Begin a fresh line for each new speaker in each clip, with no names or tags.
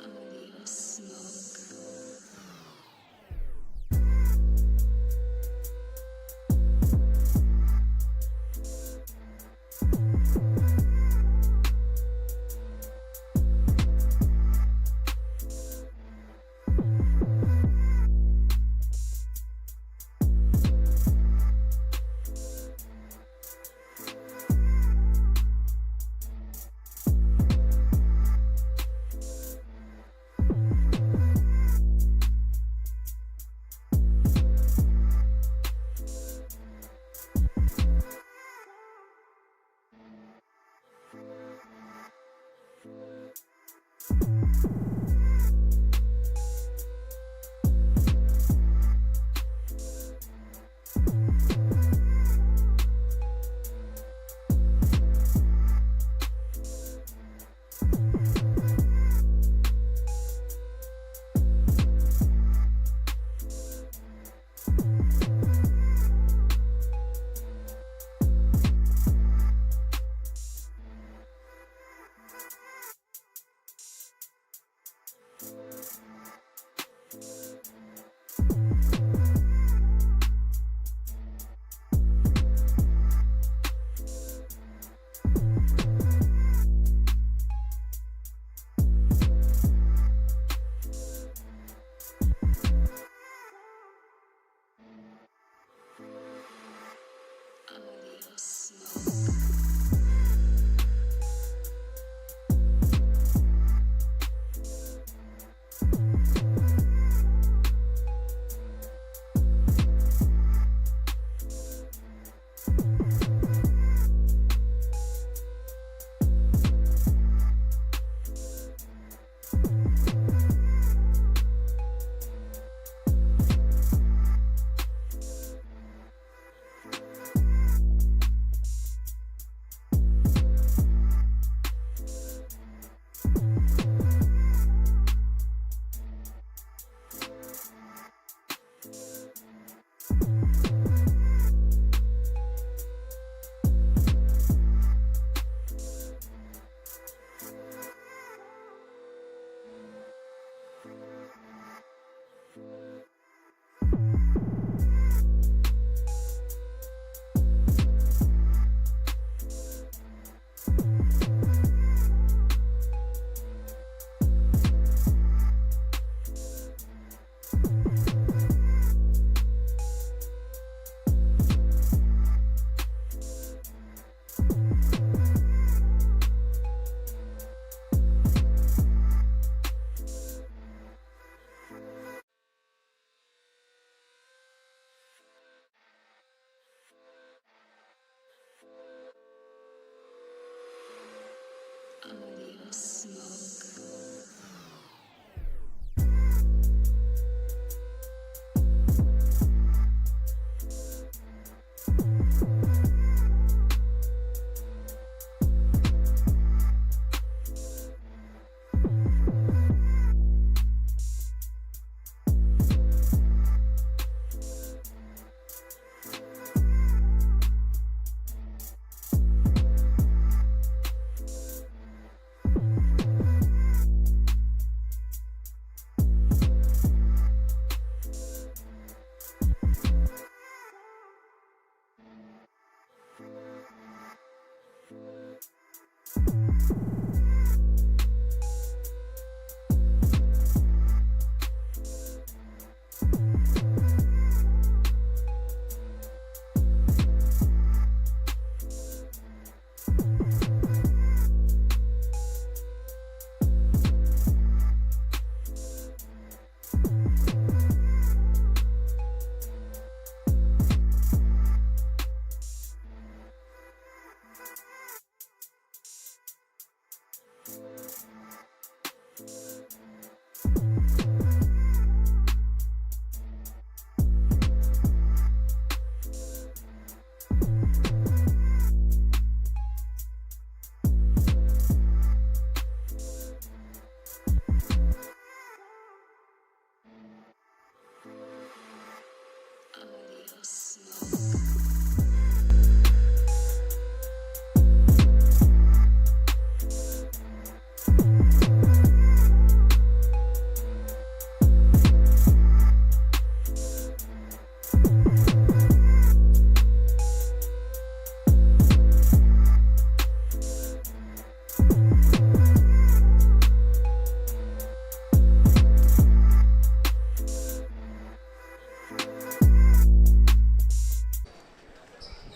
I'ma leave a smoke.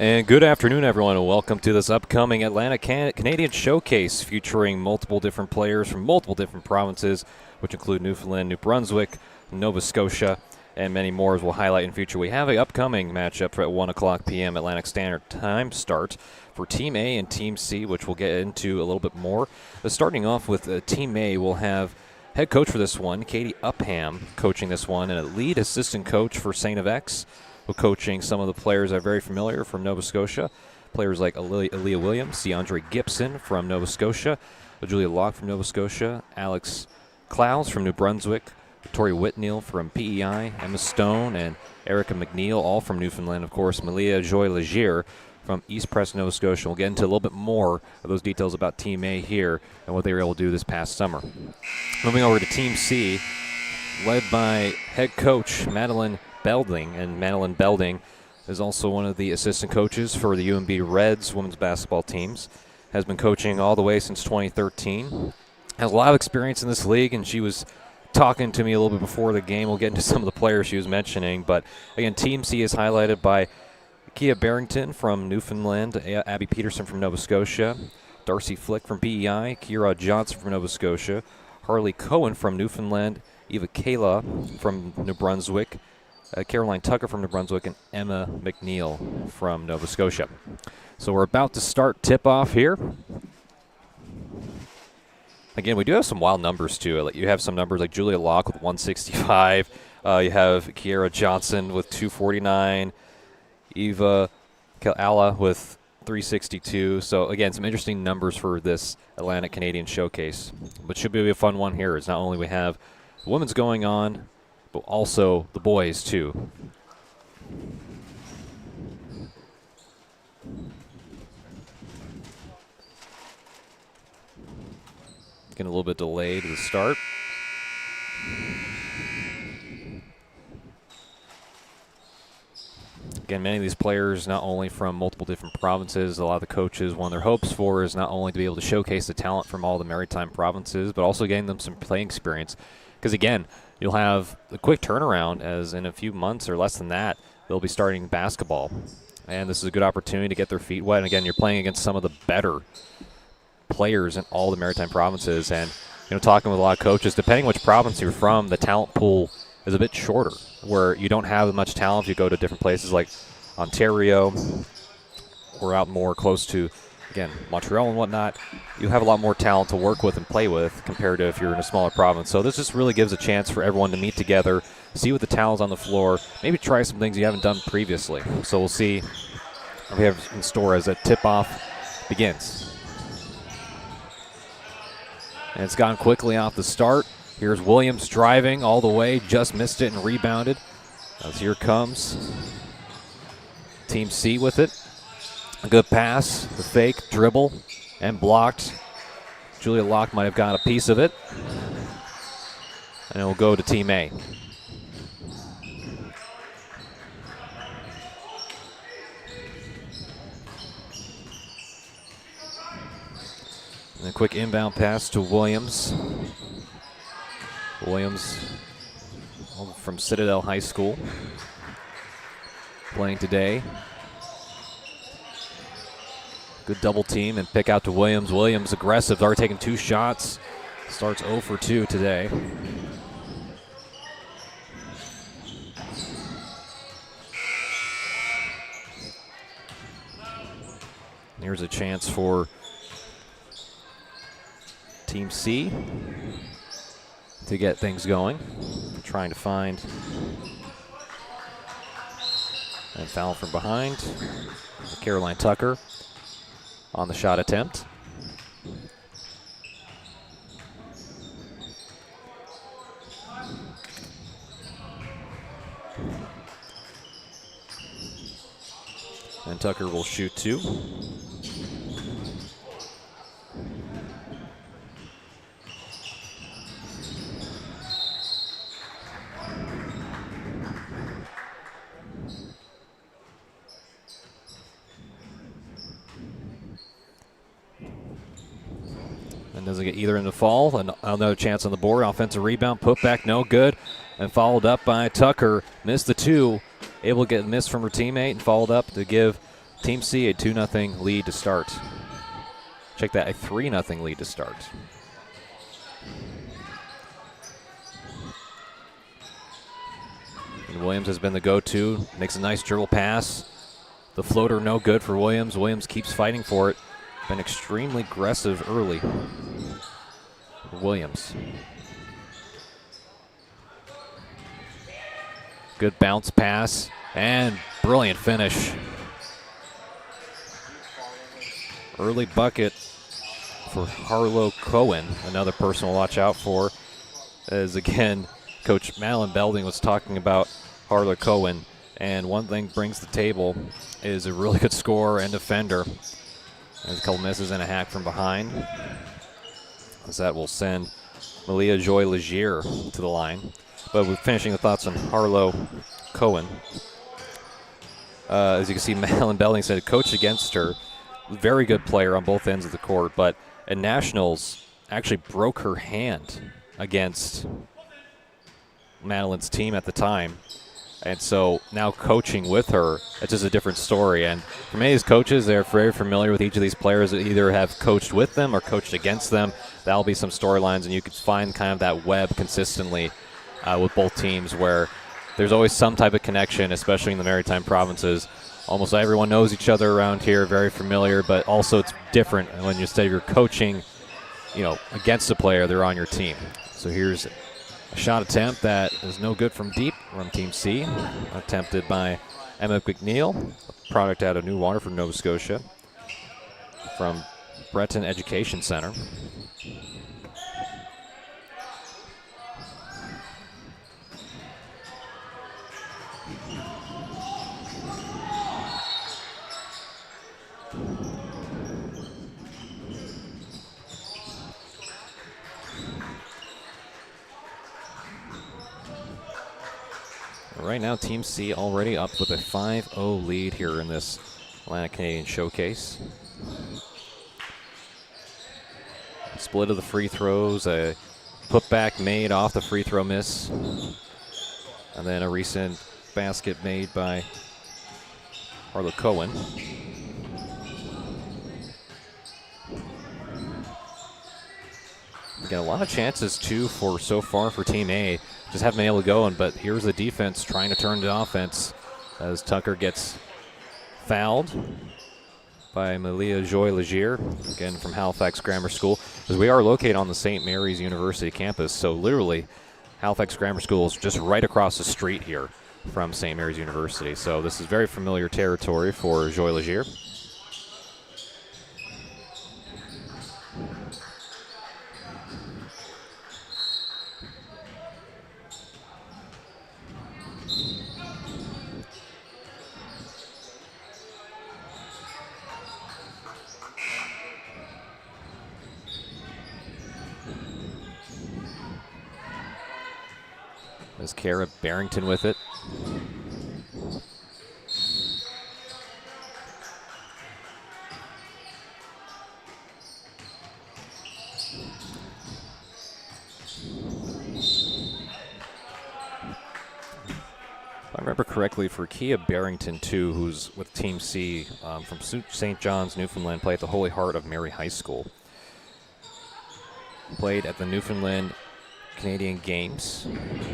And good afternoon, everyone, and welcome to this upcoming Atlantic Canadian Showcase featuring multiple different players from multiple different provinces, which include Newfoundland, New Brunswick, Nova Scotia, and many more as we'll highlight in future. We have an upcoming matchup at 1 o'clock p.m. Atlantic Standard Time start for Team A and Team C, which we'll get into a little bit more. Starting off with Team A, we'll have head coach for this one, Katie Upham, coaching this one, and a lead assistant coach for St. FX. We're coaching some of the players that are very familiar from Nova Scotia. Players like Aaliyah Williams, DeAndre Gibson from Nova Scotia, Julia Locke from Nova Scotia, Alex Clowes from New Brunswick, Tori Whitnell from PEI, Emma Stone, and Erica McNeil, all from Newfoundland, of course. Malia Joy Legier from East Preston, Nova Scotia. We'll get into a little bit more of those details about Team A here and what they were able to do this past summer. Moving over to Team C, led by head coach Madeline Belding, and Madeline Belding is also one of the assistant coaches for the UMB Reds women's basketball teams. Has been coaching all the way since 2013. Has a lot of experience in this league, and she was talking to me a little bit before the game. We'll get into some of the players she was mentioning, but again, Team C is highlighted by Kia Barrington from Newfoundland, Abby Peterson from Nova Scotia, Darcy Flick from PEI, Kira Johnson from Nova Scotia, Harley Cohen from Newfoundland, Eva Kayla from New Brunswick, Caroline Tucker from New Brunswick, and Emma McNeil from Nova Scotia. So we're about to start tip-off here. Again, we do have some wild numbers, too. You have some numbers like Julia Locke with 165. You have Kiera Johnson with 249. Eva Kalala with 362. So, again, some interesting numbers for this Atlantic Canadian Showcase. But should be a fun one here. It's not only we have the women's going on, but also the boys, too. Getting a little bit delayed to the start. Again, many of these players, not only from multiple different provinces, a lot of the coaches, one of their hopes for is not only to be able to showcase the talent from all the Maritime provinces, but also getting them some playing experience. Because, again, you'll have a quick turnaround, as in a few months or less than that, they'll be starting basketball. And this is a good opportunity to get their feet wet. And, again, you're playing against some of the better players in all the Maritime provinces. And, talking with a lot of coaches, depending which province you're from, the talent pool is a bit shorter, where you don't have as much talent if you go to different places like Ontario or out more close to, again, Montreal and whatnot. You have a lot more talent to work with and play with compared to if you're in a smaller province. So this just really gives a chance for everyone to meet together, see what the talent's on the floor, maybe try some things you haven't done previously. So we'll see what we have in store as that tip-off begins. And it's gone quickly off the start. Here's Williams driving all the way, just missed it and rebounded. As here comes Team C with it. A good pass, the fake, dribble, and blocked. Julia Locke might have got a piece of it. And it will go to Team A. And a quick inbound pass to Williams. Williams from Citadel High School, playing today. Good double team and pick out to Williams. Williams aggressive, already taking 2 shots. Starts 0 for 2 today. Here's a chance for Team C to get things going. Trying to find and foul from behind. Caroline Tucker on the shot attempt. And Tucker will shoot 2. And doesn't get either in the fall. And another chance on the board. Offensive rebound, put back, no good. And followed up by Tucker. Missed the 2. Able to get a miss from her teammate and followed up to give Team C, a 2-0 lead to start. Check that, a 3-0 lead to start. And Williams has been the go-to, makes a nice dribble pass. The floater no good for Williams. Williams keeps fighting for it. Been extremely aggressive early. Williams. Good bounce pass and brilliant finish. Early bucket for Harlow Cohen, another person to watch out for. As again, Coach Madeline Belding was talking about Harlow Cohen, and one thing brings to the table is a really good scorer and defender. There's a couple misses and a hack from behind, as that will send Malia Joy Legier to the line. But we're finishing the thoughts on Harlow Cohen. As you can see, Madeline Belding said coach against her. Very good player on both ends of the court, but at Nationals actually broke her hand against Madeline's team at the time. And so now coaching with her, it's just a different story. And for many of these coaches, they're very familiar with each of these players that either have coached with them or coached against them. That'll be some storylines, and you could find kind of that web consistently with both teams where there's always some type of connection, especially in the Maritime provinces. Almost everyone knows each other around here, very familiar, but also it's different when you say you're coaching, against a player, they're on your team. So here's a shot attempt that is no good from deep from Team C, attempted by Emma McNeil, a product out of New Waterford, Nova Scotia, from Breton Education Center. Right now, Team C already up with a 5-0 lead here in this Atlantic Canadian Showcase. Split of the free throws, a putback made off the free throw miss, and then a recent basket made by Harlow Cohen. Again, a lot of chances too so far for Team A. Just haven't been able to go, but here's the defense trying to turn the offense as Tucker gets fouled by Malia Joy Legier, again from Halifax Grammar School, because we are located on the St. Mary's University campus, so literally Halifax Grammar School is just right across the street here from St. Mary's University. So this is very familiar territory for Joy Legier. As Kara Barrington with it. If I remember correctly, for Kia Barrington, too, who's with Team C from St. John's, Newfoundland, played at the Holy Heart of Mary High School. Played at the Newfoundland Canadian Games.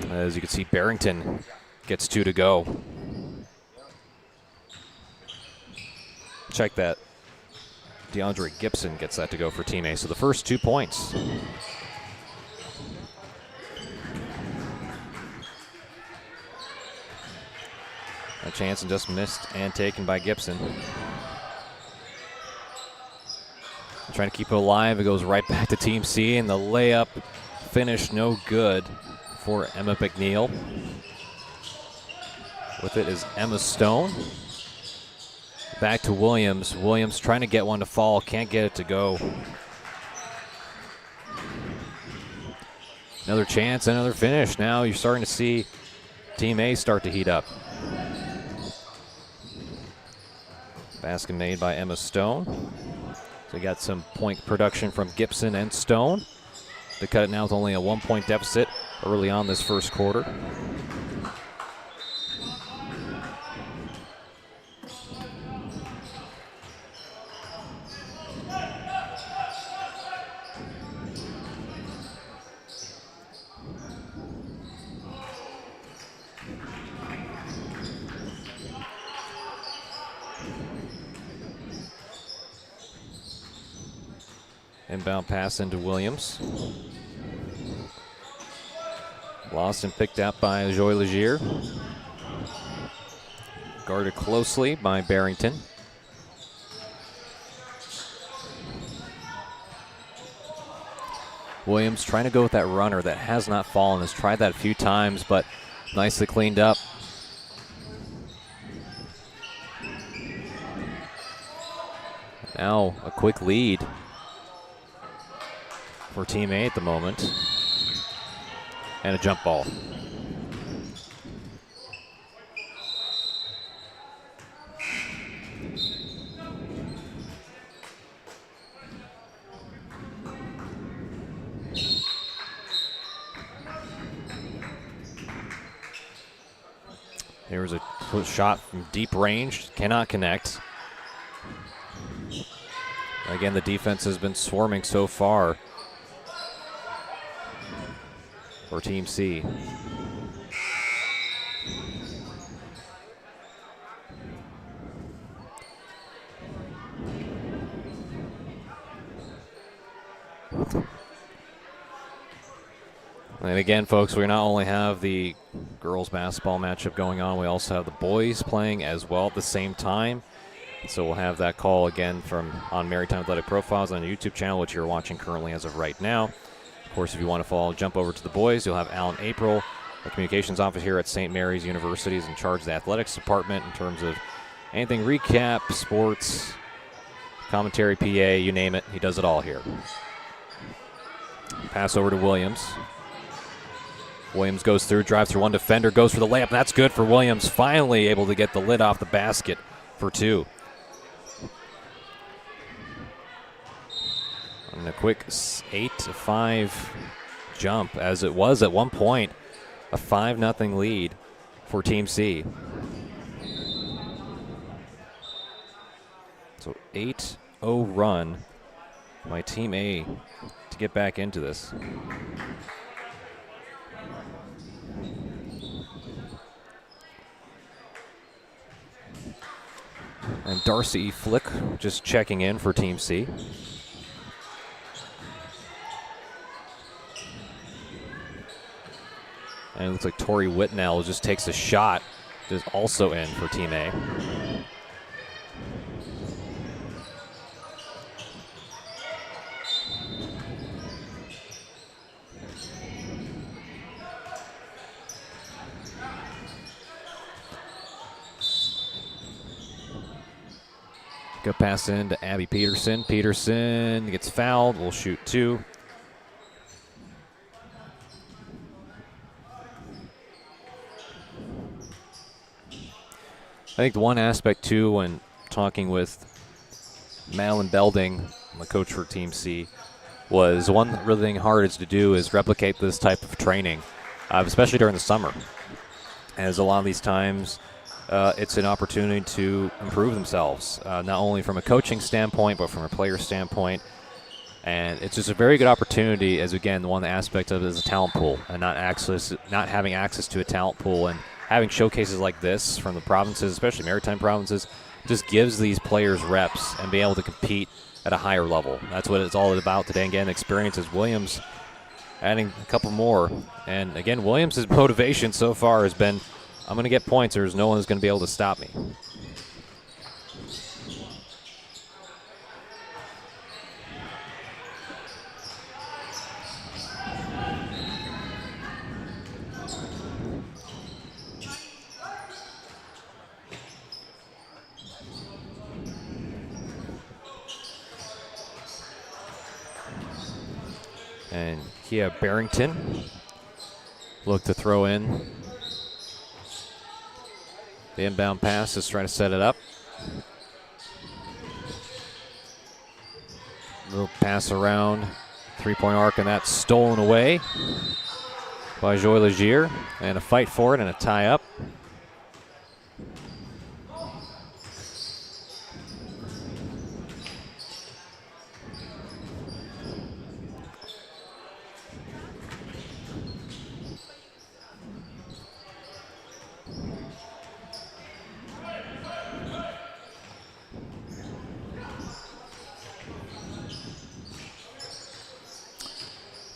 As you can see, Barrington gets 2 to go. Check that. DeAndre Gibson gets that to go for Team A. So the first 2 points. A chance and just missed and taken by Gibson. Trying to keep it alive. It goes right back to Team C, and the layup finish no good for Emma McNeil. With it is Emma Stone. Back to Williams. Williams trying to get one to fall, can't get it to go. Another chance, another finish. Now you're starting to see Team A start to heat up. Basket made by Emma Stone. So we got some point production from Gibson and Stone. They cut it now with only a 1-point deficit early on this first quarter. Inbound pass into Williams. Lost and picked up by Joy Legier. Guarded closely by Barrington. Williams trying to go with that runner that has not fallen. Has tried that a few times, but nicely cleaned up. Now a quick lead for Team A at the moment. And a jump ball. Here's a shot from deep range, cannot connect. Again, the defense has been swarming so far for Team C. And again, folks, we not only have the girls basketball matchup going on, we also have the boys playing as well at the same time. So we'll have that call again on Maritime Athletic Profiles on the YouTube channel, which you're watching currently as of right now. Of course, if you want to follow, jump over to the boys. You'll have Alan April, the communications officer here at St. Mary's University, is in charge of the athletics department in terms of anything recap, sports, commentary, PA, you name it. He does it all here. Pass over to Williams. Williams goes through, drives through one defender, goes for the layup. That's good for Williams. Finally able to get the lid off the basket for two. And a quick 8-5 jump, as it was at one point a 5-0 lead for Team C. So 8-0 run by Team A to get back into this. And Darcy Flick just checking in for Team C. And it looks like Tori Whitnell just takes a shot, is also in for Team A. Go pass in to Abby Peterson. Peterson gets fouled. We'll shoot two. I think the one aspect, too, when talking with Madeline Belding, the coach for Team C, was one really thing hard is to do is replicate this type of training, especially during the summer. As a lot of these times, it's an opportunity to improve themselves, not only from a coaching standpoint, but from a player standpoint. And it's just a very good opportunity, as again, one aspect of it is a talent pool, and not having access to a talent pool, and having showcases like this from the provinces, especially Maritime provinces, just gives these players reps and being able to compete at a higher level. That's what it's all about today. Again, experiences. Williams adding a couple more. And again, Williams' motivation so far has been, I'm going to get points, or no one's going to be able to stop me. And Kia Barrington look to throw in. The inbound pass is trying to set it up. Little pass around, three-point arc, and that's stolen away by Joy Legier. And a fight for it and a tie-up.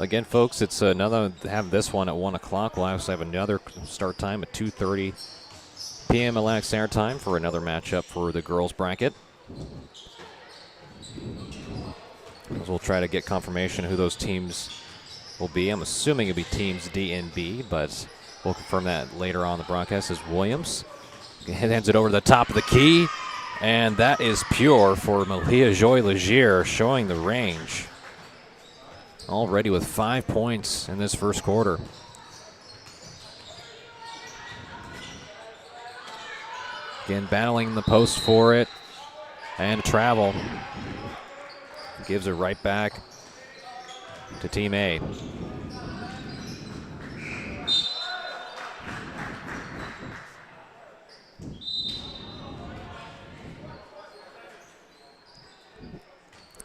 Again, folks, it's another. Have this one at 1 o'clock. We'll also have another start time at 2:30 p.m. Atlantic Standard Time for another matchup for the girls bracket. We'll try to get confirmation who those teams will be. I'm assuming it'll be teams D and B, but we'll confirm that later on the broadcast. As Williams hands it over to the top of the key, and that is pure for Malia Joy Legier, showing the range. Already with 5 points in this first quarter. Again, battling the post for it, and a travel. Gives it right back to Team A.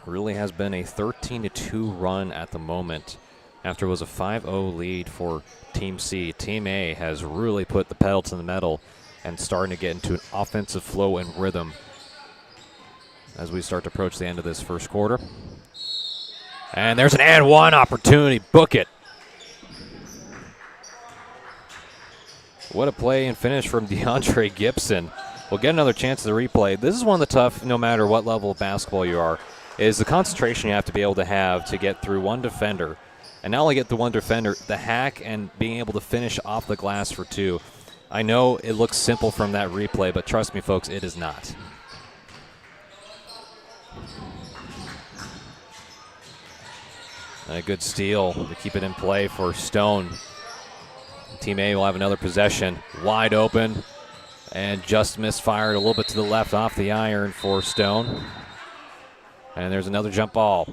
Really has been a 13-2 run at the moment. After it was a 5-0 lead for Team C, Team A has really put the pedal to the metal and starting to get into an offensive flow and rhythm as we start to approach the end of this first quarter. And there's an and one opportunity. Book it. What a play and finish from DeAndre Gibson. We'll get another chance at the replay. This is one of the tough, no matter what level of basketball you are, is the concentration you have to be able to have to get through one defender. And not only get the one defender, the hack and being able to finish off the glass for two. I know it looks simple from that replay, but trust me, folks, it is not. And a good steal to keep it in play for Stone. Team A will have another possession. Wide open. And just misfired a little bit to the left off the iron for Stone. And there's another jump ball.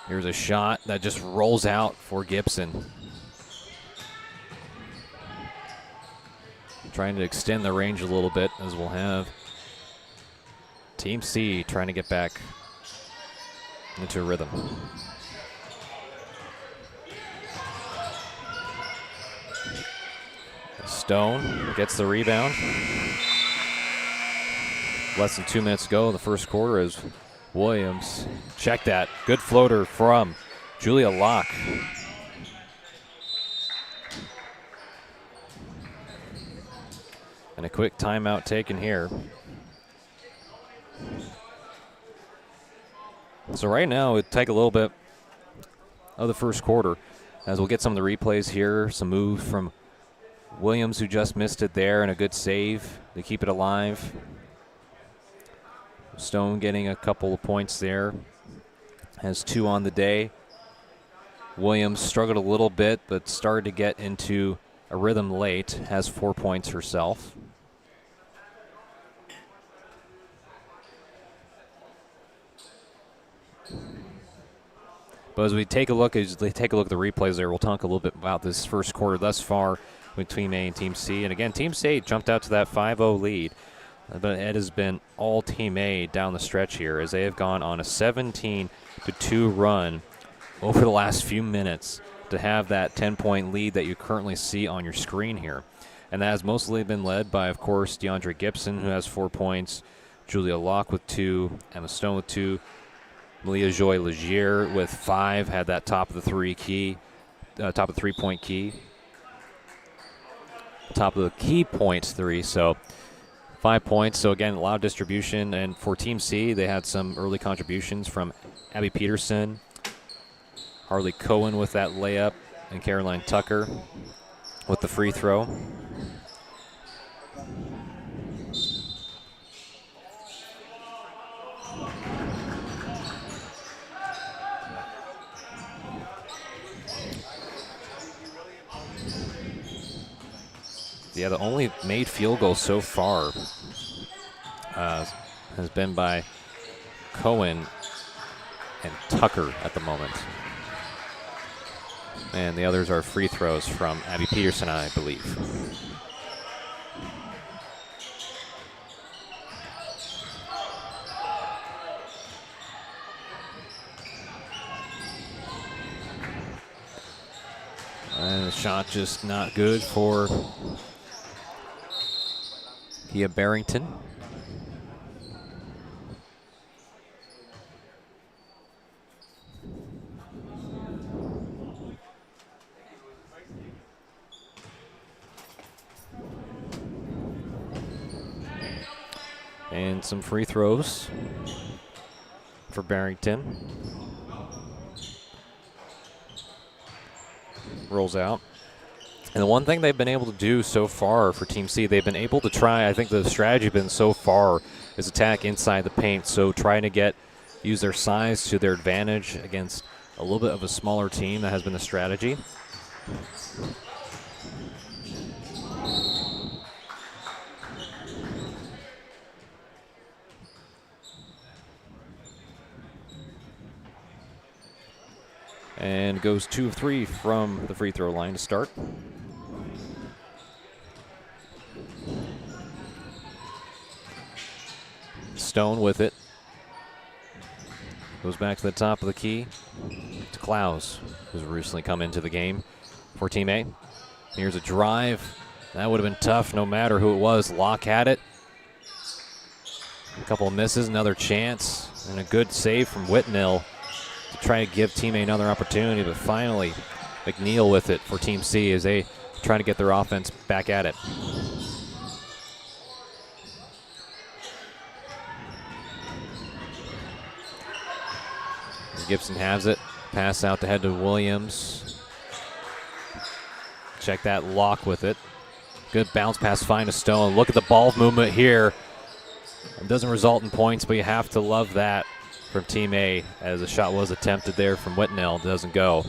Here's a shot that just rolls out for Gibson. Trying to extend the range a little bit, as we'll have Team C trying to get back into a rhythm. Stone gets the rebound. Less than 2 minutes to go in the first quarter as Williams, check that, good floater from Julia Locke. And a quick timeout taken here. So right now, it take a little bit of the first quarter as we'll get some of the replays here. Some moves from Williams, who just missed it there, and a good save to keep it alive. Stone getting a couple of points there. Has 2 on the day. Williams struggled a little bit, but started to get into a rhythm late. Has 4 points herself. But as we take a look, at the replays there, we'll talk a little bit about this first quarter thus far with Team A and Team C. And again, Team C jumped out to that 5-0 lead. But it has been all Team A down the stretch here as they have gone on a 17-2 run over the last few minutes to have that 10-point lead that you currently see on your screen here. And that has mostly been led by, of course, DeAndre Gibson, who has 4 points, Julia Locke with 2, Emma Stone with 2, Malia Joy Legier with 5, had that top of the 3-point key. Top of the key points 3, so 5 points. So again, a lot of distribution. And for Team C, they had some early contributions from Abby Peterson, Harley Cohen with that layup, and Caroline Tucker with the free throw. Yeah, the only made field goal so far has been by Cohen and Tucker at the moment. And the others are free throws from Abby Peterson, I believe. And the shot just not good for Kia Barrington. And some free throws for Barrington. Rolls out. And the one thing they've been able to do so far for Team C, they've been able to try, I think the strategy has been so far is attack inside the paint. So trying to use their size to their advantage against a little bit of a smaller team. That has been the strategy. And goes 2 of 3 from the free throw line to start. Stone with it. Goes back to the top of the key to Klaus, who's recently come into the game for Team A. Here's a drive. That would have been tough no matter who it was. Locke had it. A couple of misses, another chance, and a good save from Whitnell to try to give Team A another opportunity, but finally McNeil with it for Team C as they try to get their offense back at it. Gibson has it. Pass out to head to Williams. Check that. Locke with it. Good bounce pass, find a Stone. Look at the ball movement here. It doesn't result in points, but you have to love that from Team A as a shot was attempted there from Whitnell. Doesn't go.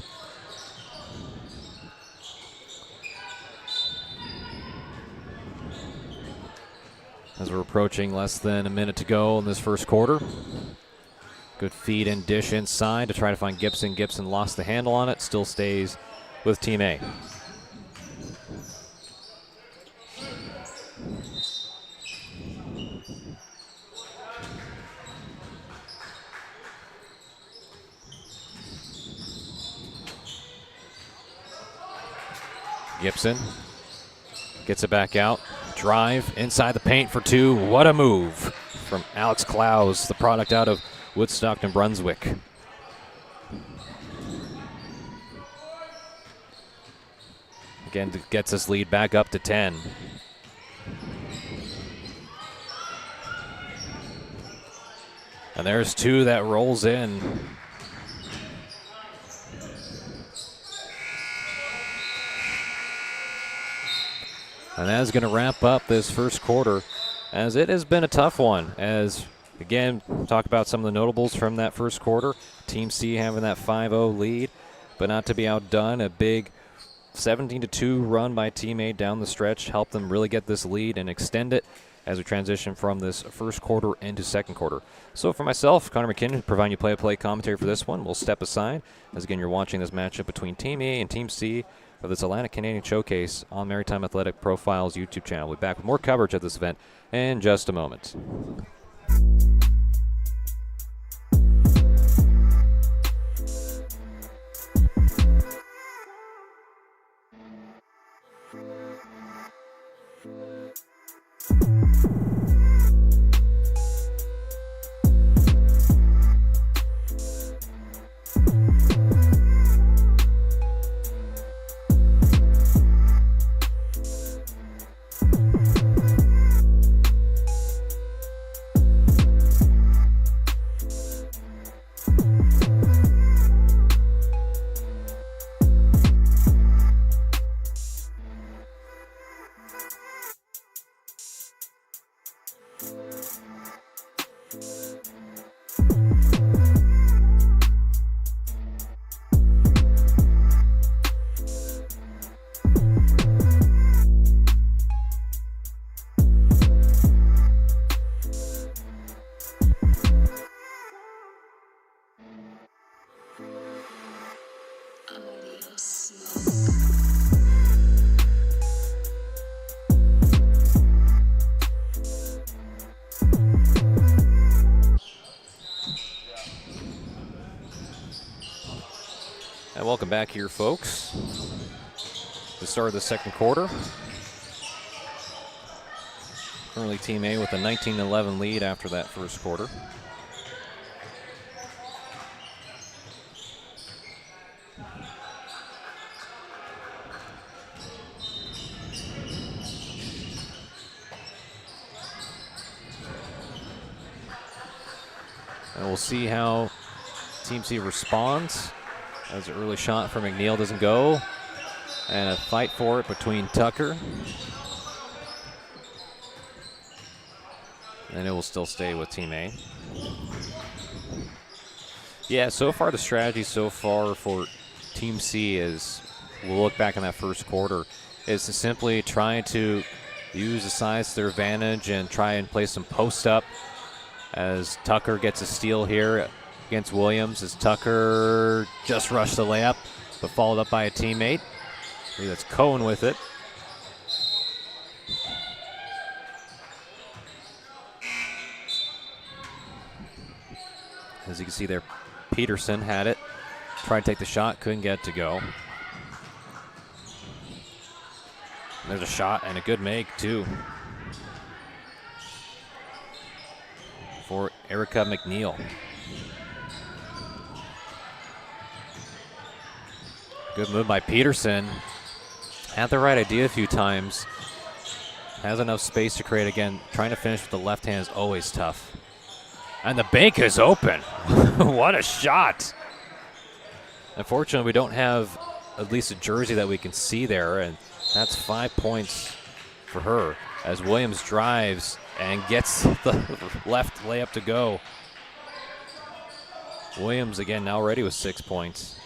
As we're approaching less than a minute to go in this first quarter. Good feed and dish inside to try to find Gibson. Gibson lost the handle on it, still stays with Team A. Gibson gets it back out. Drive inside the paint for 2. What a move from Alex Klaus, the product out of Woodstock, New Brunswick. Again, gets this lead back up to 10. And there's 2 that rolls in. And that is going to wrap up this first quarter, as it has been a tough one. As, again, talk about some of the notables from that first quarter. Team C having that 5-0 lead, but not to be outdone. A big 17-2 run by Team A down the stretch helped them really get this lead and extend it as we transition from this first quarter into second quarter. So for myself, Connor McKinnon, providing you play-by-play commentary for this one. We'll step aside, as again, you're watching this matchup between Team A and Team C of this Atlantic Canadian Showcase on Maritime Athletic Profiles YouTube channel. We'll be back with more coverage of this event in just a moment. And welcome back here, folks. the start of the second quarter. Currently Team A with a 19-11 lead after that first quarter. And we'll see how Team C responds as an early shot from McNeil doesn't go. And a fight for it between Tucker. And it will still stay with Team A. Yeah, so far the strategy so far for Team C is, we'll look back on that first quarter, is to simply try to use the size to their advantage and try and play some post up as Tucker gets a steal here against Williams, as Tucker just rushed the layup, but followed up by a teammate. I believe that's Cohen with it. As you can see there, Peterson had it. Tried to take the shot, couldn't get it to go. There's a shot and a good make, too, for Erica McNeil. Good move by Peterson. Had the right idea a few times. Has enough space to create again. Trying to finish with the left hand is always tough. And the bank is open. What a shot. Unfortunately, we don't have at least a jersey that we can see there, and that's 5 points for her as Williams drives and gets the left layup to go. Williams again now ready with 6 points.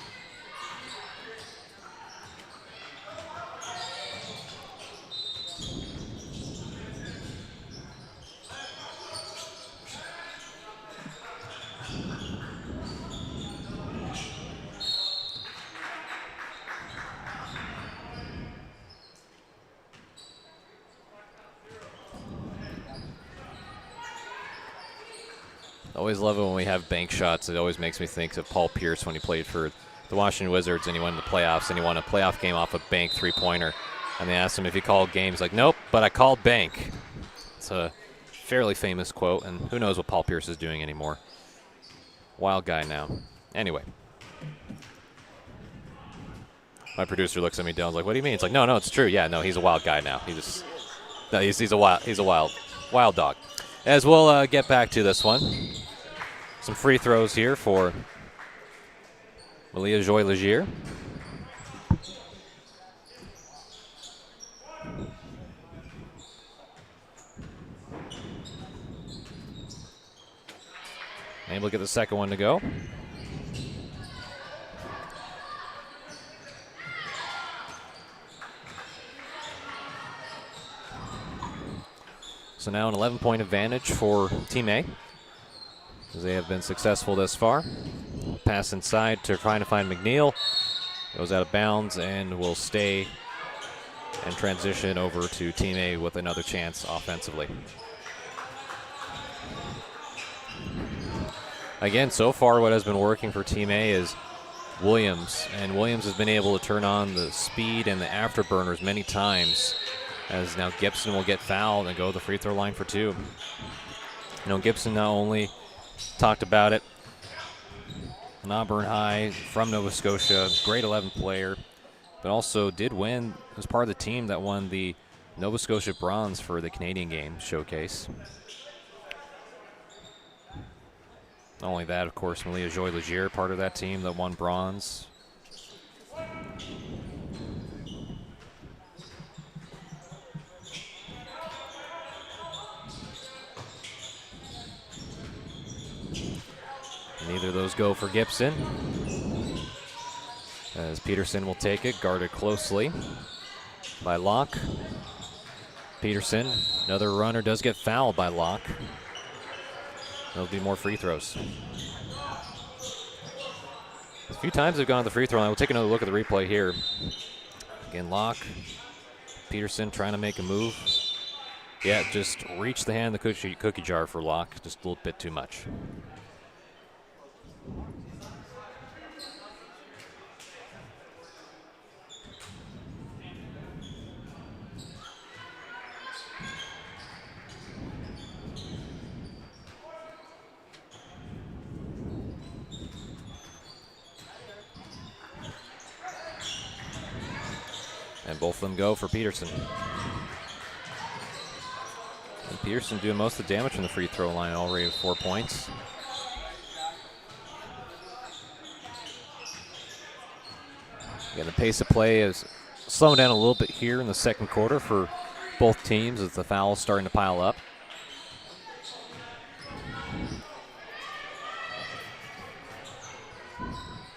Always love it when we have bank shots. It always makes me think of Paul Pierce when he played for the Washington Wizards and he won the playoffs and he won a playoff game off a bank three-pointer. And they asked him if he called games. Like, nope, but I called bank. It's a fairly famous quote, and who knows what Paul Pierce is doing anymore. Wild guy now. Anyway. My producer looks at me down, like, what do you mean? It's like, no, it's true. Yeah, no, he's a wild guy now. He's a wild dog. As we'll get back to this one. Some free throws here for Malia Joy-Legier. Able to get the second one to go. So now an 11-point advantage for Team A, as they have been successful thus far. Pass inside to trying to find McNeil. Goes out of bounds and will stay and transition over to Team A with another chance offensively. Again, so far what has been working for Team A is Williams, and Williams has been able to turn on the speed and the afterburners many times, as now Gibson will get fouled and go to the free throw line for two. You know, Gibson not only talked about it, an Auburn High from Nova Scotia, grade 11 player, but also did win as part of the team that won the Nova Scotia bronze for the Canadian Games showcase. Not only that, of course, Malia Joy-Legier, part of that team that won bronze. Neither of those go for Gibson, as Peterson will take it, guarded closely by Locke. Peterson, another runner, does get fouled by Locke. There'll be more free throws. A few times they've gone to the free throw line. We'll take another look at the replay here. Again, Locke, Peterson trying to make a move. Yeah, just reached the hand of the cookie jar for Locke, just a little bit too much. And both of them go for Peterson. And Peterson doing most of the damage from the free throw line, already with 4 points. Again, the pace of play is slowing down a little bit here in the second quarter for both teams as the fouls starting to pile up.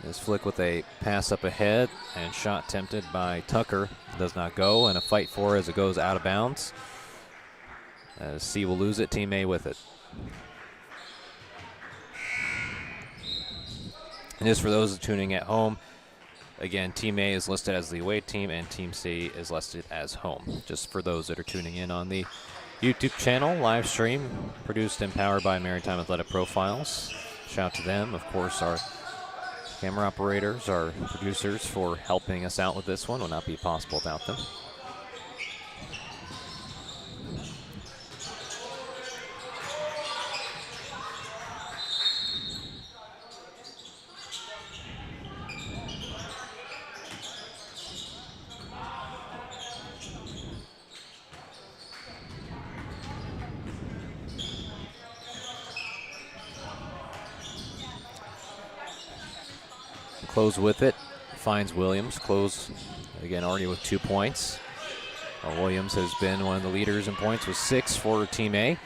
This flick with a pass up ahead and shot tempted by Tucker. Does not go, and a fight for it as it goes out of bounds. As C will lose it, Team A with it. And just for those tuning at home, again, Team A is listed as the away team and Team C is listed as home. Just for those that are tuning in on the YouTube channel, live stream, produced and powered by Maritime Athletic Profiles. Shout out to them, of course, our camera operators, our producers for helping us out with this one. Would not be possible without them. Close with it, finds Williams. Close, again, already with 2 points. Williams has been one of the leaders in points with 6 for Team A.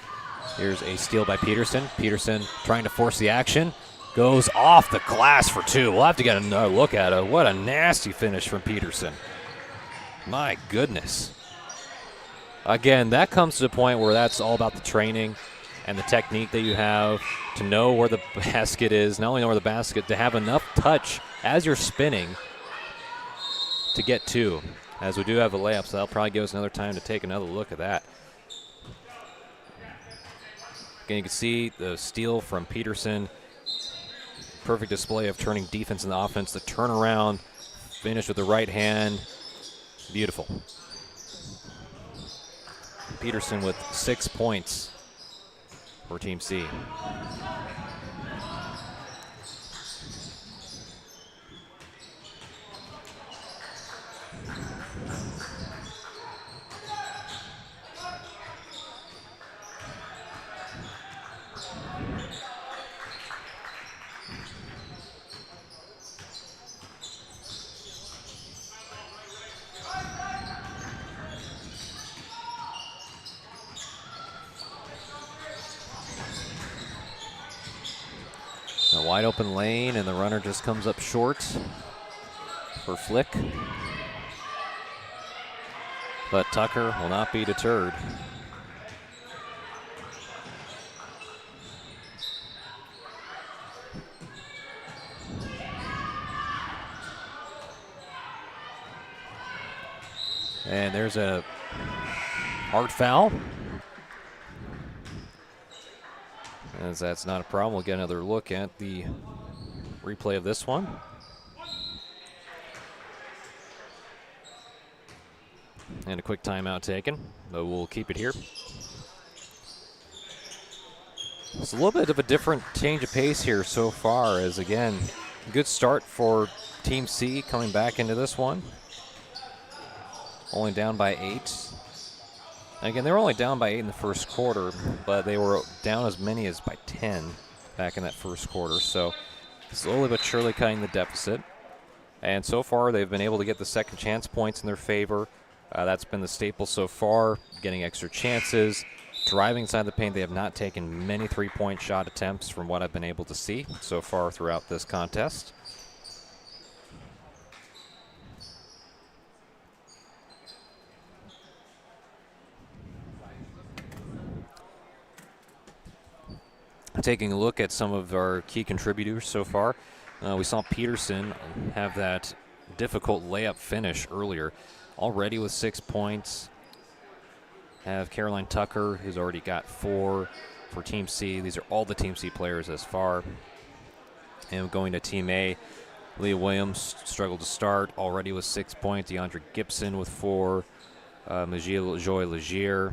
Here's a steal by Peterson. Peterson trying to force the action. Goes off the glass for 2. We'll have to get another look at it. What a nasty finish from Peterson. My goodness. Again, that comes to the point where that's all about the training and the technique that you have to know where the basket is, not only know where the basket, to have enough touch as you're spinning to get 2. As we do have a layup, so that'll probably give us another time to take another look at that. Again, you can see the steal from Peterson. Perfect display of turning defense into offense. The turnaround, finish with the right hand. Beautiful. Peterson with 6 points for Team C. A wide open lane, and the runner just comes up short for flick. But Tucker will not be deterred. And there's a hard foul. As that's not a problem, we'll get another look at the replay of this one. And a quick timeout taken, but we'll keep it here. It's a little bit of a different change of pace here so far, as again, good start for Team C coming back into this one. Only down by 8. Again, they were only down by 8 in the first quarter, but they were down as many as by 10 back in that first quarter. So slowly but surely cutting the deficit. And so far, they've been able to get the second chance points in their favor. That's been the staple so far, getting extra chances. Driving inside the paint, they have not taken many three-point shot attempts from what I've been able to see so far throughout this contest. Taking a look at some of our key contributors so far, we saw Peterson have that difficult layup finish earlier, already with 6 points. Have Caroline Tucker, who's already got 4 for Team C. These are all the Team C players as far. And going to Team A, Leah Williams struggled to start, already with 6 points. DeAndre Gibson with 4. Joy Legier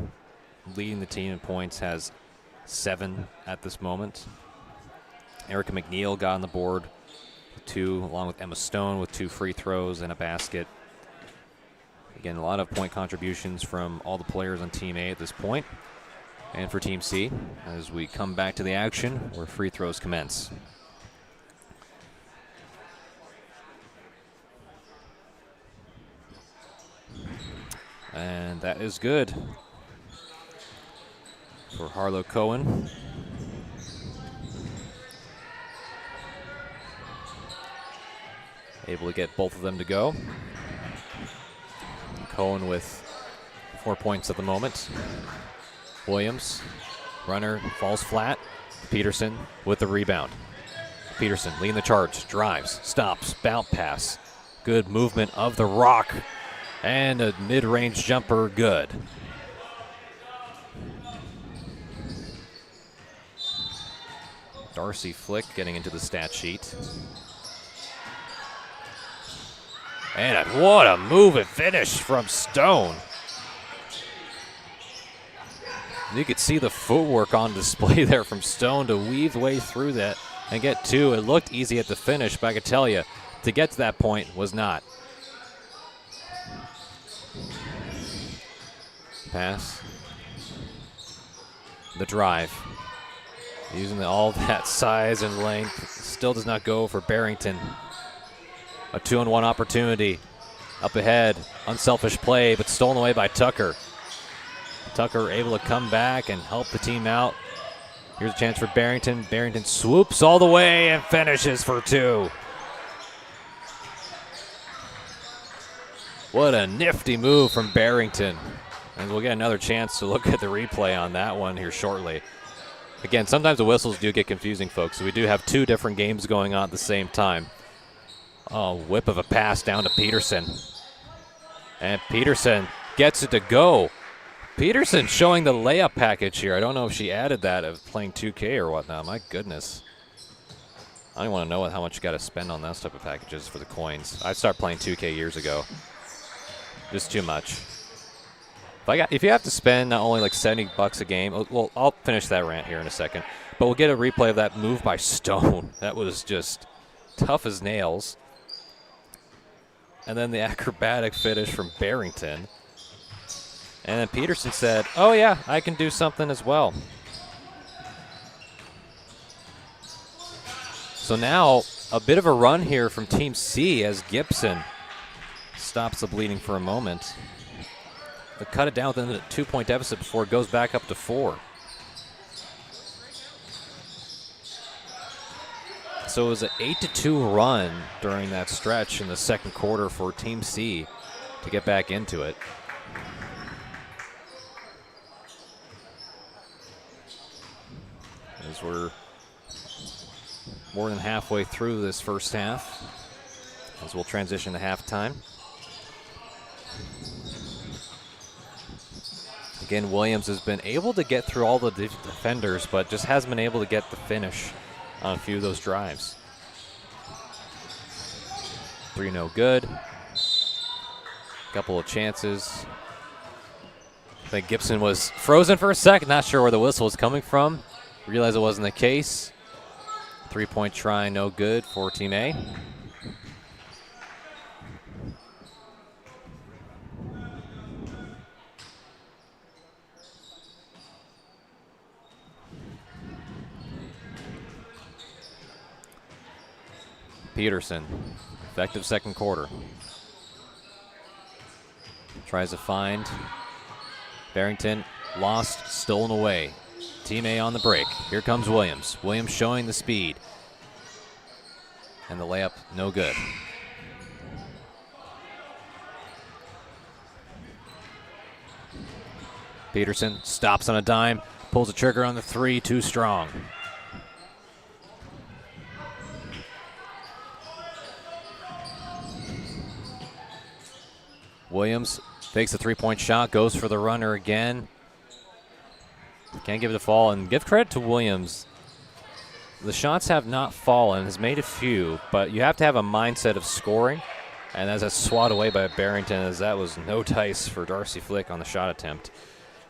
leading the team in points, has 7 at this moment. Erica McNeil got on the board with 2, along with Emma Stone with 2 free throws and a basket. Again, a lot of point contributions from all the players on Team A at this point. And for Team C, as we come back to the action where free throws commence. And that is good for Harlow Cohen. Able to get both of them to go. Cohen with 4 points at the moment. Williams, runner, falls flat. Peterson with the rebound. Peterson leading the charge, drives, stops, bounce pass. Good movement of the rock. And a mid-range jumper, good. Darcy Flick getting into the stat sheet. And what a move and finish from Stone. You could see the footwork on display there from Stone to weave the way through that and get two. It looked easy at the finish, but I could tell you, to get to that point was not. Pass. The drive. Using all that size and length. Still does not go for Barrington. A 2-on-1 opportunity. Up ahead. Unselfish play, but stolen away by Tucker. Tucker able to come back and help the team out. Here's a chance for Barrington. Barrington swoops all the way and finishes for two. What a nifty move from Barrington. And we'll get another chance to look at the replay on that one here shortly. Again, sometimes the whistles do get confusing, folks. So we do have two different games going on at the same time. Oh, whip of a pass down to Peterson. And Peterson gets it to go. Peterson showing the layup package here. I don't know if she added that of playing 2K or whatnot. My goodness. I don't want to know how much you got to spend on those type of packages for the coins. I started playing 2K years ago. Just too much. If you have to spend not only like $70 a game, well, I'll finish that rant here in a second, but we'll get a replay of that move by Stone. That was just tough as nails. And then the acrobatic finish from Barrington. And then Peterson said, oh yeah, I can do something as well. So now a bit of a run here from Team C as Gibson stops the bleeding for a moment. They cut it down within a 2-point deficit before it goes back up to 4. So it was an 8-2 run during that stretch in the second quarter for Team C to get back into it. As we're more than halfway through this first half, as we'll transition to halftime. Again, Williams has been able to get through all the defenders, but just hasn't been able to get the finish on a few of those drives. 3 no good. Couple of chances. I think Gibson was frozen for a second, not sure where the whistle was coming from. Realized it wasn't the case. 3-point try, no good for Team A. Peterson, effective second quarter. Tries to find Barrington, lost, stolen away. Team A on the break. Here comes Williams. Williams showing the speed. And the layup, no good. Peterson stops on a dime, pulls the trigger on the 3, too strong. Williams fakes a 3-point shot, goes for the runner again. Can't give it a fall, and give credit to Williams. The shots have not fallen, has made a few, but you have to have a mindset of scoring, and as that's swat away by Barrington, as that was no dice for Darcy Flick on the shot attempt.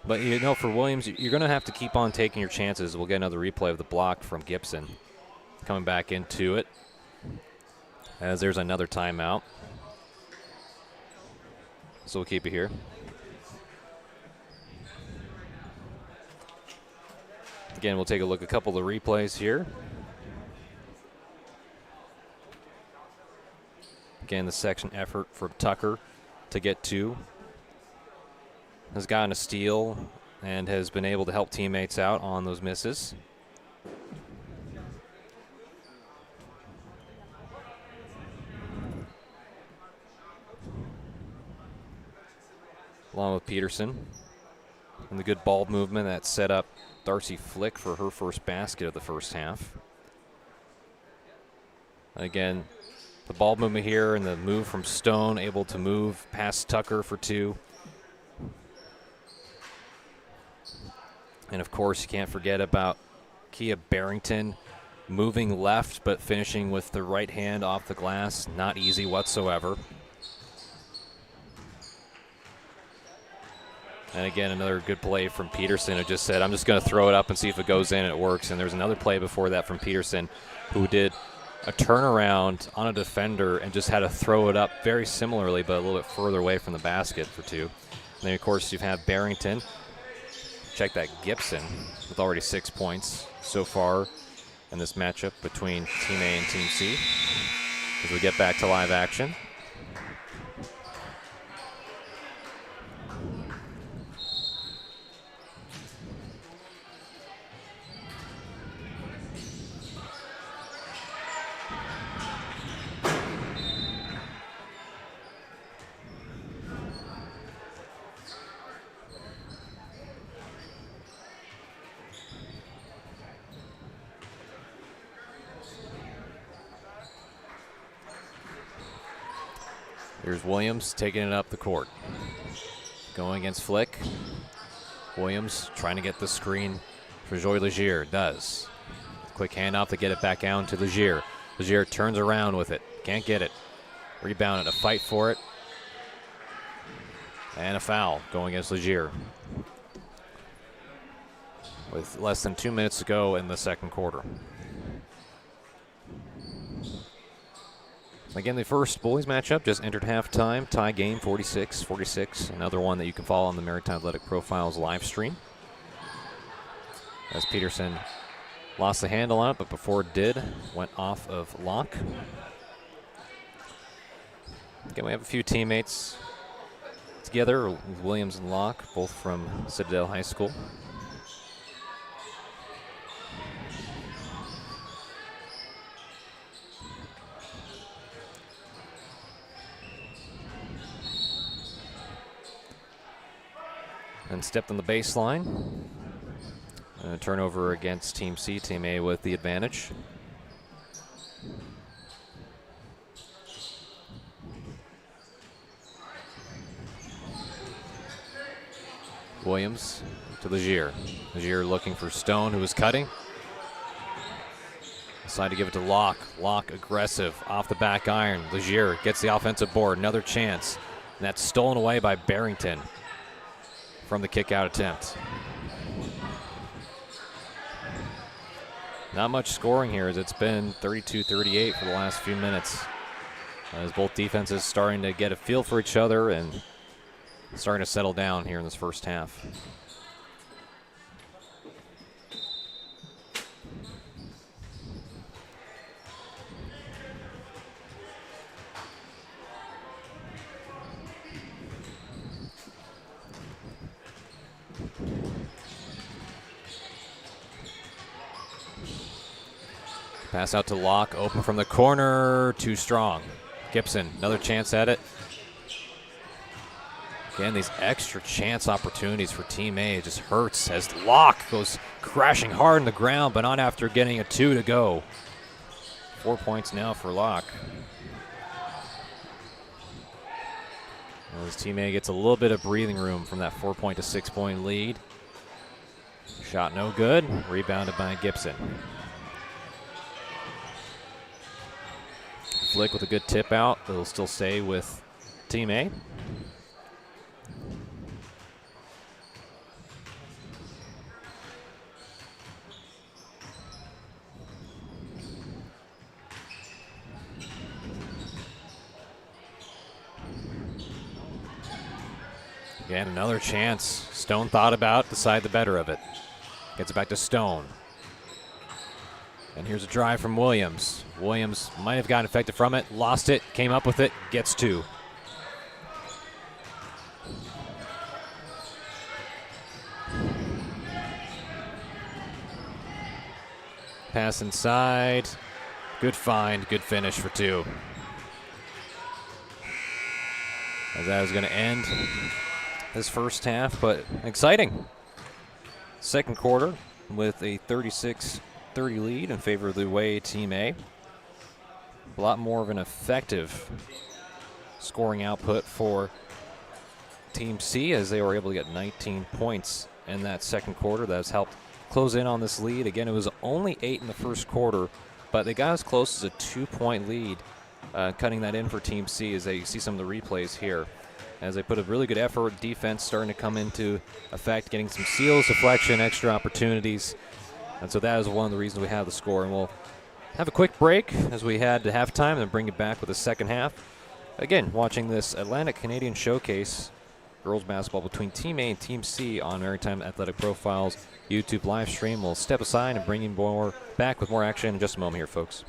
But you know, for Williams, you're going to have to keep on taking your chances. We'll get another replay of the block from Gibson. Coming back into it, as there's another timeout. so we'll keep it here. Again, we'll take a look at a couple of replays here. Again, the section effort for Tucker to get 2. Has gotten a steal and has been able to help teammates out on those misses. Along with Peterson. And the good ball movement that set up Darcy Flick for her first basket of the first half. Again, the ball movement here and the move from Stone, able to move past Tucker for 2. And of course, you can't forget about Kia Barrington moving left but finishing with the right hand off the glass. Not easy whatsoever. And again, another good play from Peterson, who just said, I'm just going to throw it up and see if it goes in and it works. And there's another play before that from Peterson, who did a turnaround on a defender and just had to throw it up very similarly, but a little bit further away from the basket for 2. And then, of course, you have Barrington. Check that, Gibson with already 6 points so far in this matchup between Team A and Team C as we get back to live action. Here's Williams taking it up the court. Going against Flick. Williams trying to get the screen for Joy Legier. Does. Quick handoff to get it back down to Legier. Legier turns around with it. Can't get it. Rebounded. A fight for it. And a foul going against Legier. With less than 2 minutes to go in the second quarter. Again, the first boys matchup just entered halftime. Tie game, 46-46. Another one that you can follow on the Maritime Athletic Profiles live stream. As Peterson lost the handle on it, but before it did, went off of Locke. Again, we have a few teammates together, Williams and Locke, both from Citadel High School. And stepped on the baseline. Turnover against Team C, Team A with the advantage. Williams to Legier. Legier looking for Stone, who was cutting. Decided to give it to Locke. Locke aggressive off the back iron. Legier gets the offensive board. Another chance. And that's stolen away by Barrington from the kick-out attempt. Not much scoring here, as it's been 32-38 for the last few minutes. As both defenses starting to get a feel for each other and starting to settle down here in this first half. Pass out to Locke, open from the corner, too strong. Gibson, another chance at it. Again, these extra chance opportunities for Team A, it just hurts as Locke goes crashing hard on the ground, but not after getting a 2 to go. 4 points now for Locke. As Team A gets a little bit of breathing room from that 4-point to 6-point lead. Shot no good, rebounded by Gibson. Flick with a good tip out. It'll still stay with Team A. Again, another chance. Stone thought about, decided the better of it. Gets it back to Stone. And here's a drive from Williams. Williams might have gotten effective from it, lost it, came up with it, gets 2. Pass inside. Good find, good finish for 2. As that is going to end this first half, but exciting. Second quarter with a 36-30 lead in favor of the away Team A. A lot more of an effective scoring output for Team C as they were able to get 19 points in that second quarter. That has helped close in on this lead. Again, it was only 8 in the first quarter, but they got as close as a 2-point lead, cutting that in for Team C as they see some of the replays here. As they put a really good effort, defense starting to come into effect, getting some steals, deflection, extra opportunities. And so that is one of the reasons we have the score. And we'll have a quick break as we head to halftime and bring it back with the second half. Again, watching this Atlantic Canadian Showcase girls basketball between Team A and Team C on Maritime Athletic Profiles YouTube live stream. We'll step aside and bring you back with more action in just a moment here, folks.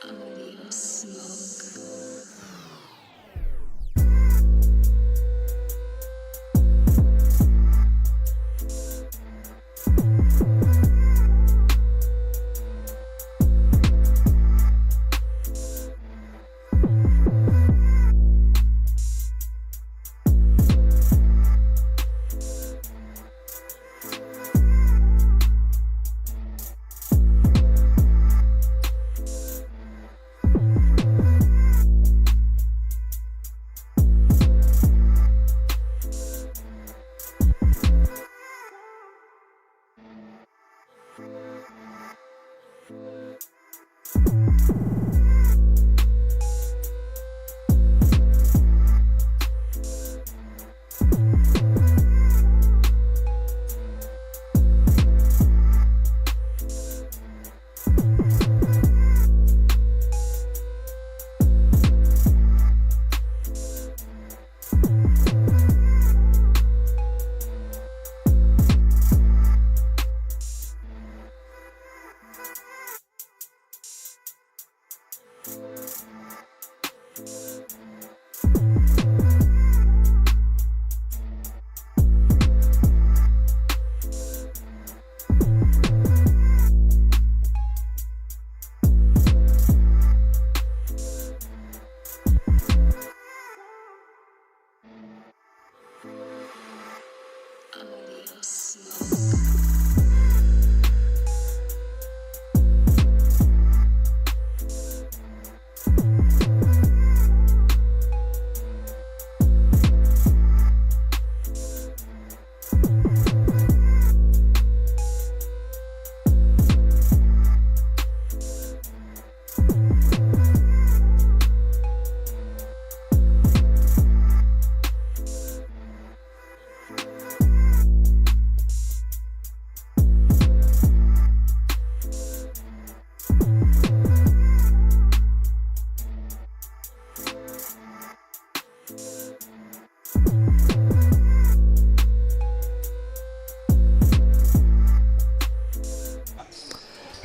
Audio smoke.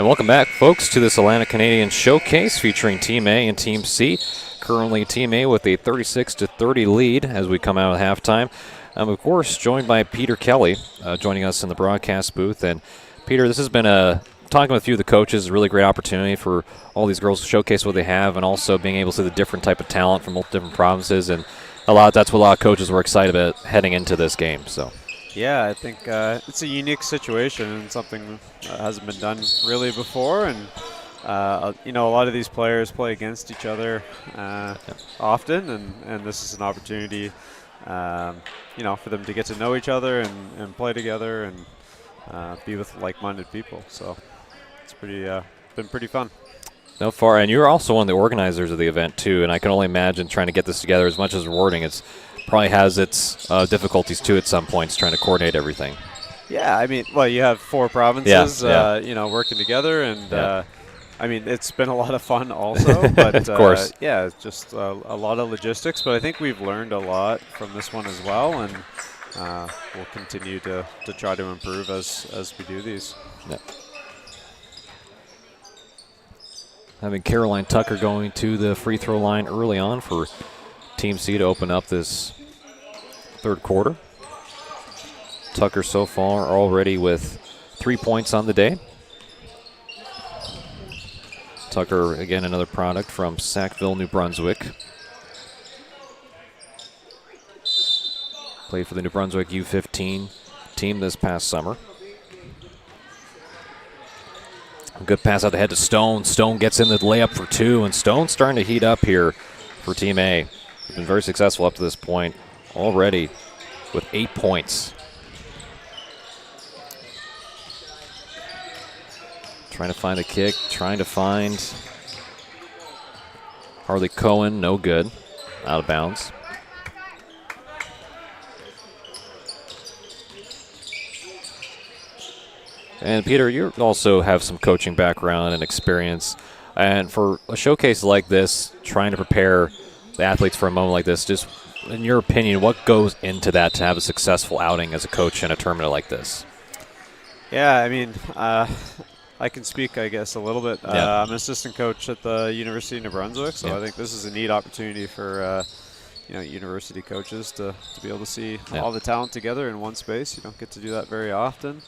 welcome back, folks, to this Atlanta Canadian Showcase featuring Team A and Team C. Currently, Team A with a 36-30 lead as we come out of halftime. I'm, of course, joined by Peter Kelly, joining us in the broadcast booth. And, Peter, this has been talking with a few of the coaches, a really great opportunity for all these girls to showcase what they have and also being able to see the different type of talent from multiple different provinces. And that's what a lot of coaches were excited about heading into this game. So.
Yeah, I think it's a unique situation and something that hasn't been done really before. And, a lot of these players play against each other often, and this is an opportunity, for them to get to know each other and play together and be with like-minded people. So it's been pretty fun.
No far, and you're also one of the organizers of the event too, and I can only imagine trying to get this together. As much as rewarding, it's probably has its difficulties too at some points trying to coordinate everything.
Yeah, I mean, you have 4 provinces, working together, and it's been a lot of fun also. But
of course,
it's just a lot of logistics. But I think we've learned a lot from this one as well, and we'll continue to try to improve as we do these.
Yeah. Having Caroline Tucker going to the free throw line early on for Team C to open up this third quarter. Tucker so far already with 3 points on the day. Tucker, again, another product from Sackville, New Brunswick. Played for the New Brunswick U15 team this past summer. A good pass out the head to Stone. Stone gets in the layup for 2, and Stone's starting to heat up here for Team A. They've been very successful up to this point already with 8 points. Trying to find the kick, trying to find Harley Cohen, no good, out of bounds. And Peter, you also have some coaching background and experience. And for a showcase like this, trying to prepare the athletes for a moment like this, just in your opinion, what goes into that to have a successful outing as a coach in a tournament like this?
Yeah, I mean, I can speak, I guess, a little bit. I'm an assistant coach at the University of New Brunswick, so I think this is a neat opportunity for university coaches to be able to see all the talent together in one space. You don't get to do that very often.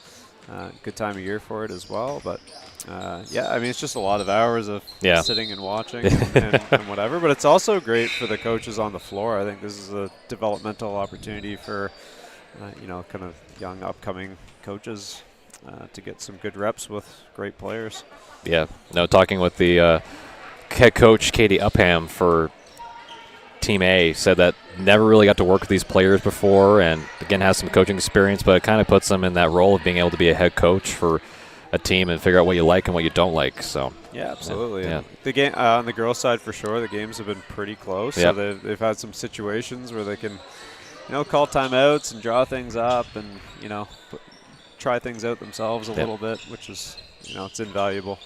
Good time of year for it as well, but it's just a lot of hours of sitting and watching and whatever. But it's also great for the coaches on the floor. I think this is a developmental opportunity for kind of young upcoming coaches to get some good reps with great players. Yeah, no,
talking with the head coach Katie Upham for Team A, said that never really got to work with these players before, and again has some coaching experience, but it kind of puts them in that role of being able to be a head coach for a team and figure out what you like and what you don't like. So
yeah, absolutely. Yeah. The game on the girls' side for sure, the games have been pretty close. So they've had some situations where they can, call timeouts and draw things up, and try things out themselves a little bit, which is it's invaluable.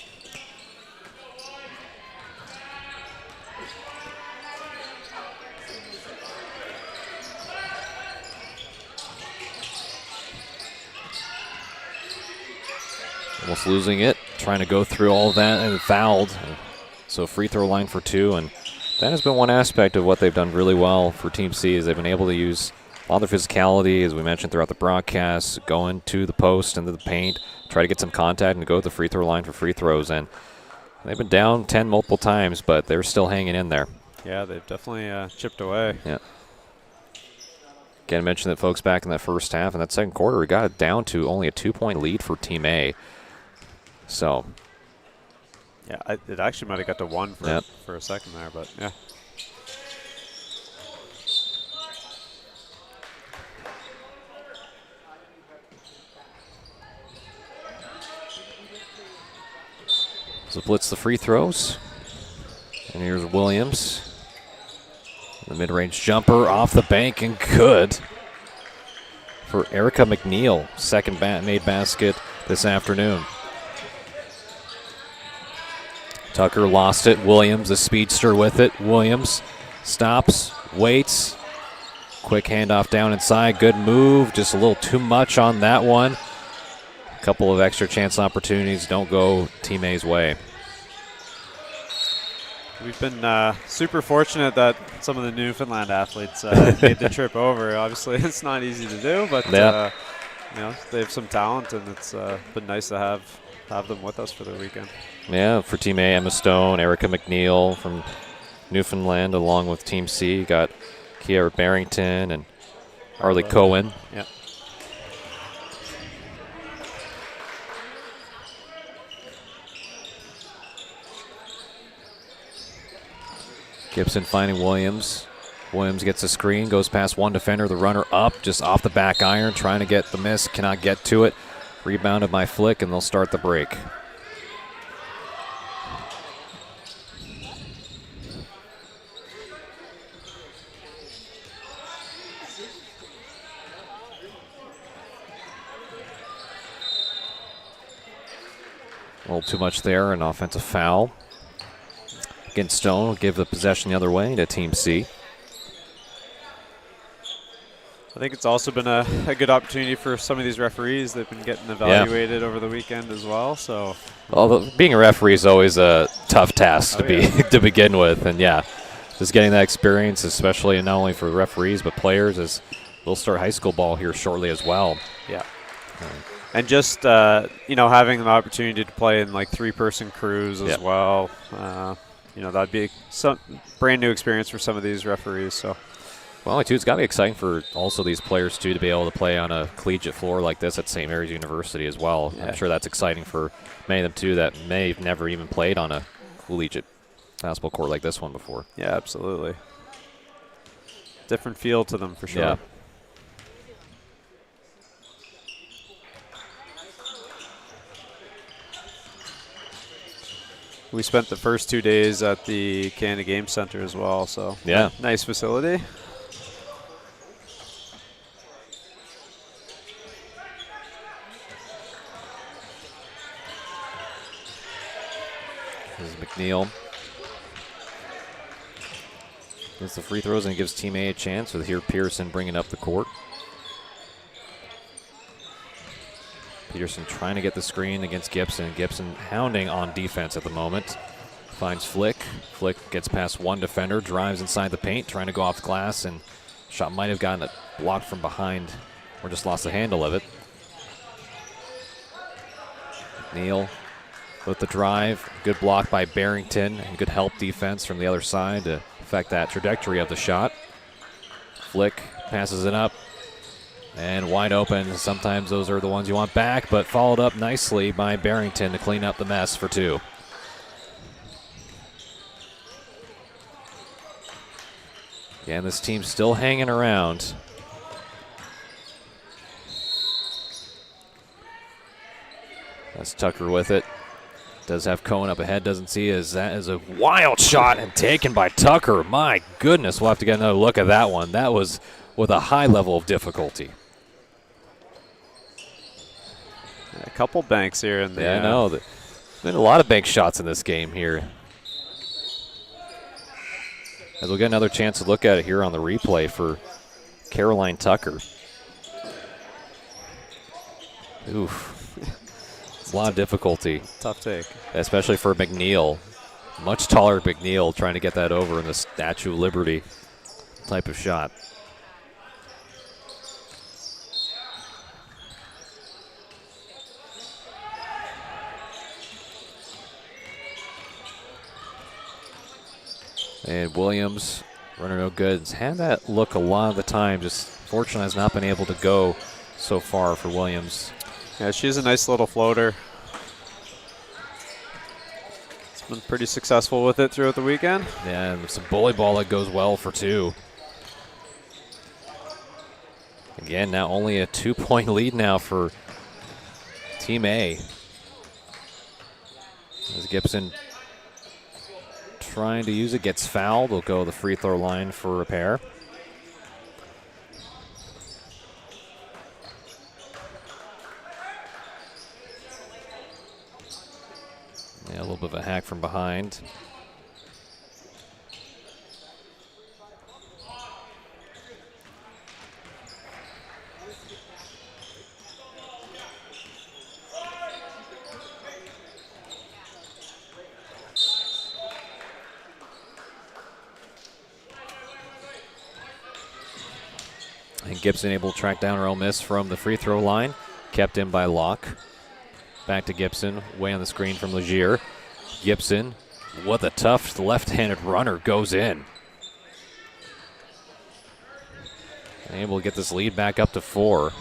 Almost losing it, trying to go through all of that and fouled. So free throw line for 2, and that has been one aspect of what they've done really well for Team C is they've been able to use all their physicality, as we mentioned throughout the broadcast, go into the post, into the paint, try to get some contact and go to the free throw line for free throws. And they've been down 10 multiple times, but they're still hanging in there.
Yeah, they've definitely chipped away.
Yeah. Again, I mentioned that folks back in that first half and that second quarter, we got it down to only a 2-point lead for Team A. So,
yeah, it actually might have got to 1 for a second there, but yeah.
So blitz the free throws. And here's Williams. The mid-range jumper off the bank and good for Erica McNeil. Second made basket this afternoon. Tucker lost it. Williams, the speedster with it. Williams stops, waits. Quick handoff down inside. Good move. Just a little too much on that one. couple of extra chance opportunities don't go Team A's way.
We've been super fortunate that some of the Newfoundland athletes made the trip over. Obviously, it's not easy to do, but you know, they have some talent, and it's been nice to have them with us for the weekend.
Yeah, for Team A, Emma Stone, Erica McNeil from Newfoundland, along with Team C. You got Kiara Barrington and Arlie Cohen.
Yeah.
Gibson finding Williams. Williams gets a screen, goes past one defender, the runner up, just off the back iron, trying to get the miss, cannot get to it. Rebounded by Flick, and they'll start the break. A little too much there, an offensive foul. Again, Stone will give the possession the other way to Team C.
I think it's also been a good opportunity for some of these referees. They've been getting evaluated over the weekend as well. So,
although being a referee is always a tough task to begin with, and just getting that experience, especially not only for referees but players, as we'll start high school ball here shortly as well.
Yeah. And just you know, having the opportunity to play in like 3-person crews as well. You know, that'd be some brand new experience for some of these referees. So,
well, too, it's got to be exciting for also these players too to be able to play on a collegiate floor like this at St. Mary's University as well. Yeah. I'm sure that's exciting for many of them too that may have never even played on a collegiate basketball court like this one before.
Yeah, absolutely. Different feel to them for sure.
Yeah.
We spent the first 2 days at the Canada Game Center as well, so nice facility.
This is McNeil. Gets the free throws and gives Team A a chance with here Pearson bringing up the court. Peterson trying to get the screen against Gibson. Gibson hounding on defense at the moment. Finds Flick. Flick gets past one defender, drives inside the paint, trying to go off the glass, and shot might have gotten it blocked from behind or just lost the handle of it. Neal with the drive. Good block by Barrington and good help defense from the other side to affect that trajectory of the shot. Flick passes it up. And wide open. Sometimes those are the ones you want back, but followed up nicely by Barrington to clean up the mess for 2. Again, this team's still hanging around. That's Tucker with it. Does have Cohen up ahead, doesn't see as that is a wild shot and taken by Tucker. My goodness, we'll have to get another look at that one. That was with a high level of difficulty.
A couple banks here in the.
Yeah, I know. There's been a lot of bank shots in this game here. As we'll get another chance to look at it here on the replay for Caroline Tucker. Oof. A lot of difficulty.
Tough take.
Especially for McNeil. Much taller McNeil trying to get that over in the Statue of Liberty type of shot. And Williams, runner no good. Has had that look a lot of the time. Just fortunately has not been able to go so far for Williams.
Yeah, she's a nice little floater. It's been pretty successful with it throughout the weekend.
Yeah, and some bully ball that goes well for 2. Again, now only a 2-point lead now for Team A. As Gibson trying to use it, gets fouled. They'll go to the free throw line for repair. Yeah, a little bit of a hack from behind. And Gibson able to track down her own miss from the free throw line. Kept in by Locke. Back to Gibson, way on the screen from Legier. Gibson, what a tough left-handed runner, goes in. Able to get this lead back up to 4.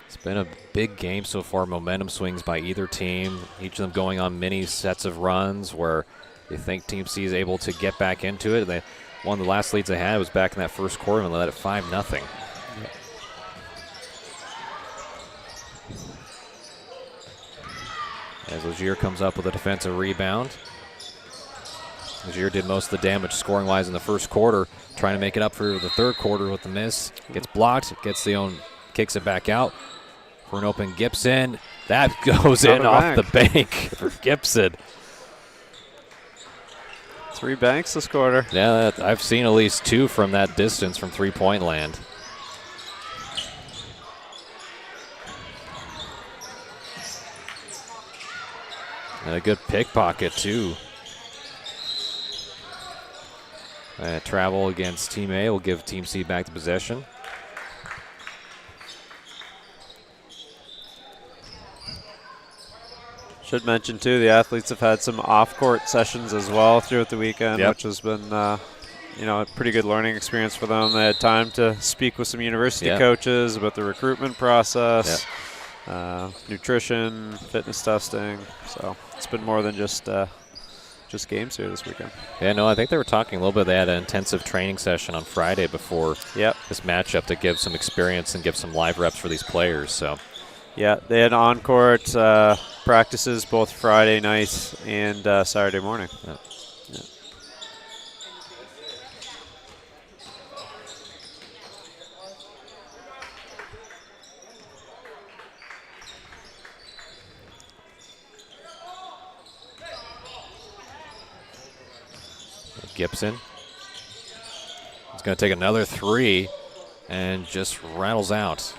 It's been a big game so far. Momentum swings by either team, each of them going on mini sets of runs where you think Team C is able to get back into it. One of the last leads they had was back in that first quarter and let it 5-0. As Legier comes up with a defensive rebound. Legier did most of the damage scoring-wise in the first quarter, trying to make it up for the third quarter with the miss. Gets blocked, kicks it back out for an open Gibson. That goes in off the bank for Gibson.
3 banks this quarter.
Yeah, I've seen at least 2 from that distance from three-point land. And a good pickpocket, too. Travel against Team A will give Team C back the possession.
Should mention, too, the athletes have had some off-court sessions as well throughout the weekend, which has been, a pretty good learning experience for them. They had time to speak with some university coaches about the recruitment process. Nutrition, fitness testing. So it's been more than just games here this weekend.
Yeah, no, I think they were talking a little bit. They had an intensive training session on Friday before this matchup to give some experience and give some live reps for these players. So,
yeah, they had on-court practices both Friday night and Saturday morning.
Yeah. Gibson. He's going to take another 3 and just rattles out.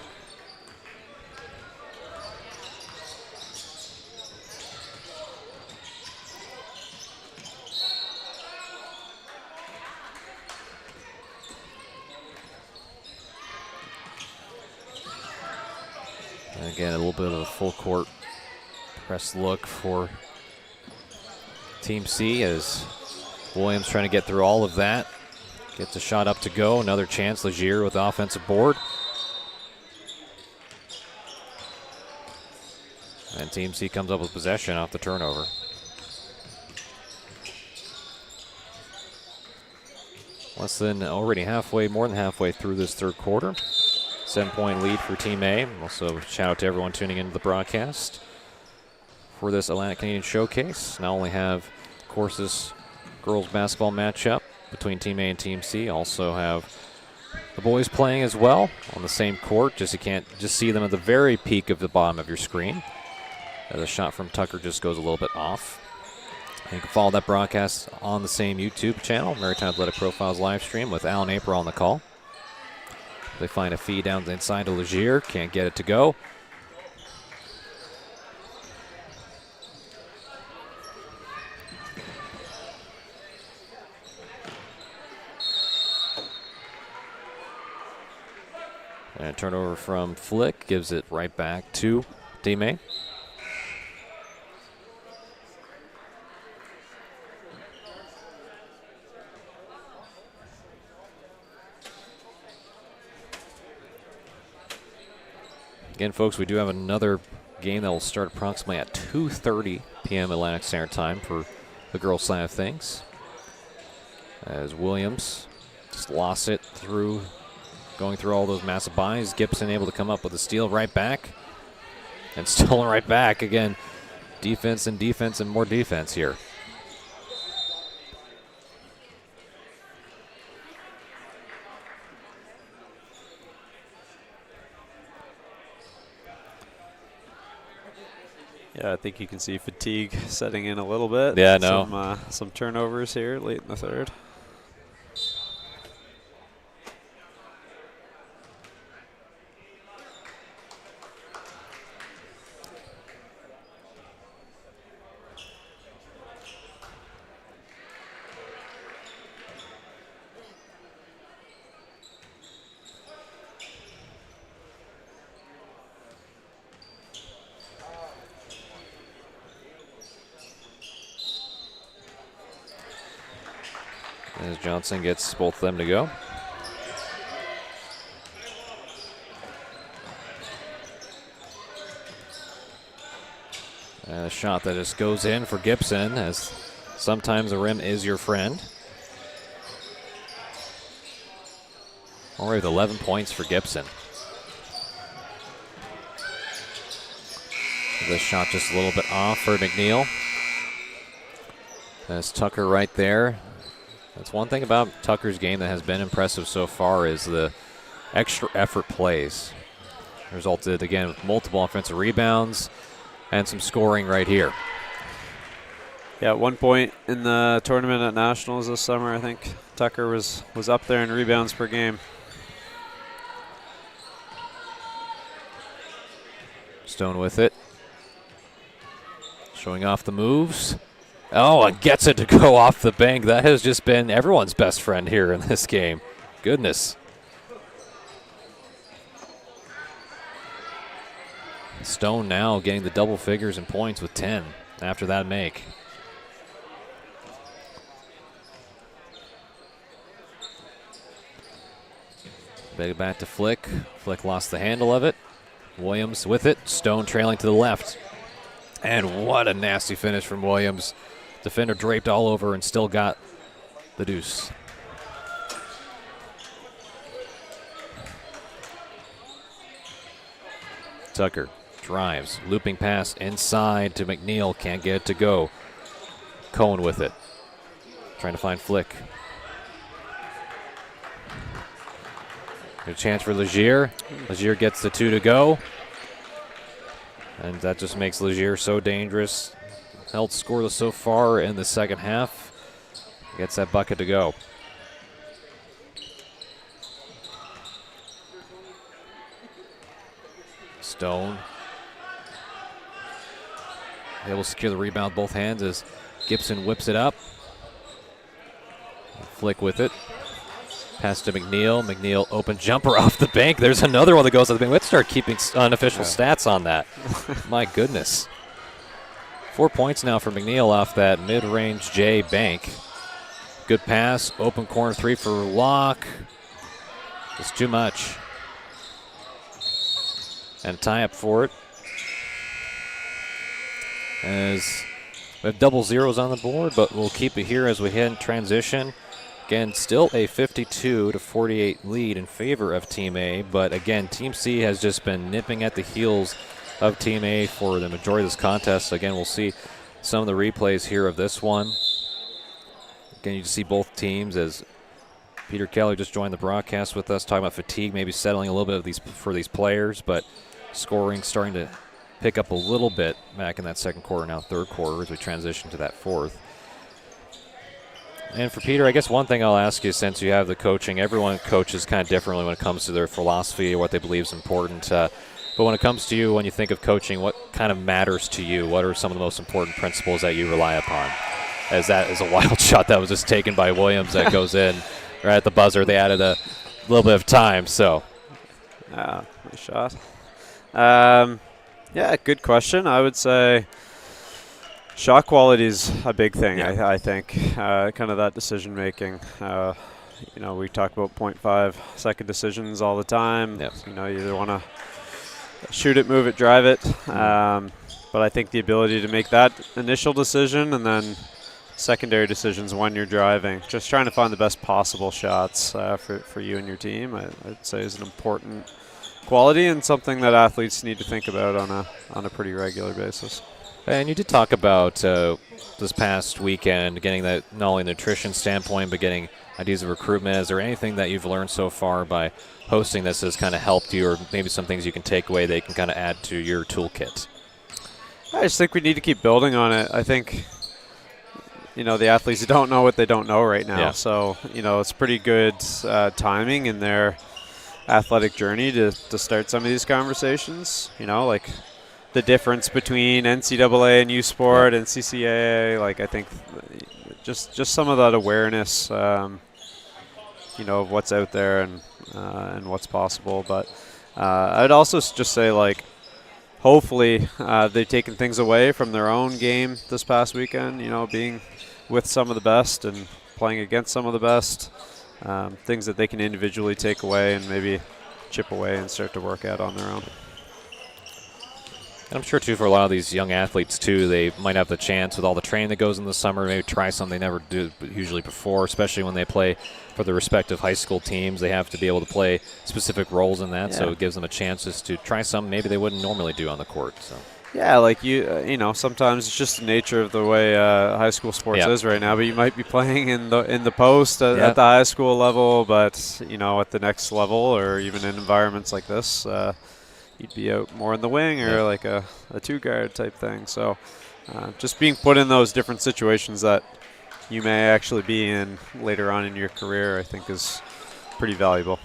And again, a little bit of a full court press look for Team C as Williams trying to get through all of that. Gets a shot up to go. Another chance. Legier with the offensive board. And Team C comes up with possession off the turnover. Less than already more than halfway through this third quarter. 7-point lead for Team A. Also, shout out to everyone tuning into the broadcast for this Atlantic Canadian Showcase. Not only have, of course, this girls basketball matchup between Team A and Team C. Also have the boys playing as well on the same court. You can't just see them at the very peak of the bottom of your screen. The shot from Tucker just goes a little bit off. You can follow that broadcast on the same YouTube channel, Maritime Athletic Profiles live stream with Alan April on the call. They find a feed down the inside to Legier. Can't get it to go. And turnover from Flick gives it right back to Team A. Again, folks, we do have another game that will start approximately at 2:30 p.m. Atlantic Standard Time for the girls' side of things. As Williams just lost it through going through all those massive buys. Gibson able to come up with a steal right back. And stolen right back. Again, defense and defense and more defense here.
Yeah, I think you can see fatigue setting in a little bit.
Yeah, no.
Some turnovers here late in the third.
as Johnson gets both of them to go. And a shot that just goes in for Gibson, as sometimes the rim is your friend. Already with 11 points for Gibson. This shot just a little bit off for McNeil. That's Tucker right there. That's one thing about Tucker's game that has been impressive so far is the extra effort plays. Resulted, again, with multiple offensive rebounds and some scoring right here.
Yeah, at one point in the tournament at Nationals this summer, I think Tucker was up there in rebounds per game.
Stone with it. Showing off the moves. Oh, and gets it to go off the bank. That has just been everyone's best friend here in this game. Goodness. Stone now getting the double figures in points with 10 after that make. Big back to Flick. Flick lost the handle of it. Williams with it. Stone trailing to the left. And what a nasty finish from Williams. Defender draped all over and still got the deuce. Tucker drives, looping pass inside to McNeil. Can't get it to go. Cohen with it. Trying to find Flick. Good chance for Legier. Legier gets the 2 to go. And that just makes Legier so dangerous. Held scoreless so far in the second half. Gets that bucket to go. Stone able to secure the rebound with both hands as Gibson whips it up. Flick with it. Pass to McNeil. McNeil open jumper off the bank. There's another one that goes to the bank. Let's start keeping unofficial stats on that. My goodness. 4 points now for McNeil off that mid-range J bank. Good pass. Open corner 3 for Locke. It's too much. And a tie-up for it. As we have double zeros on the board, but we'll keep it here as we head in transition. Again, still a 52-48 lead in favor of Team A, but again, Team C has just been nipping at the heels of Team A for the majority of this contest. Again, we'll see some of the replays here of this one. Again, you see both teams as Peter Keller just joined the broadcast with us, talking about fatigue, maybe settling a little bit of these for these players, but scoring starting to pick up a little bit back in that second quarter, now third quarter, as we transition to that fourth. And for Peter, I guess one thing I'll ask you, since you have the coaching, everyone coaches kind of differently when it comes to their philosophy or what they believe is important. But when it comes to you, when you think of coaching, what kind of matters to you? What are some of the most important principles that you rely upon? As that is a wild shot that was just taken by Williams that goes in right at the buzzer. They added a little bit of time, so.
Nice shot. Yeah, good question. I would say shot quality is a big thing, yeah. I think. Kind of that decision making. You know, we talk about 0.5 second decisions all the time.
Yep.
You know, you either want to shoot it, move it, drive it. But I think the ability to make that initial decision and then secondary decisions when you're driving, just trying to find the best possible shots for you and your team, I'd say is an important quality and something that athletes need to think about on a pretty regular basis.
And you did talk about this past weekend getting that not only nutrition standpoint but getting ideas of recruitment. Is there anything that you've learned so far by hosting this has kind of helped you, or maybe some things you can take away that you can kind of add to your toolkit?
I just think we need to keep building on it. I think, you know, the athletes don't know what they don't know right now.
Yeah.
So, you know, it's pretty good timing in their athletic journey to start some of these conversations. You know, like the difference between NCAA and U Sport and CCAA. Like, I think just some of that awareness, you know, of what's out there and what's possible. But I'd also just say, like, hopefully they've taken things away from their own game this past weekend, you know, being with some of the best and playing against some of the best, things that they can individually take away and maybe chip away and start to work out on their own.
And I'm sure, too, for a lot of these young athletes, too, they might have the chance with all the training that goes in the summer, maybe try something they never do usually before, especially when they play for the respective high school teams. They have to be able to play specific roles in that, so it gives them a chance just to try something maybe they wouldn't normally do on the court. So.
Yeah, like you know, sometimes it's just the nature of the way high school sports is right now. But you might be playing in the post at the high school level, but you know, at the next level or even in environments like this, you'd be out more in the wing or like a two-guard type thing. So just being put in those different situations that you may actually be in later on in your career, I think, is pretty valuable.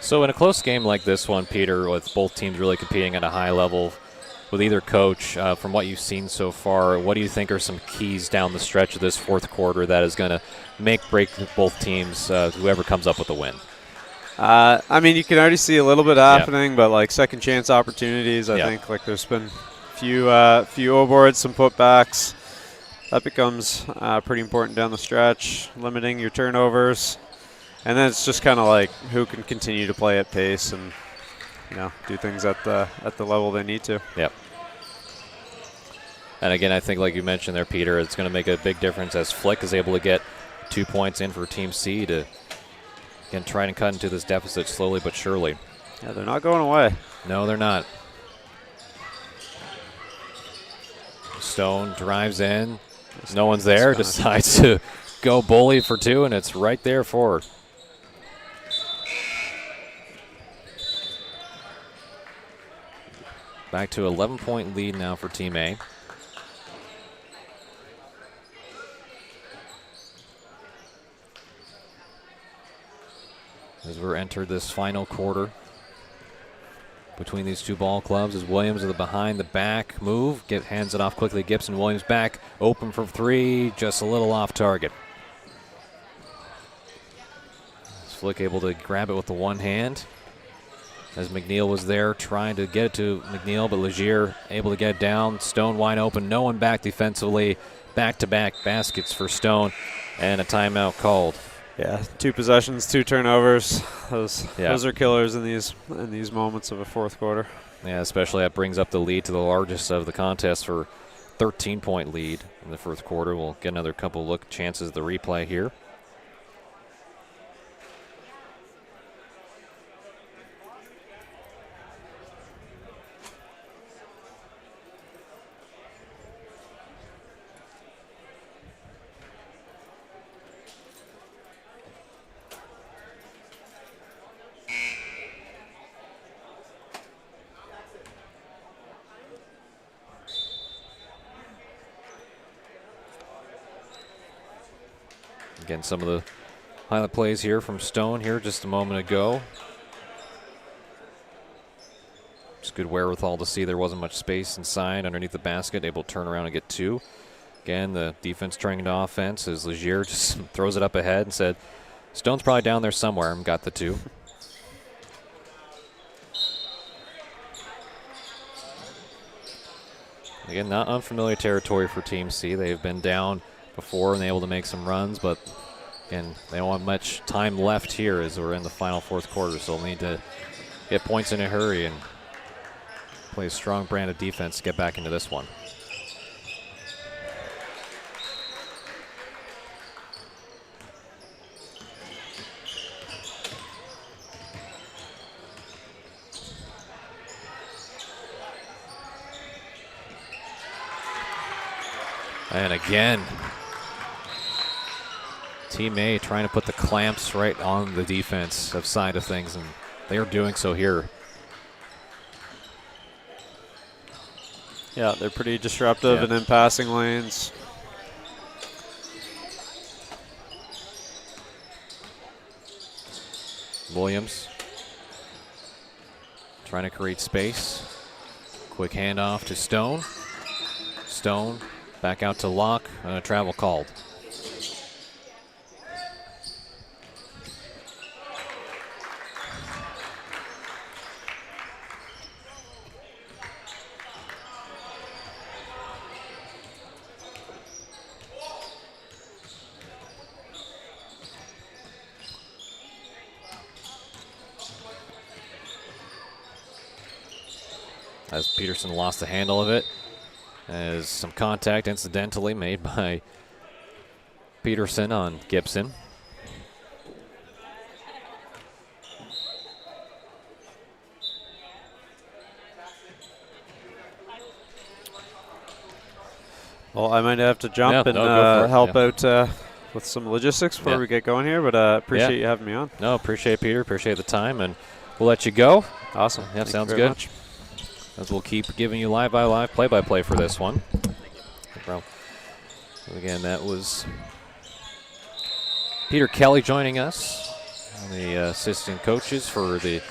So in a close game like this one, Peter, with both teams really competing at a high level with either coach, from what you've seen so far, what do you think are some keys down the stretch of this fourth quarter that is going to break both teams, whoever comes up with the win?
I mean, you can already see a little bit happening, but like second chance opportunities, I think like there's been few O-boards, some putbacks. That becomes pretty important down the stretch, limiting your turnovers. And then it's just kind of like who can continue to play at pace and, you know, do things at the level they need to.
Yep. And again, I think like you mentioned there, Peter, it's going to make a big difference as Flick is able to get 2 points in for Team C to, again, try and cut into this deficit slowly but surely.
Yeah, they're not going away.
No, they're not. Stone drives in. No one's there. Decides to go bully for 2, and it's right there for her. Back to 11-point lead now for Team A. As we're entered this final quarter between these two ball clubs, as Williams with a behind the back move, hands it off quickly. Gibson, Williams back, open for 3, just a little off target. Flick able to grab it with the one hand, as McNeil was there trying to get it to McNeil, but Legier able to get it down. Stone wide open, no one back defensively. Back-to-back baskets for Stone, and a timeout called.
Yeah, 2 possessions, 2 turnovers. Those are killers in these moments of a fourth quarter.
Yeah, especially that brings up the lead to the largest of the contest for 13-point lead in the fourth quarter. We'll get another couple look chances at the replay here. Again, some of the highlight plays here from Stone here just a moment ago. Just good wherewithal to see there wasn't much space inside underneath the basket, able to turn around and get 2. Again, the defense turning into offense as Legier just throws it up ahead and said, Stone's probably down there somewhere, and got the 2. Again, not unfamiliar territory for Team C. They've been down before and able to make some runs, but again, they don't have much time left here as we're in the final fourth quarter, so they'll need to get points in a hurry and play a strong brand of defense to get back into this one. And again, Team A trying to put the clamps right on the defensive side of things, and they are doing so here.
Yeah, they're pretty disruptive and in passing lanes.
Williams trying to create space. Quick handoff to Stone. Stone back out to Locke. Travel called. as Peterson lost the handle of it. As some contact incidentally made by Peterson on Gibson.
Well, I might have to jump and help out with some logistics before we get going here, but appreciate you having me on.
No, appreciate it, Peter. Appreciate the time, and we'll let you go.
Awesome.
Yeah, sounds good.
Much.
As we'll keep giving you live-by-live, play-by-play for this one. Again, that was Peter Kelly joining us, the assistant coaches for the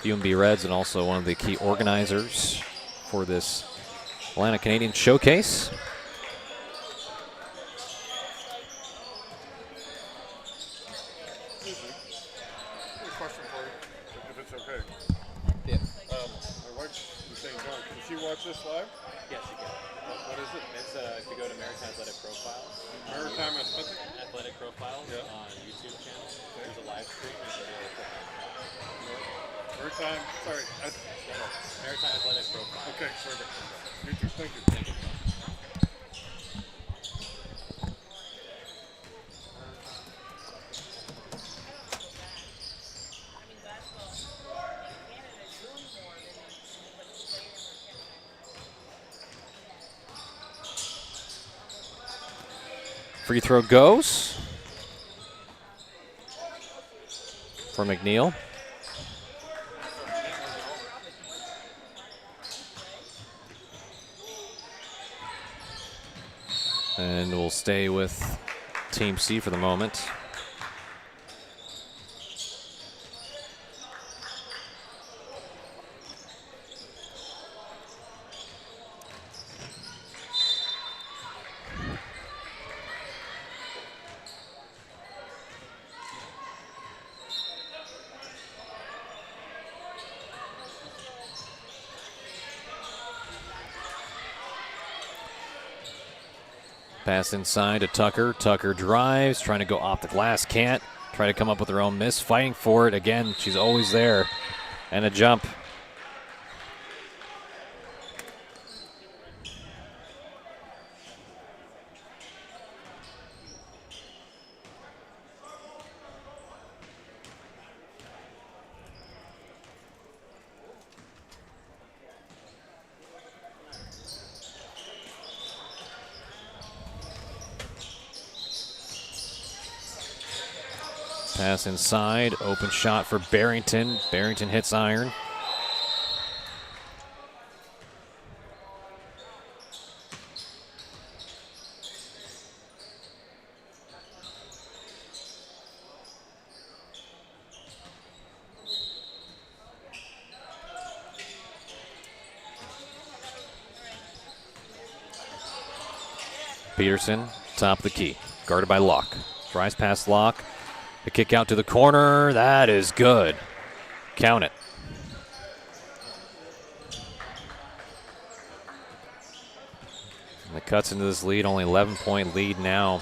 UMB Reds and also one of the key organizers for this Atlanta Canadian Showcase.
Question for you, if it's okay.
Yeah.
My wife's saying, John, can she watch this live?
Yes, you can.
What is it?
It's if you go to Maritime Athletic Profiles.
Maritime Athletic?
Athletic Profiles
Yeah.
on YouTube channel. There's a live stream. And you can click on
Maritime, sorry.
Maritime Athletic Profiles.
Okay, perfect. You too, thank you.
Thank you.
Free throw goes for McNeil. And we'll stay with Team C for the moment. Pass inside to Tucker. Tucker drives, trying to go off the glass, can't. Trying to come up with her own miss, fighting for it. Again, she's always there. And a jump. Pass inside, open shot for Barrington. Barrington hits iron. Peterson, top of the key, guarded by Locke. Drives past Locke. The kick out to the corner, that is good. Count it. And it cuts into this lead, only 11-point lead now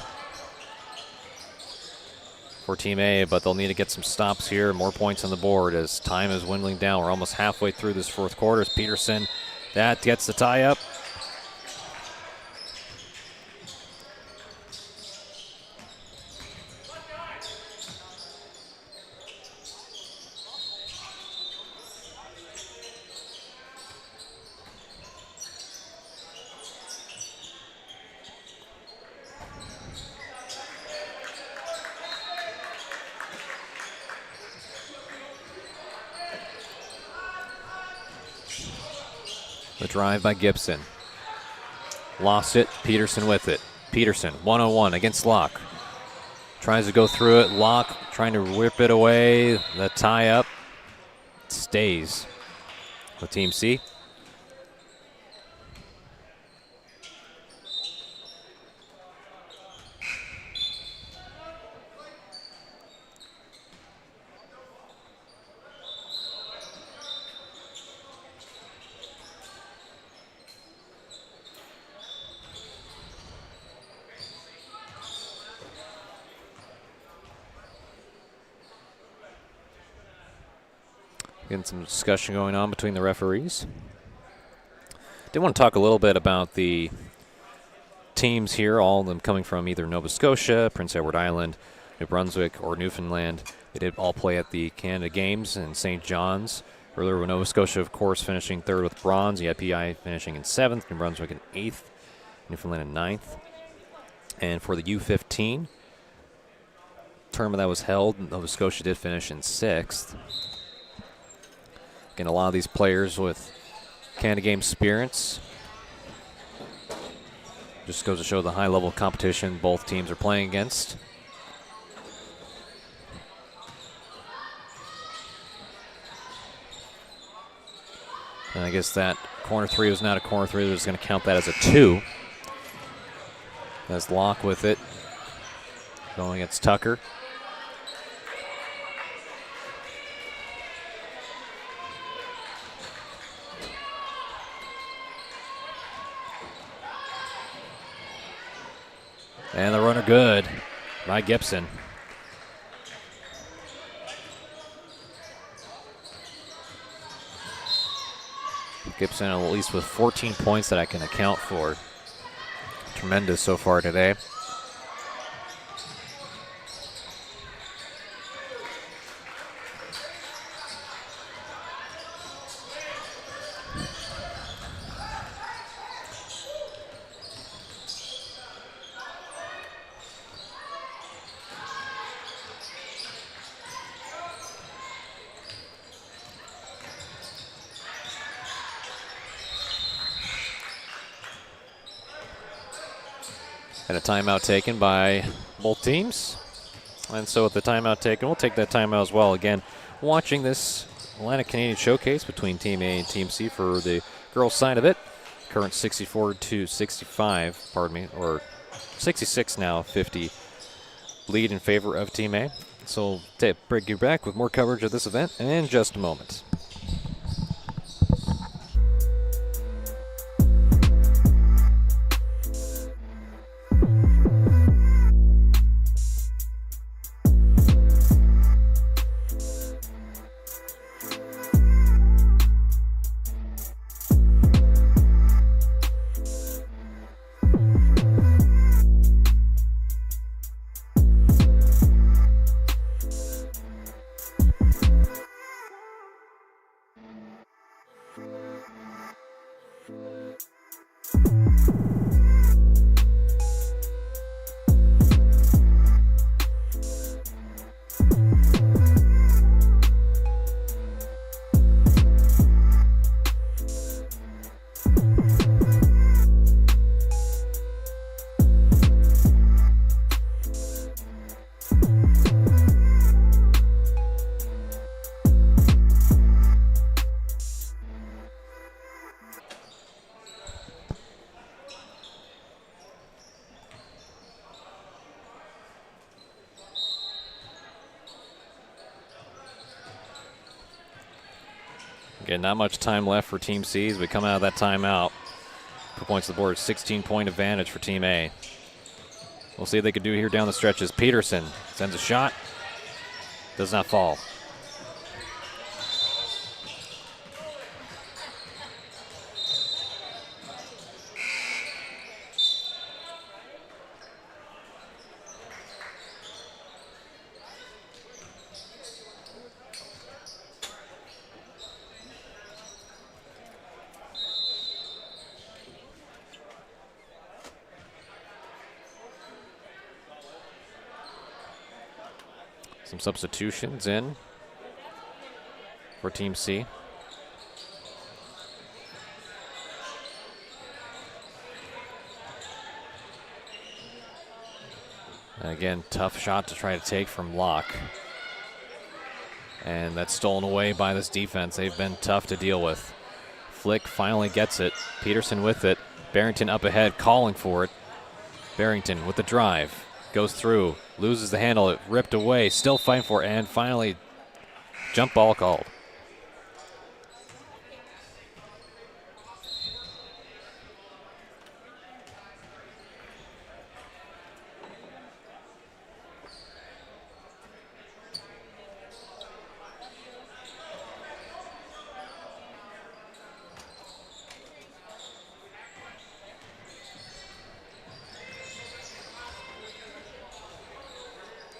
for Team A, but they'll need to get some stops here, more points on the board as time is dwindling down. We're almost halfway through this fourth quarter. As Peterson, that gets the tie up. The drive by Gibson. Lost it. Peterson with it. Peterson, 1-on-1 against Locke. Tries to go through it. Locke trying to whip it away. The tie up stays with Team C. Getting some discussion going on between the referees. did want to talk a little bit about the teams here, all of them coming from either Nova Scotia, Prince Edward Island, New Brunswick, or Newfoundland. They did all play at the Canada Games in St. John's. Earlier with Nova Scotia, of course, finishing third with bronze. The IPI finishing in 7th, New Brunswick in 8th, Newfoundland in 9th. And for the U15 tournament that was held, Nova Scotia did finish in 6th. Again, a lot of these players with Canada Games experience. Just goes to show the high level of competition both teams are playing against. And I guess that corner 3 was not a corner 3. They're just going to count that as a 2. That's Locke with it. Going against Tucker. And the runner good by Gibson. Gibson at least with 14 points that I can account for. Tremendous so far today. And a timeout taken by both teams. And so with the timeout taken, we'll take that timeout as well. Again, watching this Atlantic Canadian Showcase between Team A and Team C for the girls' side of it. Current 64-65, pardon me, or 66 now, 50 lead in favor of Team A. So we'll bring you back with more coverage of this event in just a moment. Again, not much time left for Team C as we come out of that timeout. 4 points to the board, 16-point advantage for Team A. We'll see what they can do here down the stretches. Peterson sends a shot. Does not fall. Some substitutions in for Team C. And again, tough shot to try to take from Locke. And that's stolen away by this defense. They've been tough to deal with. Flick finally gets it. Peterson with it. Barrington up ahead, calling for it. Barrington with the drive. Goes through, loses the handle, it ripped away, still fighting for it, and finally, jump ball called.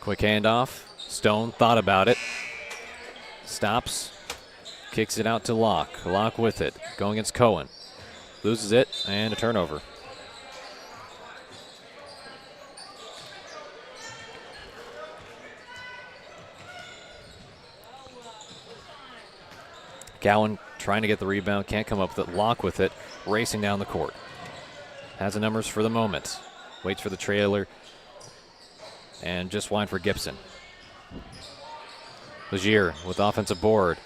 Quick handoff. Stone thought about it. Stops. Kicks it out to Locke. Locke with it. Going against Cohen. Loses it, and a turnover. Gowan trying to get the rebound. Can't come up with it. Locke with it. Racing down the court. Has the numbers for the moment. Waits for the trailer. And just wide for Gibson. Legier with offensive board.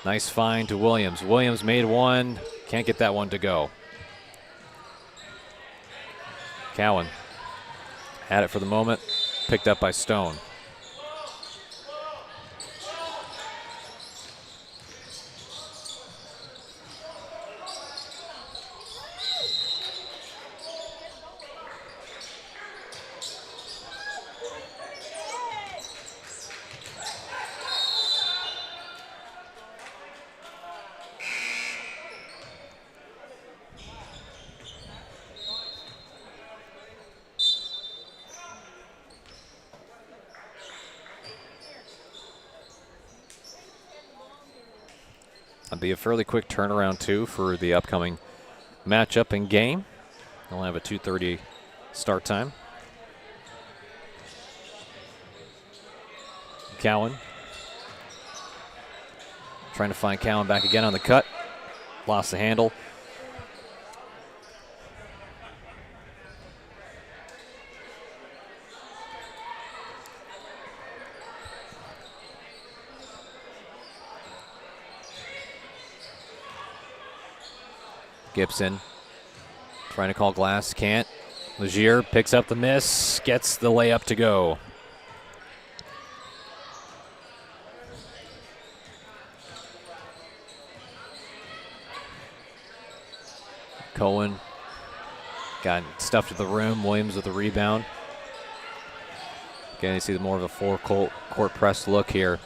Nice find to Williams. Williams made one. Can't get that one to go. Cowan had it for the moment. Picked up by Stone. That'll be a fairly quick turnaround, too, for the upcoming matchup and game. They'll have a 2:30 start time. Cowan. Trying to find Cowan back again on the cut. Lost the handle. Gibson trying to call glass, can't. Legier picks up the miss, gets the layup to go. Cohen got stuffed to the rim. Williams with the rebound. Again, you see more of a four-court press look here.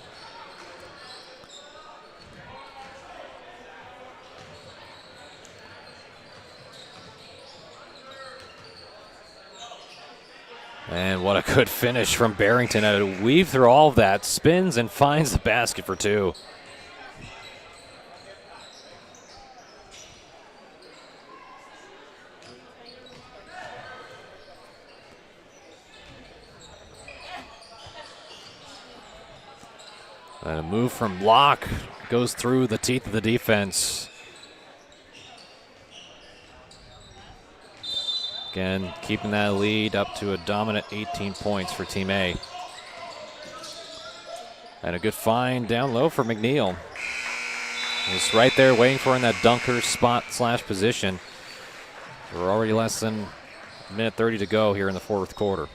And what a good finish from Barrington. Had to weave through all of that, spins and finds the basket for two. And a move from Locke goes through the teeth of the defense. Again, keeping that lead up to a dominant 18 points for Team A. And a good find down low for McNeil. He's right there waiting for in that dunker spot / position. We're already less than a minute 30 to go here in the fourth quarter.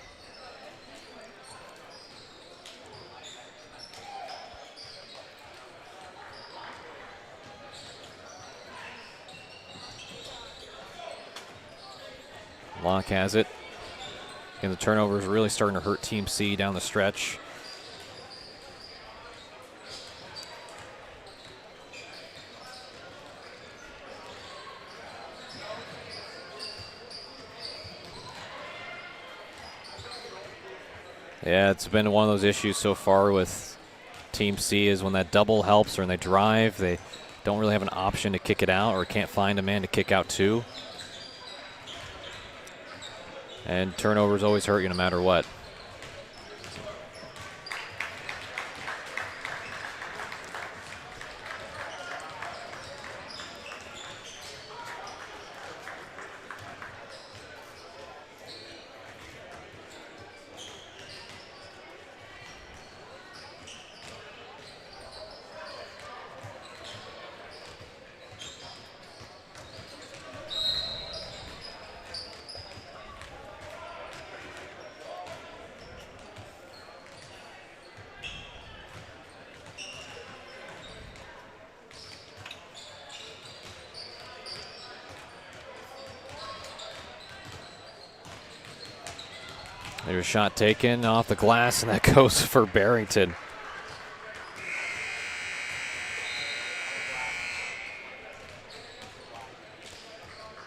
Locke has it. And the turnover is really starting to hurt Team C down the stretch. Yeah, it's been one of those issues so far with Team C is when that double helps or when they drive, they don't really have an option to kick it out or can't find a man to kick out to. And turnovers always hurt you no matter what. There's a shot taken off the glass, and that goes for Barrington.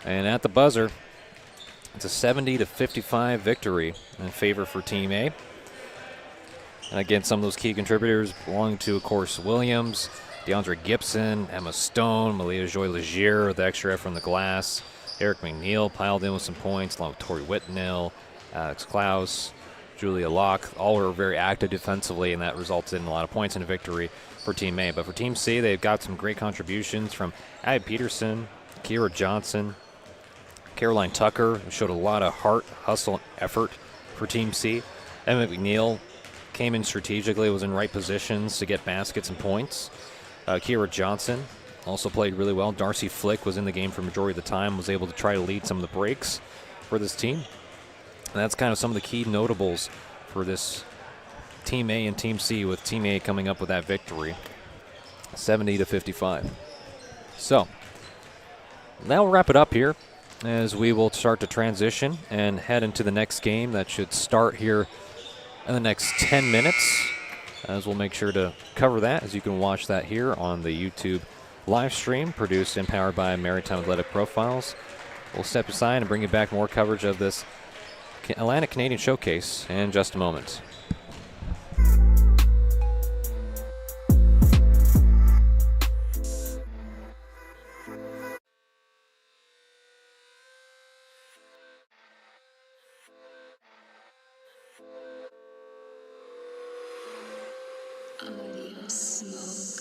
And at the buzzer, it's a 70-55 victory in favor for Team A. And again, some of those key contributors belong to, of course, Williams, DeAndre Gibson, Emma Stone, Malia Joy-Legier with the extra from the glass. Eric McNeil piled in with some points, along with Tori Whitnell, Alex Klaus, Julia Locke. All were very active defensively, and that resulted in a lot of points and a victory for Team A. But for Team C, they've got some great contributions from Abby Peterson, Kira Johnson, Caroline Tucker, who showed a lot of heart, hustle, and effort for Team C. Emma McNeil came in strategically, was in right positions to get baskets and points. Kira Johnson also played really well. Darcy Flick was in the game for the majority of the time, was able to try to lead some of the breaks for this team. And that's kind of some of the key notables for this Team A and Team C, with Team A coming up with that victory, 70-55. So, now we'll wrap it up here as we will start to transition and head into the next game that should start here in the next 10 minutes, as we'll make sure to cover that, as you can watch that here on the YouTube live stream produced and powered by Maritime Athletic Profiles. We'll step aside and bring you back more coverage of this Atlantic Canadian Showcase in just a moment.
Audio smoke.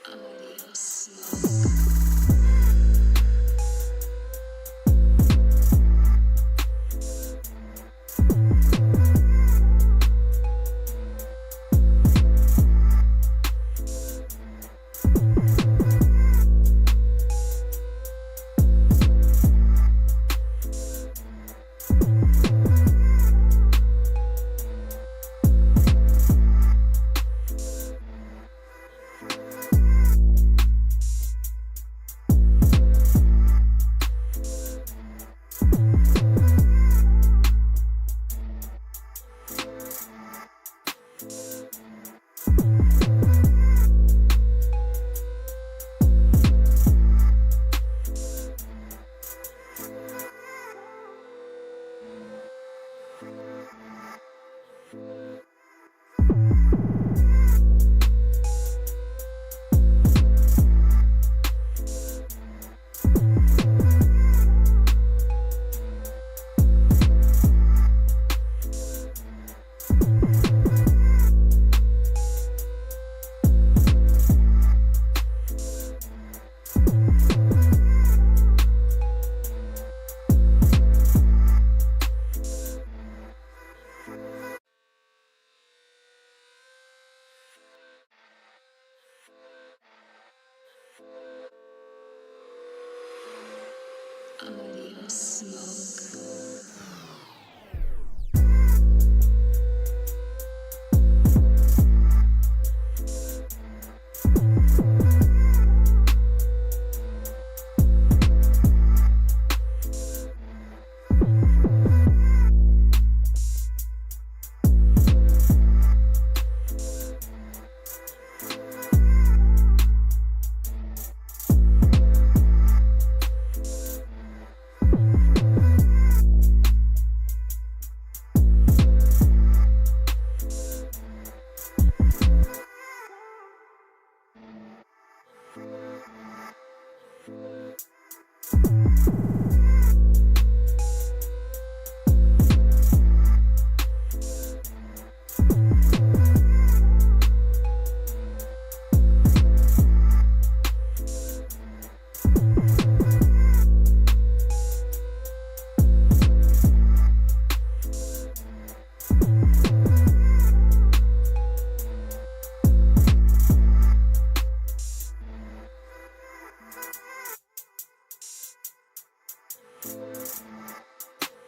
Audio smoke.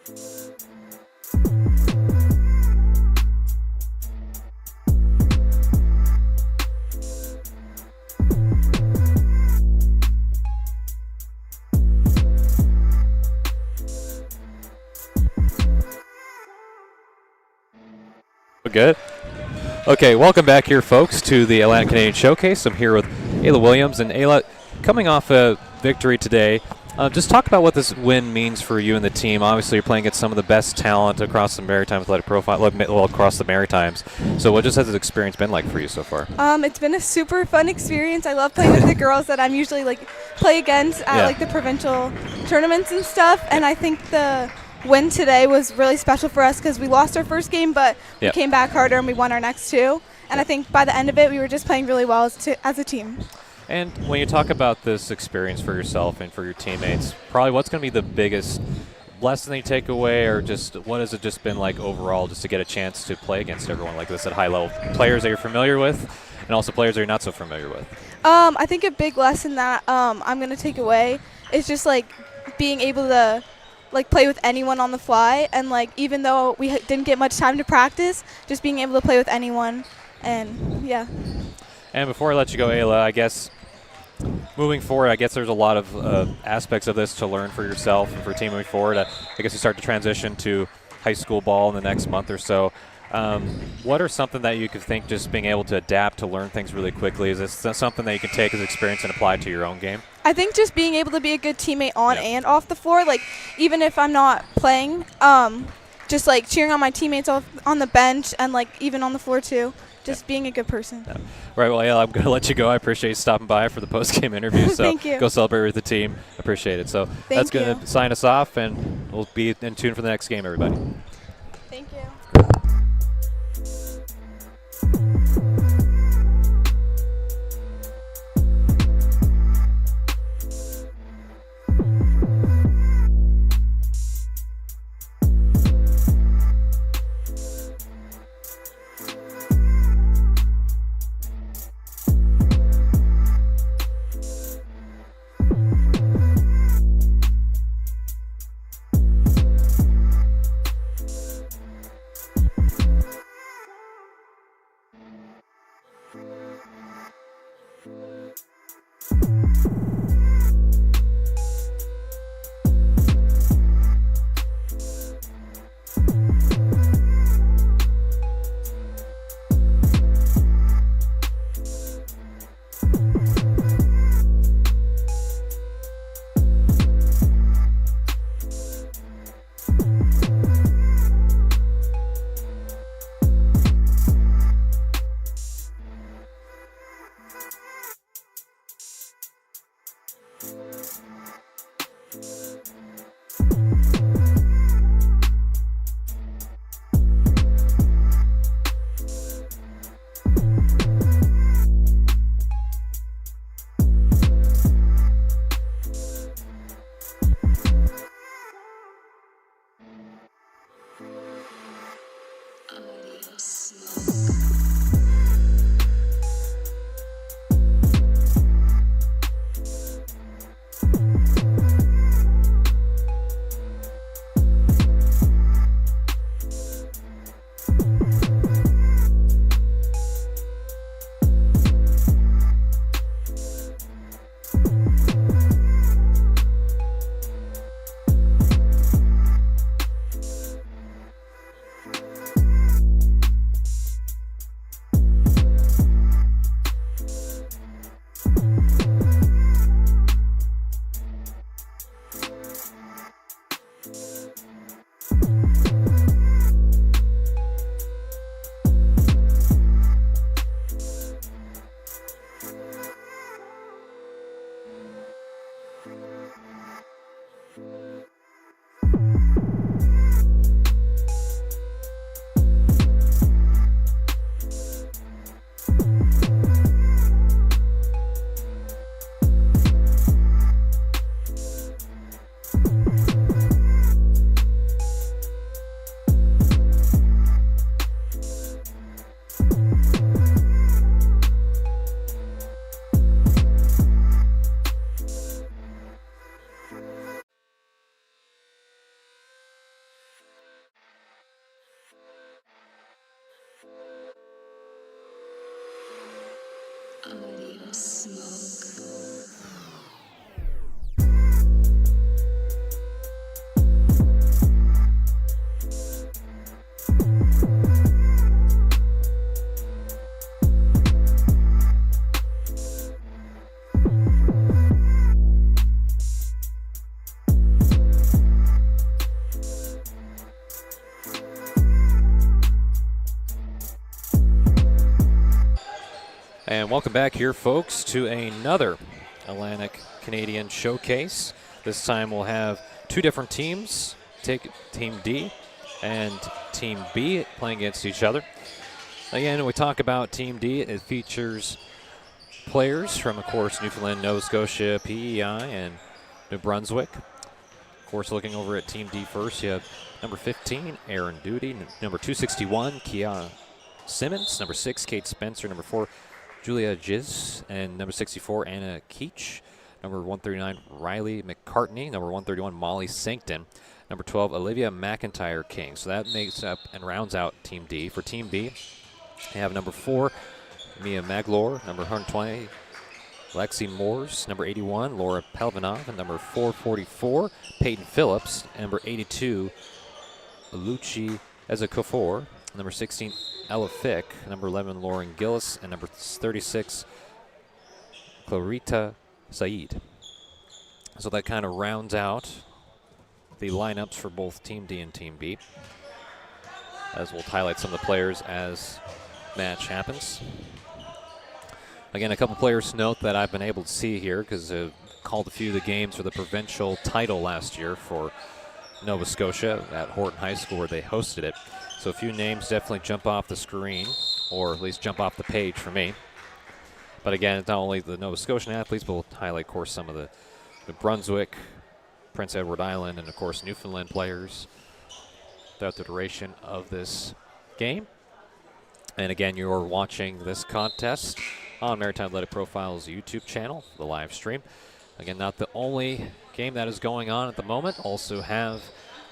Good. Okay, welcome back here, folks, to the Atlanta Canadian Showcase. I'm here with Ayla Williams. And Ayla, coming off a victory today, just talk about what this win means for you and the team. Obviously, you're playing against some of the best talent across the Maritime athletic profile, well, across the Maritimes. So what just has this experience been like for you so far?
It's been a super fun experience. I love playing with the girls that I'm usually play against at the provincial tournaments and stuff. And I think the win today was really special for us because we lost our first game, but we came back harder and we won our next two. And I think by the end of it, we were just playing really well as a team.
And when you talk about this experience for yourself and for your teammates, probably what's going to be the biggest lesson that you take away, or just what has it just been like overall just to get a chance to play against everyone like this at high level? Players that you're familiar with and also players that you're not so familiar with.
I think a big lesson that I'm going to take away is just being able to play with anyone on the fly, and even though we didn't get much time to practice, just being able to play with anyone. And
And before I let you go, Ayla, I guess moving forward, I guess there's a lot of aspects of this to learn for yourself and for your team moving forward. I guess you start to transition to high school ball in the next month or so. What are something that you could think just being able to adapt to learn things really quickly? Is this something that you can take as experience and apply to your own game?
I think just being able to be a good teammate on and off the floor, even if I'm not playing, just cheering on my teammates on the bench and even on the floor too. Just being a good person.
Yeah. Right, well, Ayla, I'm going to let you go. I appreciate you stopping by for the post-game interview. So
Thank you.
Go celebrate with the team. Appreciate it. So that's going to sign us off, and we'll be in tune for the next game, everybody.
Thank you.
smoke.
And welcome back here, folks, to another Atlantic Canadian Showcase. This time we'll have two different teams, take Team D and Team B, playing against each other. Again, when we talk about Team D, it features players from, of course, Newfoundland, Nova Scotia, PEI, and New Brunswick. Of course, looking over at Team D first, you have number 15, Aaron Duty, number 261, Kia Simmons, number 6, Kate Spencer, number 4, Julia Giz, and number 64, Anna Keach. Number 139, Riley McCartney. Number 131, Molly Sankton. Number 12, Olivia McIntyre King. So that makes up and rounds out Team D. For Team B, we have number 4, Mia Maglor. Number 120, Lexi Moores. Number 81, Laura Pelvinov. And number 444, Peyton Phillips. And number 82, Luci Ezekofor. Number 16, Ella Fick. Number 11, Lauren Gillis. And number 36, Clarita Said. So that kind of rounds out the lineups for both Team D and Team B, as we'll highlight some of the players as match happens. Again, a couple players to note that I've been able to see here because I've called a few of the games for the provincial title last year for Nova Scotia at Horton High School where they hosted it. So a few names definitely jump off the screen, or at least jump off the page for me. But again, it's not only the Nova Scotian athletes, but we'll highlight, of course, some of the New Brunswick, Prince Edward Island, and, of course, Newfoundland players throughout the duration of this game. And again, you're watching this contest on Maritime Athletic Profiles YouTube channel, the live stream. Again, not the only game that is going on at the moment. Also have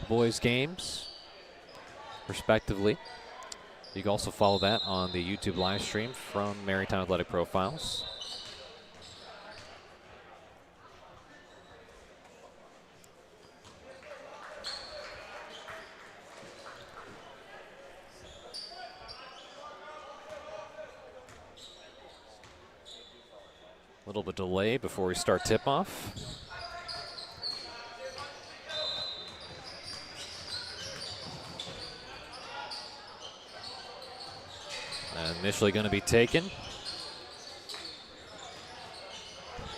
boys' games, respectively. You can also follow that on the YouTube live stream from Maritime Athletic Profiles. A little bit delay before we start tip-off. Initially going to be taken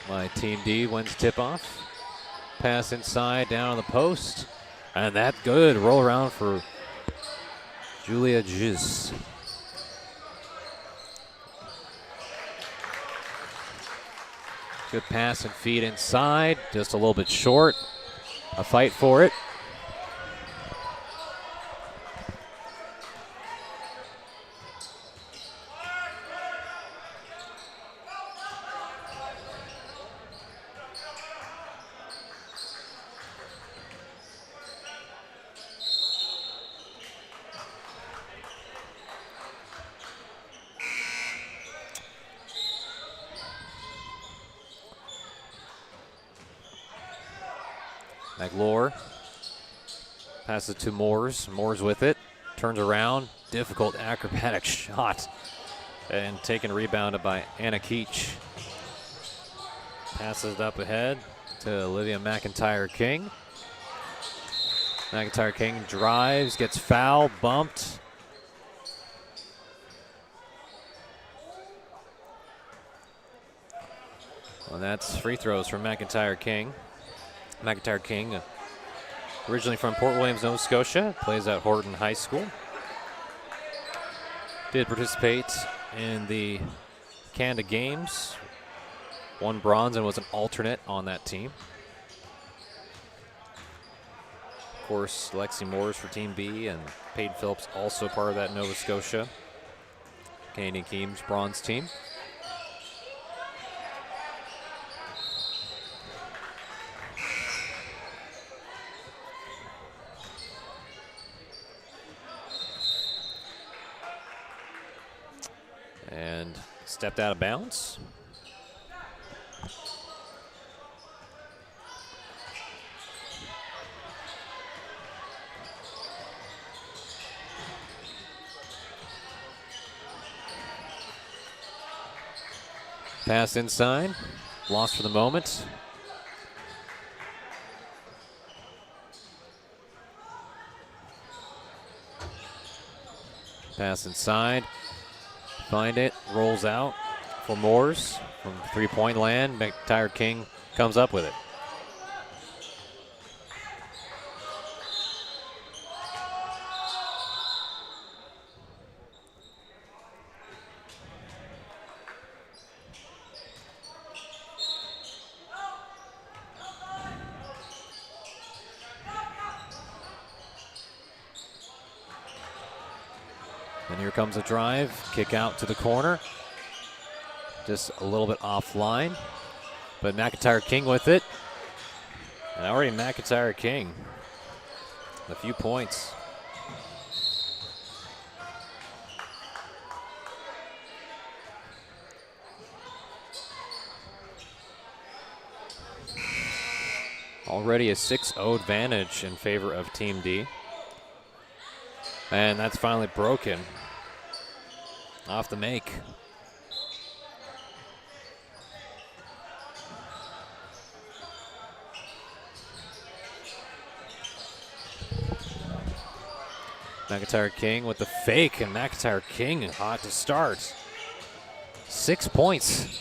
by Team D. Wins tip-off. Pass inside, down on the post. And that good. Roll around for Julia Giz. Good pass and feed inside. Just a little bit short. A fight for it. Maglor passes it to Moores. Moores with it. Turns around. Difficult acrobatic shot. And taken rebounded by Anna Keach. Passes it up ahead to Olivia McIntyre King. McIntyre King drives, gets foul, bumped. Well, that's free throws from McIntyre King. McIntyre King, originally from Port Williams, Nova Scotia, plays at Horton High School. Did participate in the Canada Games, won bronze and was an alternate on that team. Of course, Lexi Moores for Team B and Peyton Phillips also part of that Nova Scotia Canadian Games bronze team. And stepped out of bounds. Pass inside. Lost for the moment. Pass inside. Find it. Rolls out for Moores from three-point land. McIntyre King comes up with it. And here comes a drive, kick out to the corner. Just a little bit offline, but McIntyre King with it. And already McIntyre King, a few points. Already a 6-0 advantage in favor of Team D. And that's finally broken. Off the make. McIntyre King with the fake, and McIntyre King hot to start. 6 points.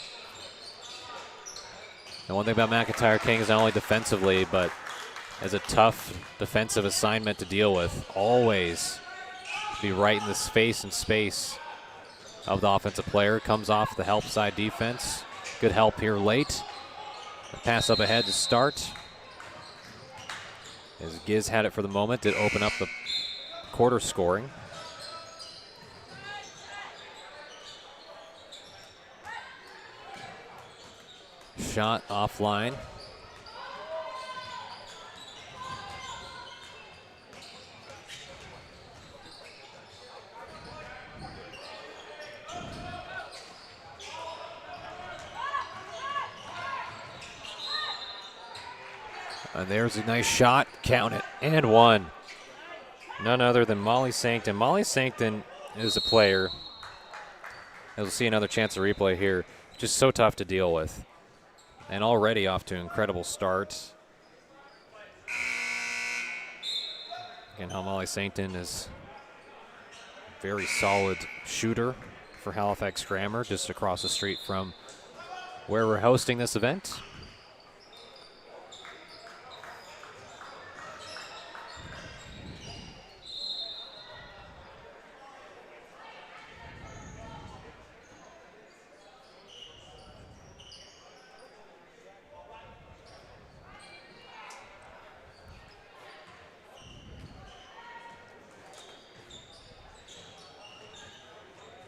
And one thing about McIntyre King is not only defensively, but as a tough defensive assignment to deal with. Always be right in the face and space of the offensive player. Comes off the help side defense. Good help here late. A pass up ahead to start. As Giz had it for the moment, did open up the quarter scoring. Shot offline. And there's a nice shot. Count it. And one. None other than Molly Sankton. Molly Sankton is a player. As we'll see another chance of replay here. Just so tough to deal with. And already off to an incredible start. Again, how Molly Sankton is a very solid shooter for Halifax Grammar, just across the street from where we're hosting this event.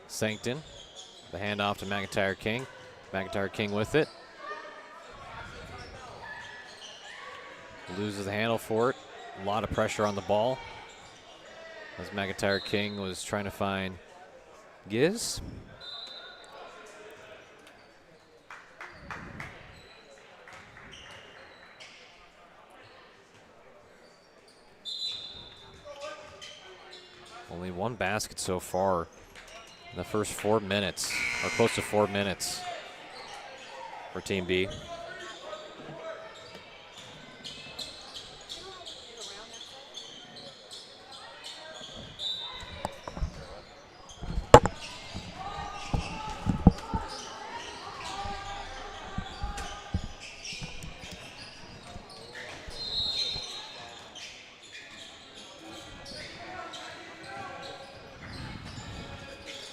Sankton, the handoff to McIntyre King. McIntyre King with it. Loses the handle for it. A lot of pressure on the ball. As McIntyre King was trying to find Giz. Only one basket so far in the first 4 minutes, or close to 4 minutes for Team B.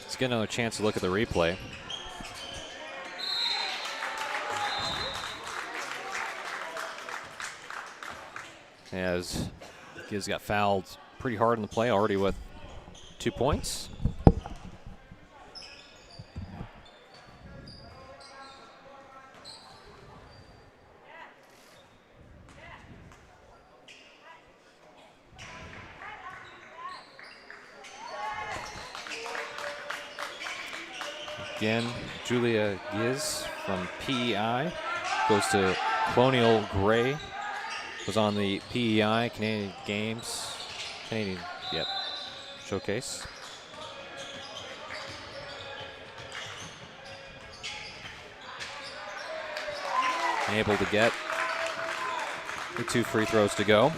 Let's get another chance to look at the replay. As Giz got fouled pretty hard in the play, already with 2 points. Again, Julia Giz from PEI goes to Colonial Gray. Was on the PEI Canadian Showcase. able to get the 2 free throws to go.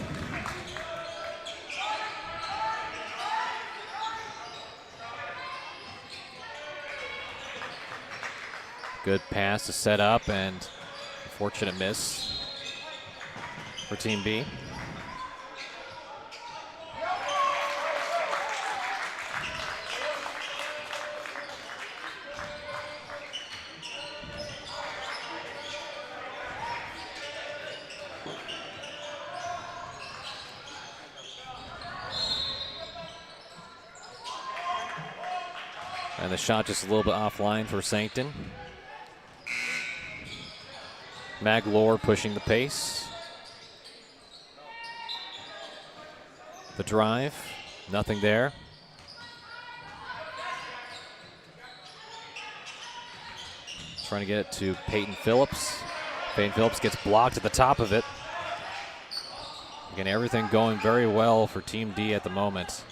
Good pass to set up, and unfortunate miss for Team B. And the shot just a little bit offline for Sancton. Maglore pushing the pace. The drive, nothing there. Trying to get it to Peyton Phillips. Peyton Phillips gets blocked at the top of it. Again, everything going very well for Team D at the moment.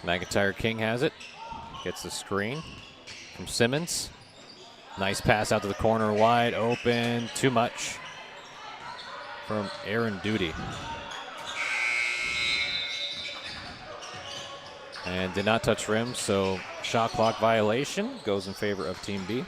McIntyre King has it. Gets the screen from Simmons. Nice pass out to the corner, wide open. Too much from Aaron Duty. And did not touch rim, so shot clock violation goes in favor of Team B.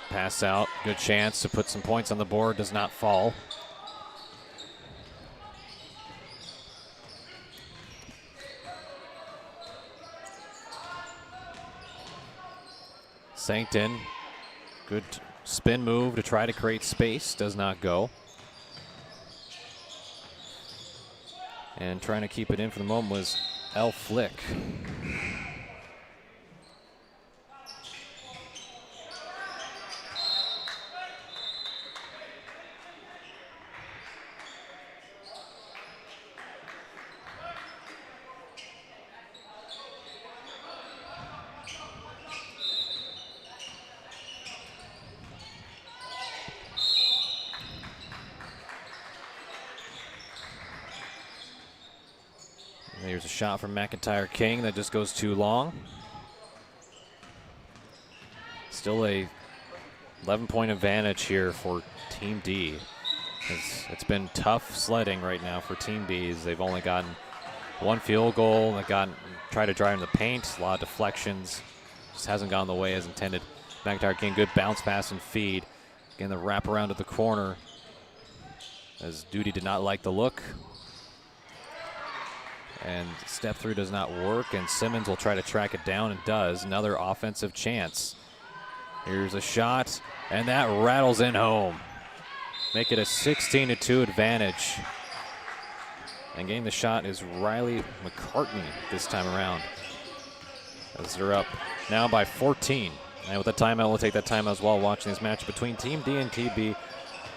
Pass out, good chance to put some points on the board, does not fall. Sancton, good spin move to try to create space, does not go. And trying to keep it in for the moment was El Flick. Here's a shot from McIntyre King that just goes too long. Still a 11-point advantage here for Team D. It's been tough sledding right now for Team B, as they've only gotten 1 field goal. They've tried to drive in the paint, a lot of deflections. Just hasn't gone the way as intended. McIntyre King, good bounce pass and feed. Again, the wrap around to the corner, as Duty did not like the look. And step through does not work, and Simmons will try to track it down and does. Another offensive chance. Here's a shot, and that rattles in home. Make it a 16-2 advantage. And getting the shot is Riley McCartney this time around, as they're up now by 14. And with the timeout, we'll take that timeout as well, watching this match between Team D and TB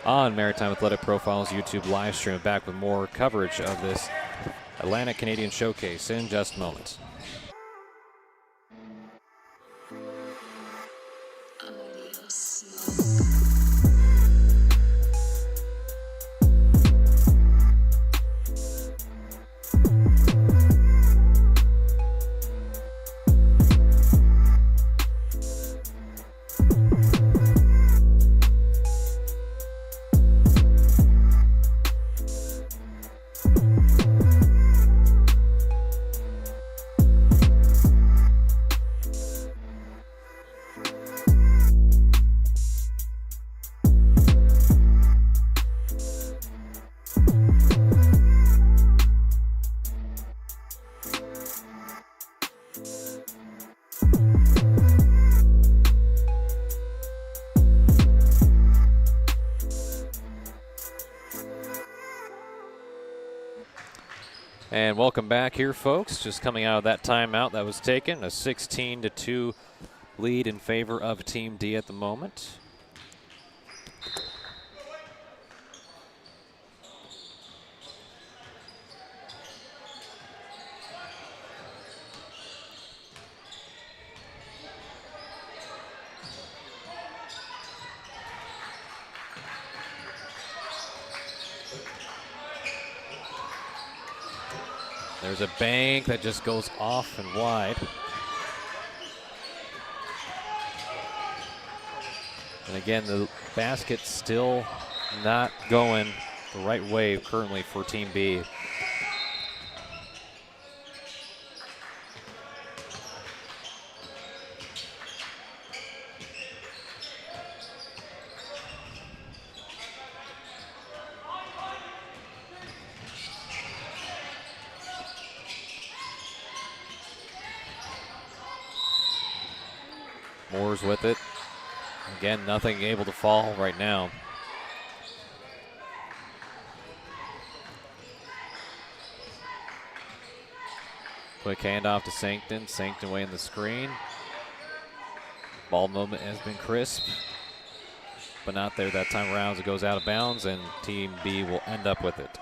on Maritime Athletic Profiles YouTube live stream. Back with more coverage of this Atlantic Canadian Showcase in just moments.
Audio smoke.
And welcome back here, folks. Just coming out of that timeout that was taken. A 16-2 lead in favor of Team D at the moment. There's a bank that just goes off and wide. And again, the basket still not going the right way currently for Team B. Moore's with it. Again, nothing able to fall right now. Quick handoff to Sankton. Sankton away in the screen. Ball movement has been crisp, but not there that time around as it goes out of bounds, and Team B will end up with it.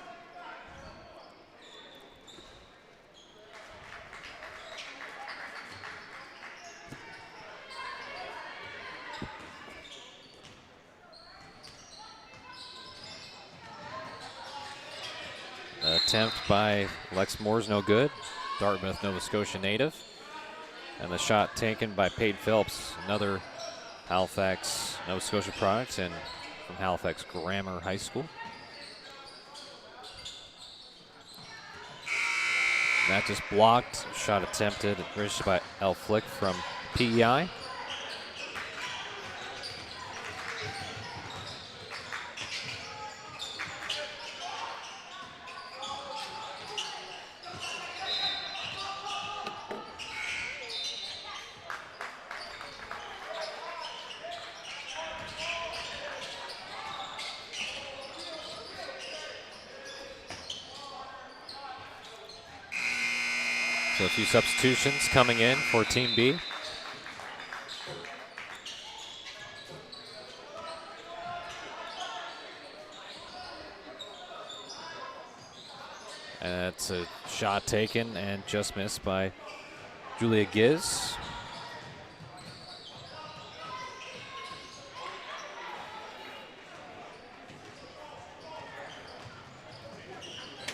Attempt by Lex Moore's no good. Dartmouth, Nova Scotia native. And the shot taken by Peyton Phelps, another Halifax, Nova Scotia product, and from Halifax Grammar High School. That just blocked. Shot attempted, reached by L. Flick from PEI. So a few substitutions coming in for Team B. And that's a shot taken and just missed by Julia Giz.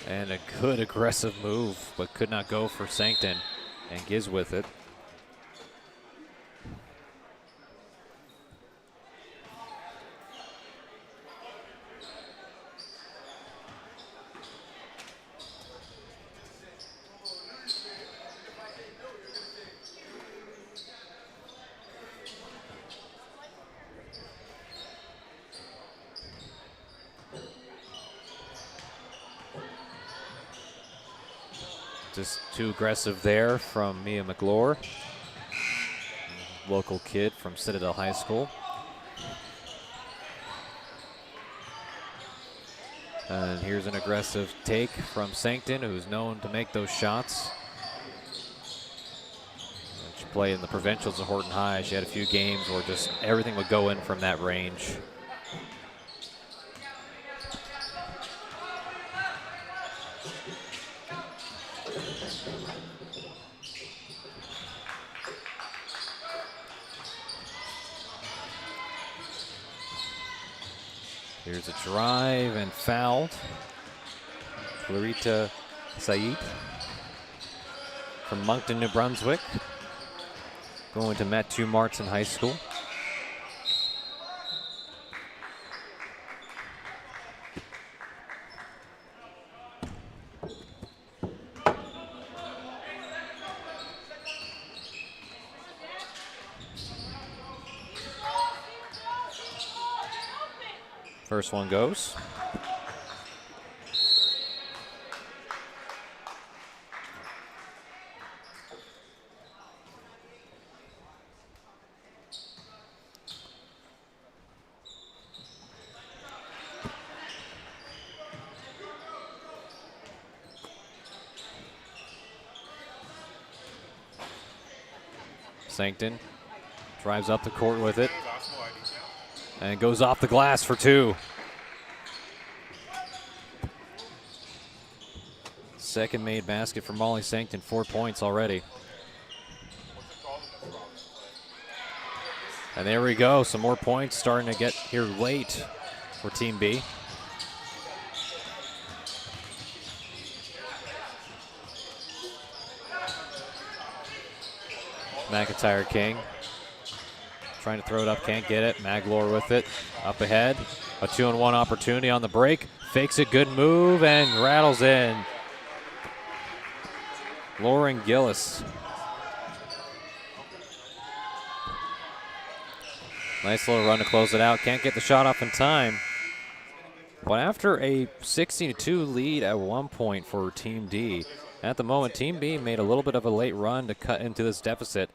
And a good aggressive move, but could not go for Sankton, and Giz with it. Just too aggressive there from Mia McLaurin, local kid from Citadel High School. And here's an aggressive take from Sankton, who's known to make those shots. She played in the provincials at Horton High. She had a few games where just everything would go in from that range. Here's a drive and fouled. Clarita Said from Moncton, New Brunswick, going to Matthew Martin High School. First one goes. Sankton drives up the court with it and goes off the glass for 2. Second made basket for Molly Sankton, 4 points already. And there we go, some more points starting to get here late for Team B. McIntyre King trying to throw it up, can't get it. Maglore with it, up ahead. A 2-on-1 opportunity on the break. Fakes it, good move, and rattles in. Lauren Gillis. Nice little run to close it out. Can't get the shot off in time. But after a 16-2 lead at one point for Team D, at the moment, Team B made a little bit of a late run to cut into this deficit,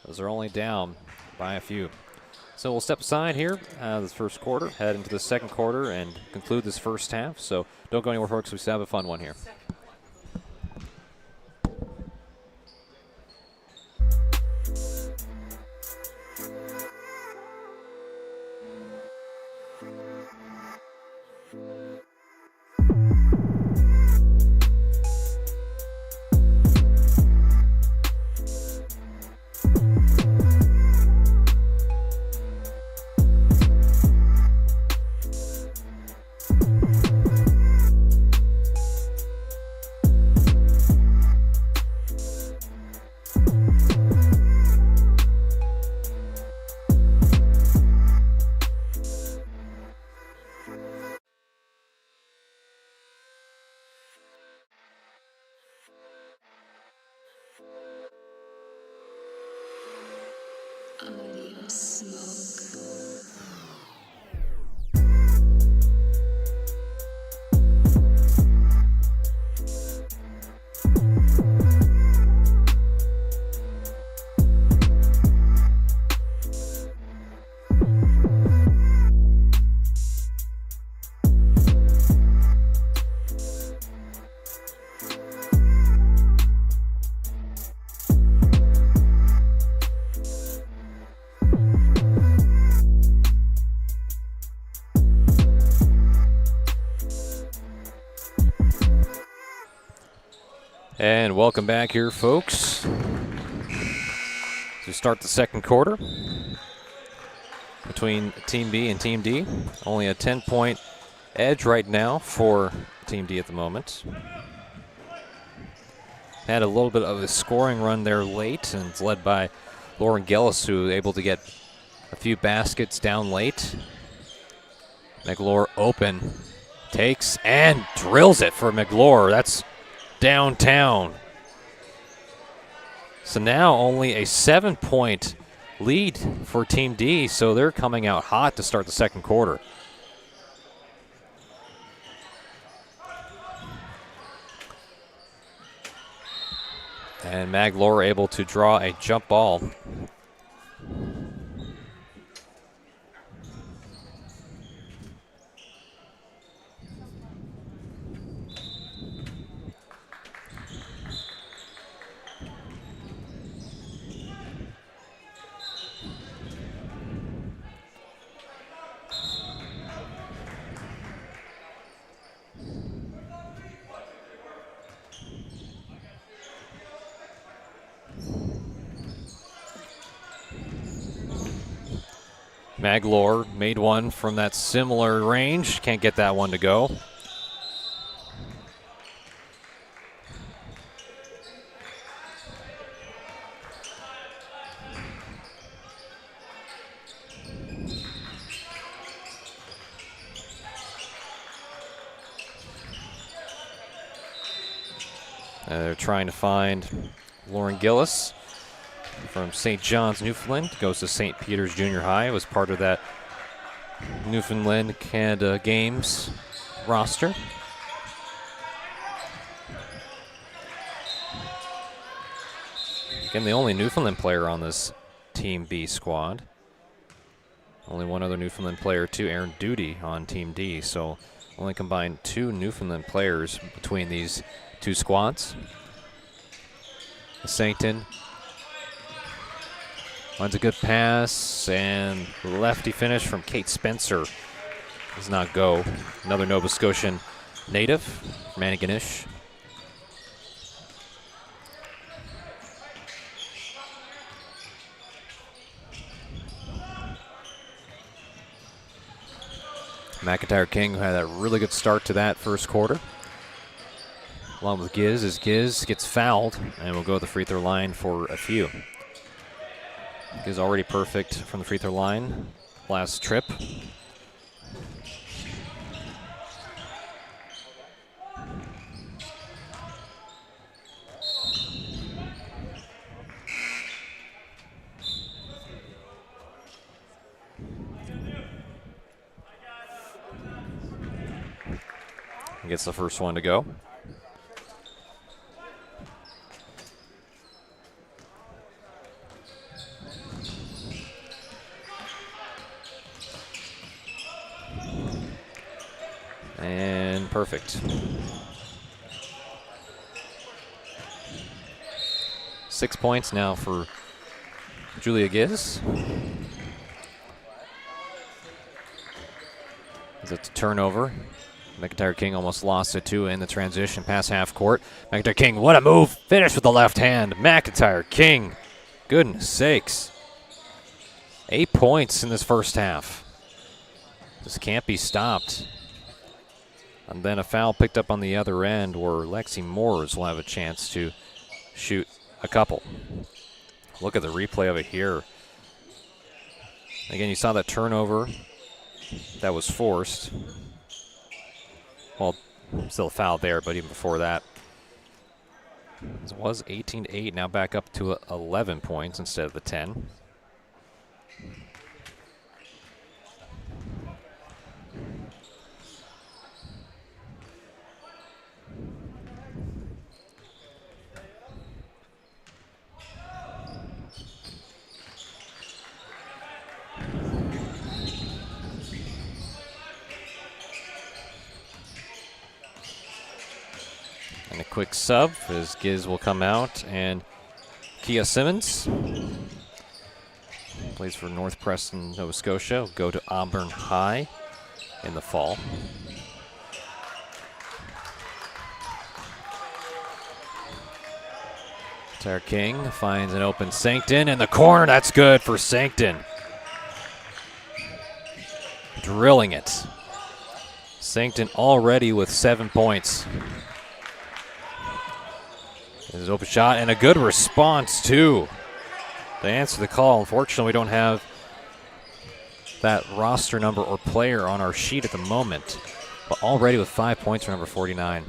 as they're only down by a few. So we'll step aside here this first quarter, head into the second quarter, and conclude this first half. So don't go anywhere, folks. We still have a fun one here.
Audio smoke.
And welcome back here, folks, to start the second quarter between Team B and Team D. Only a 10-point edge right now for Team D at the moment. Had a little bit of a scoring run there late, and it's led by Lauren Gillis, who was able to get a few baskets down late. McLaurin open, takes and drills it for McLaurin. That's downtown. So now only a 7-point lead for Team D, so they're coming out hot to start the second quarter. And Maglore able to draw a jump ball. Maglore made one from that similar range. Can't get that one to go. They're trying to find Lauren Gillis from St. John's, Newfoundland. Goes to St. Peter's Junior High. Was part of that Newfoundland Canada Games roster. Again, the only Newfoundland player on this Team B squad. Only one other Newfoundland player, too, Aaron Duty, on Team D. So only combined 2 Newfoundland players between these 2 squads. Sankton Finds a good pass, and lefty finish from Kate Spencer. Does not go. Another Nova Scotian native, Maniganish. McIntyre King had a really good start to that first quarter. Along with Giz, as Giz gets fouled and will go to the free throw line for a few. Giz already perfect from the free throw line last trip. Gets the first one to go. And perfect. 6 points now for Julia Giz. It's a turnover. McIntyre King almost lost it too in the transition past half court. McIntyre King, what a move. Finish with the left hand. McIntyre King. Goodness sakes. 8 points in this first half. This can't be stopped. And then a foul picked up on the other end where Lexi Moores will have a chance to shoot a couple. Look at the replay of it here. Again, you saw that turnover that was forced. Well, still a foul there, but even before that. It was 18-8, now back up to 11 points instead of the 10. And a quick sub as Giz will come out, and Kia Simmons plays for North Preston, Nova Scotia. Will go to Auburn High in the fall. Tara King finds an open Sankton in the corner. That's good for Sankton. Drilling it. Sankton already with 7 points. This is an open shot and a good response, too. They answer the call. Unfortunately, we don't have that roster number or player on our sheet at the moment, but already with 5 points for number 49.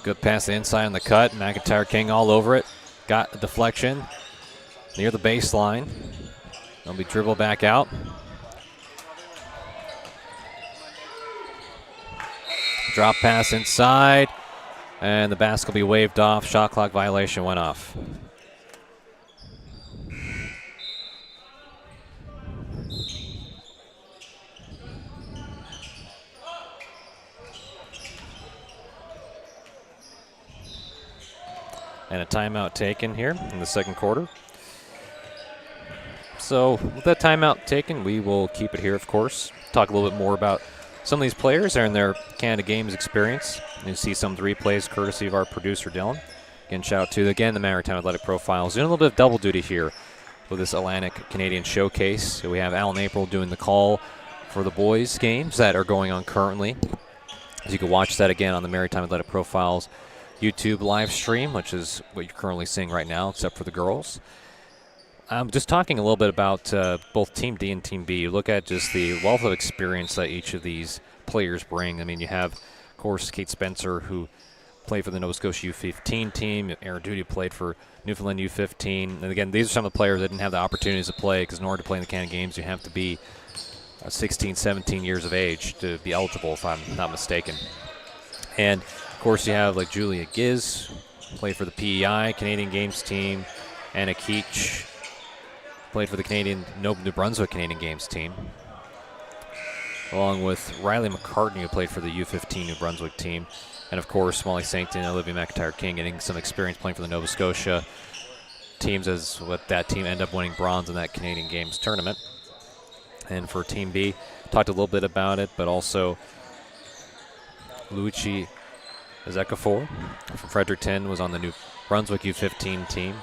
Good pass inside on the cut. McIntyre King all over it. Got a deflection near the baseline. They'll be dribbled back out. Drop pass inside. And the basket will be waved off. Shot clock violation went off. And a timeout taken here in the second quarter. So with that timeout taken, we will keep it here, of course. Talk a little bit more about some of these players and their Canada Games experience. You see some of the replays courtesy of our producer, Dylan. Again, shout out to, again, the Maritime Athletic Profiles. Doing a little bit of double duty here with this Atlantic Canadian Showcase. So we have Alan April doing the call for the boys' games that are going on currently. As you can watch that again on the Maritime Athletic Profiles YouTube live stream, which is what you're currently seeing right now, except for the girls. I'm just talking a little bit about both Team D and Team B. You look at just the wealth of experience that each of these players bring. I mean, you have, of course, Kate Spencer, who played for the Nova Scotia U15 team. Aaron Duty played for Newfoundland U15. And again, these are some of the players that didn't have the opportunities to play, because in order to play in the Canada Games, you have to be 16, 17 years of age to be eligible, if I'm not mistaken. And of course, you have like Julia Giz, played for the PEI Canadian Games team. Anna Keach played for the New Brunswick Canadian Games team. along with Riley McCartney, who played for the U15 New Brunswick team. And, of course, Molly Sankton and Olivia McIntyre-King getting some experience playing for the Nova Scotia teams, as what that team ended up winning bronze in that Canadian Games tournament. And for Team B, talked a little bit about it, but also Luigi Ezekafor from Fredericton was on the New Brunswick U15 team.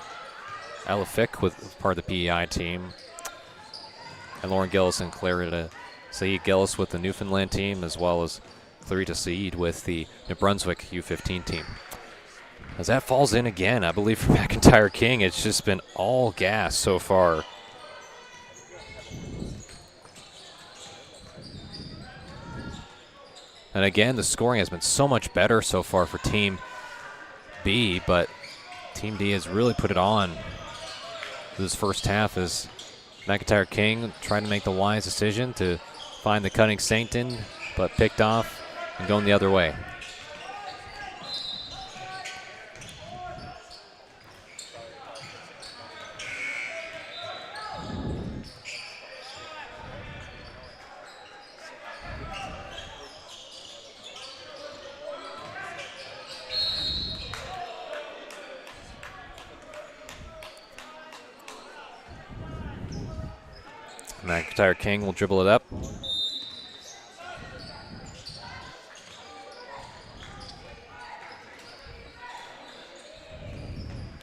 Ella Fick was part of the PEI team. And Lauren Gillis and Clarita Saeed Gillis with the Newfoundland team, as well as Clarita Saeed with the New Brunswick U15 team. As that falls in again, I believe for McIntyre King, it's just been all gas so far. And again, the scoring has been so much better so far for Team B, but Team D has really put it on this first half as McIntyre King trying to make the wise decision to find the cutting Sankton, but picked off and going the other way. McIntyre King will dribble it up.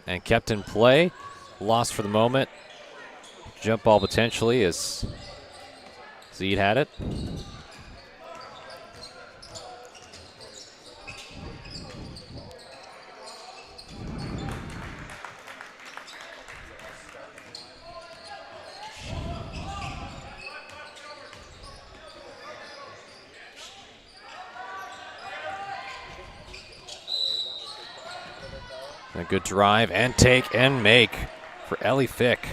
And kept in play. Lost for the moment. Jump ball potentially as Zeed had it. A good drive and take and make for Ellie Fick.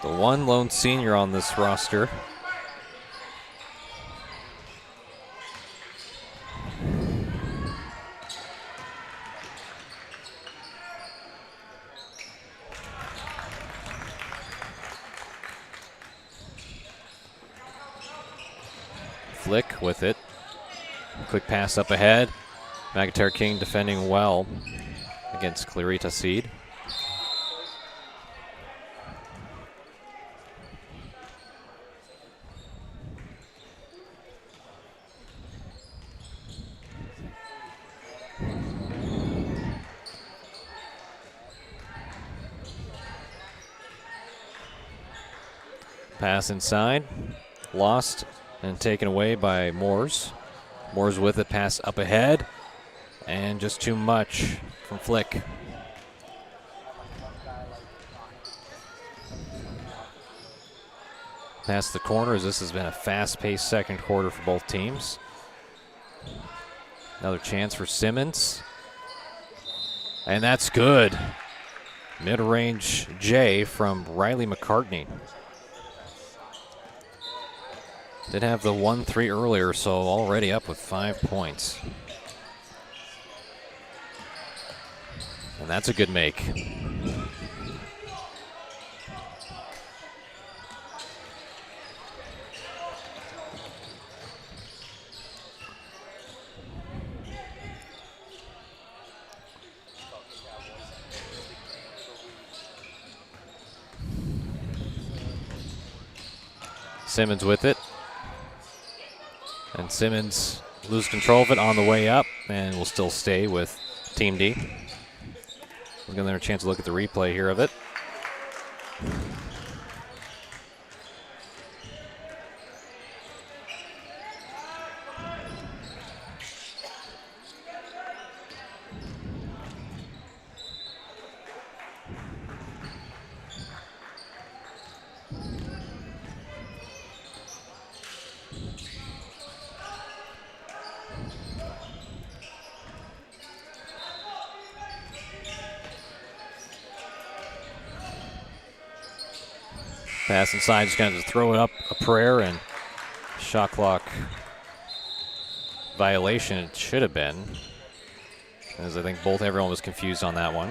The one lone senior on this roster. Flick with it. Quick pass up ahead. McIntyre King defending well against Clarita Seed. Pass inside. Lost and taken away by Moores. Moores with it, pass up ahead, and just too much from Flick. Past the corners, this has been a fast-paced second quarter for both teams. Another chance for Simmons. And that's good. Mid-range J from Riley McCartney. Did have the 1-3 earlier, so already up with 5 points. And that's a good make. Simmons with it. And Simmons lose control of it on the way up and will still stay with Team D. We're going to have a chance to look at the replay here of it. Pass inside, just kind of throw it up a prayer, and shot clock violation it should have been, as I think everyone was confused on that one.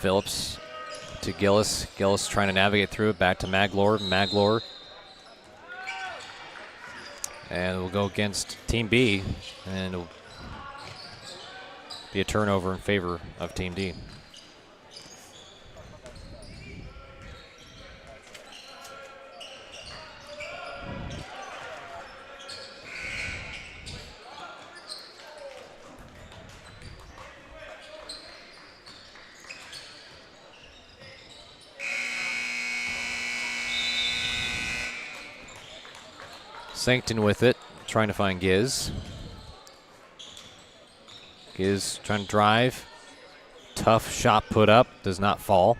Phillips to Gillis. Gillis trying to navigate through it. Back to Maglor. Maglor. And we'll go against Team B. And it'll be a turnover in favor of Team D. Sancton with it, trying to find Giz. Giz trying to drive. Tough shot put up, does not fall.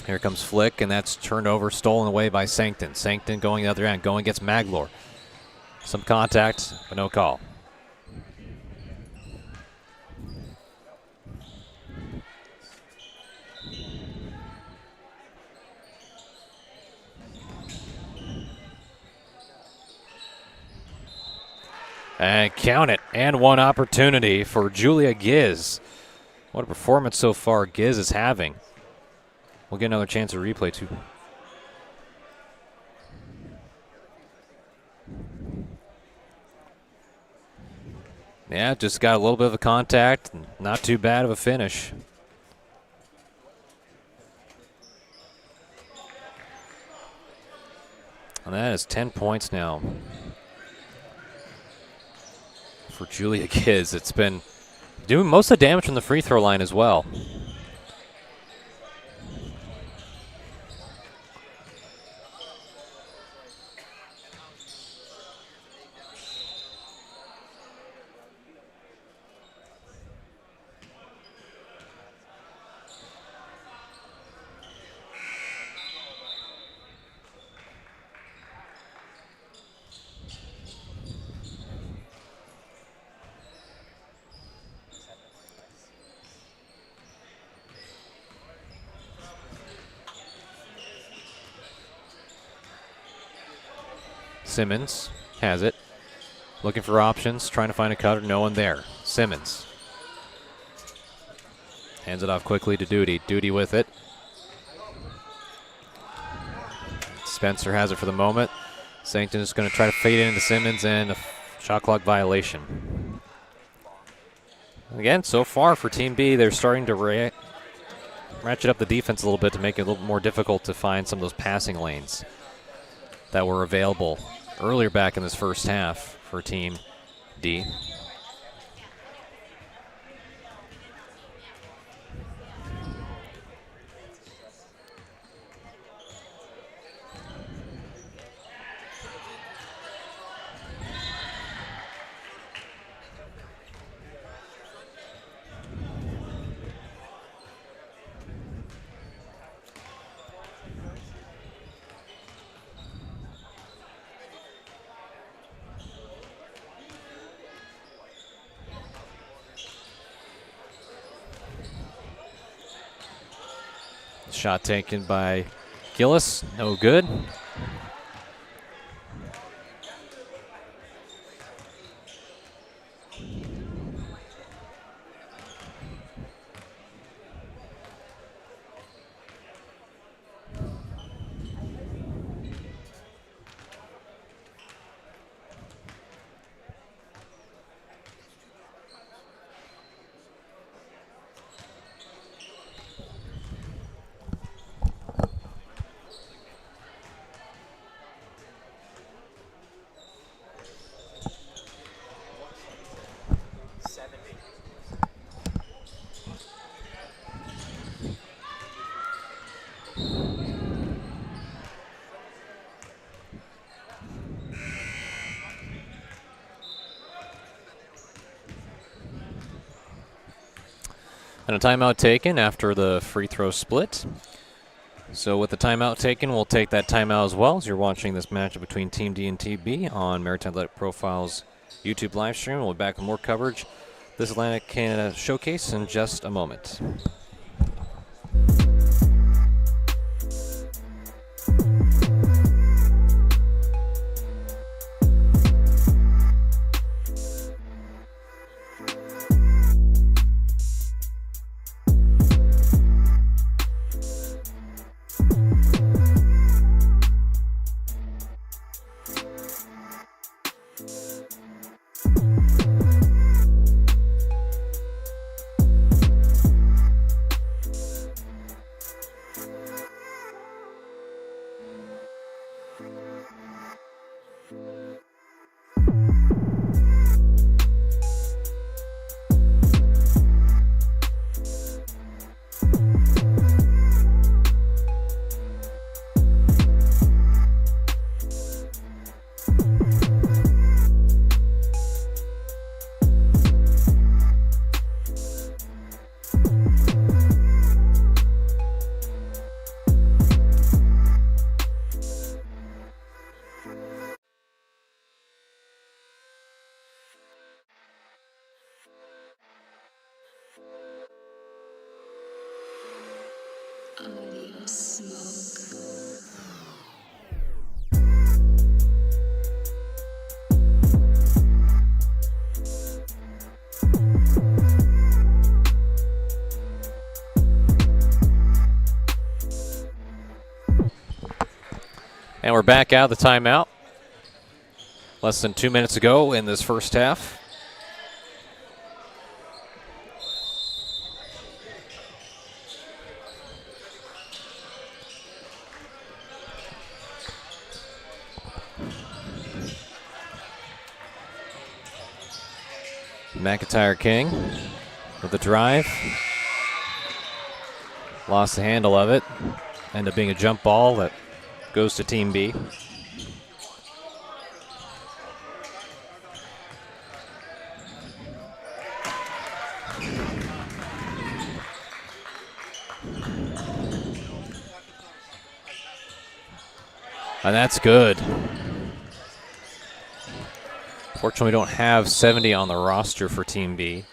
Here comes Flick, and that's turned over, stolen away by Sancton. Sancton going the other end, going against Maglor. Some contact, but no call. And count it, and one opportunity for Julia Giz. What a performance so far Giz is having. We'll get another chance of replay too. Yeah, just got a little bit of a contact, not too bad of a finish. And that is 10 points now for Julia Giz. It's been doing most of the damage from the free throw line as well. Simmons has it. Looking for options, trying to find a cutter, no one there. Simmons hands it off quickly to Duty. Duty with it. Spencer has it for the moment. Sancton is going to try to fade it into Simmons, and a shot clock violation. Again, so far for Team B, they're starting to ratchet up the defense a little bit to make it a little more difficult to find some of those passing lanes that were available earlier back in this first half for Team D. Shot taken by Gillis, no good. And a timeout taken after the free throw split. So with the timeout taken, we'll take that timeout as well as you're watching this matchup between Team D and Team B on Maritime Athletic Profiles YouTube live stream. We'll be back with more coverage this Atlantic Canada Showcase in just a moment.
Audio smoke.
And we're back out of the timeout. Less than 2 minutes ago in this first half. McIntyre King with the drive. Lost the handle of it. Ended up being a jump ball that goes to Team B. And that's good. Fortunately, we don't have 70 on the roster for Team B.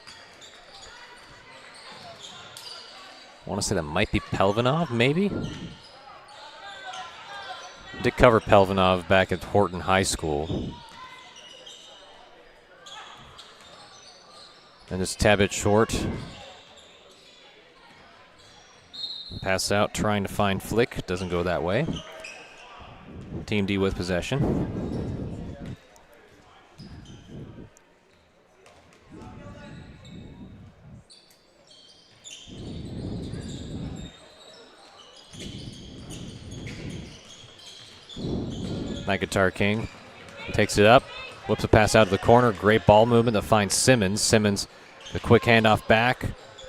I want to say that might be Pelvinov, maybe? Did cover Pelvinov back at Horton High School. And just tab it short. Pass out, trying to find Flick. Doesn't go that way. Team D with possession. McIntyre King takes it up, whips a pass out of the corner. Great ball movement that finds Simmons. Simmons, the quick handoff back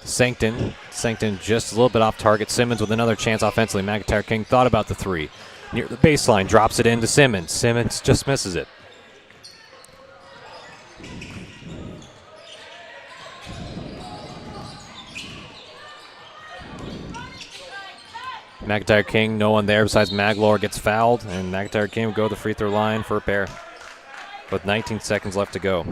to Sankton. Sankton just a little bit off target. Simmons with another chance offensively. McIntyre King thought about the three. Near the baseline, drops it into Simmons. Simmons just misses it. McIntyre King, no one there besides Maglor, gets fouled, and McIntyre King will go to the free throw line for a pair with 19 seconds left to go.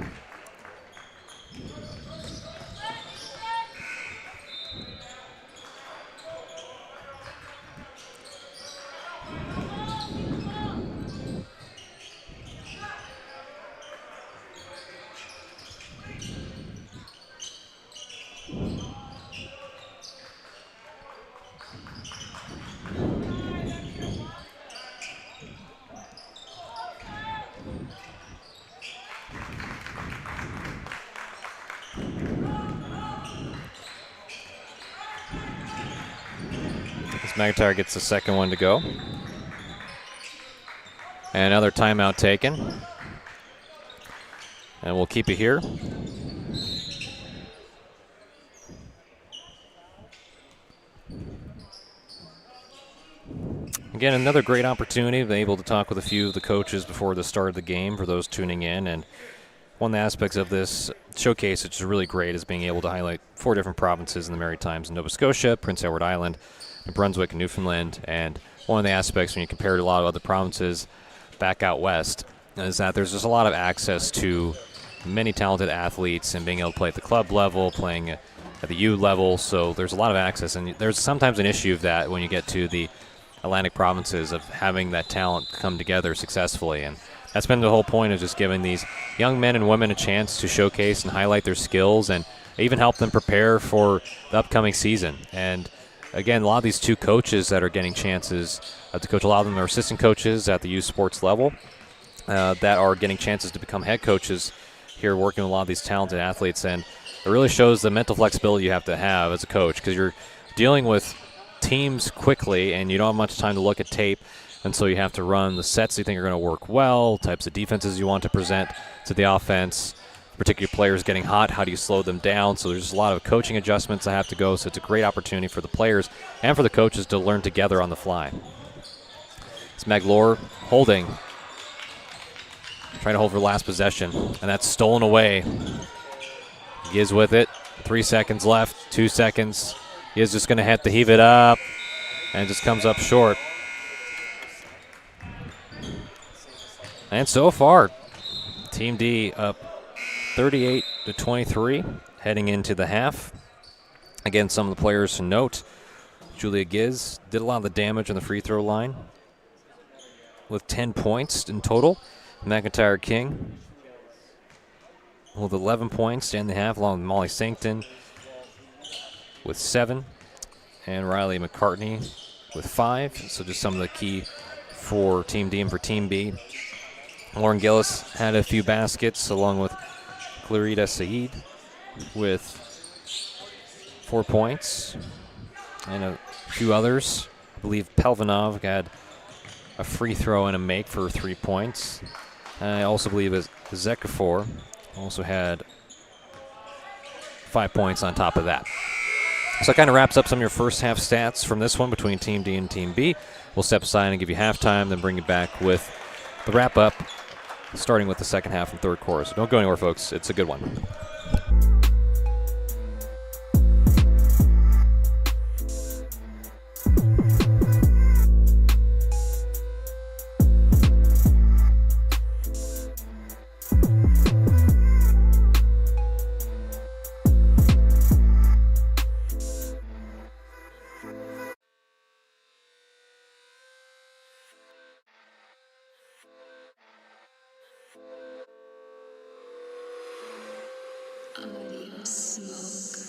McIntyre gets the second one to go. And another timeout taken. And we'll keep it here. Again, another great opportunity. I've been able to talk with a few of the coaches before the start of the game for those tuning in. And one of the aspects of this showcase, which is really great, is being able to highlight 4 different provinces in the Maritimes: Nova Scotia, Prince Edward Island, New Brunswick, and Newfoundland. And one of the aspects when you compare to a lot of other provinces back out west is that there's just a lot of access to many talented athletes and being able to play at the club level, playing at the U level. So there's a lot of access, and there's sometimes an issue of that when you get to the Atlantic provinces of having that talent come together successfully. And that's been the whole point of just giving these young men and women a chance to showcase and highlight their skills and even help them prepare for the upcoming season. And again, a lot of these 2 coaches that are getting chances to coach, a lot of them are assistant coaches at the youth sports level that are getting chances to become head coaches here, working with a lot of these talented athletes. And it really shows the mental flexibility you have to have as a coach, because you're dealing with teams quickly and you don't have much time to look at tape. And so you have to run the sets you think are going to work well, types of defenses you want to present to the offense. Particular players getting hot, how do you slow them down? So there's just a lot of coaching adjustments that have to go, so it's a great opportunity for the players and for the coaches to learn together on the fly. It's Maglor holding, trying to hold for last possession, and that's stolen away. He is with it, 3 seconds left, 2 seconds. He is just going to have to heave it up, and it just comes up short. And so far, Team D up 38-23 heading into the half. Again, some of the players to note: Julia Giz did a lot of the damage on the free throw line with 10 points in total. McIntyre King with 11 points and a half, along with Molly Sankton with 7, and Riley McCartney with 5. So just some of the key for Team D and for Team B. Lauren Gillis had a few baskets, along with Clarita Saeed with 4 points, and a few others. I believe Pelvanov had a free throw and a make for 3 points. I also believe Zekafor also had 5 points on top of that. So that kind of wraps up some of your first half stats from this one between Team D and Team B. We'll step aside and give you halftime, then bring you back with the wrap-up, starting with the second half and third quarter. So don't go anywhere, folks. It's a good one.
Audio smoke.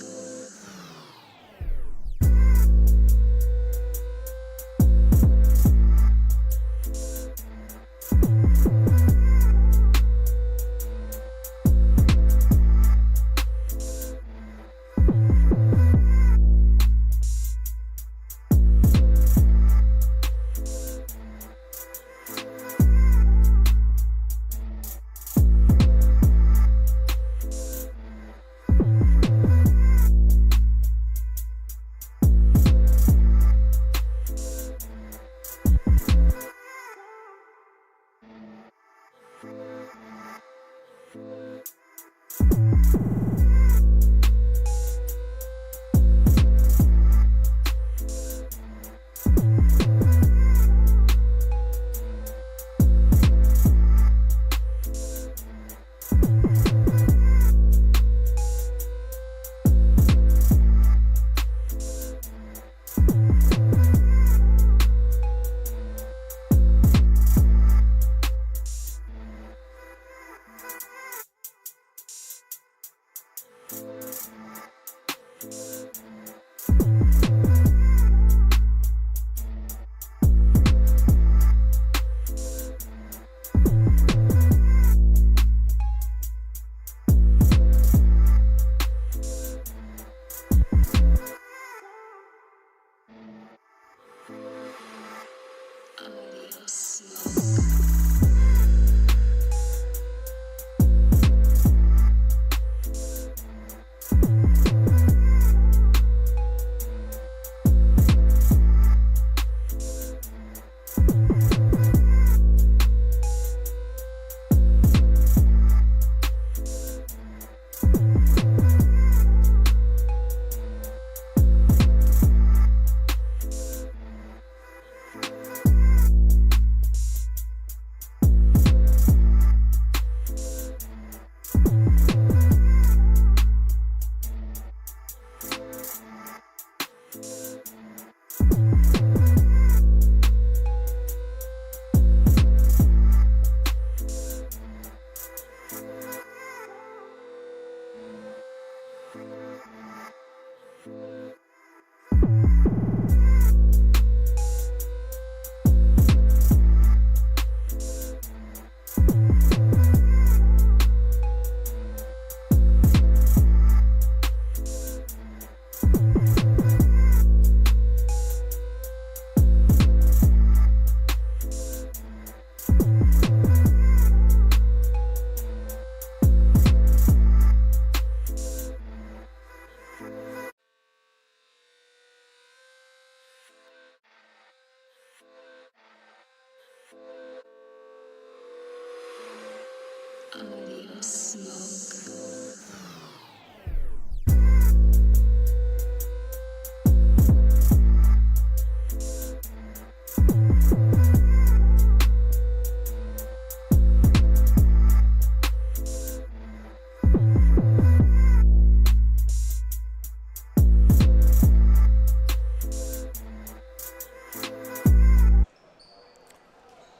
Audio smoke.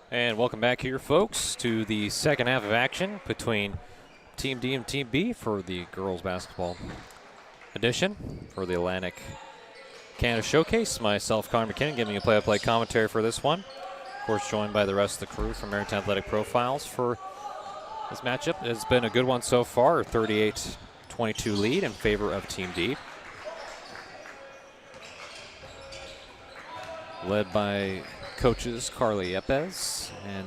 And welcome back here, folks, to the second half of action between Team D and Team B for the girls basketball edition for the Atlantic Canada Showcase. Myself, Connor McKinnon, giving you play-by-play commentary for this one. Of course, joined by the rest of the crew from Maritime Athletic Profiles for this matchup. It's been a good one so far, 38-22 lead in favor of Team D. Led by coaches Carly Yepes and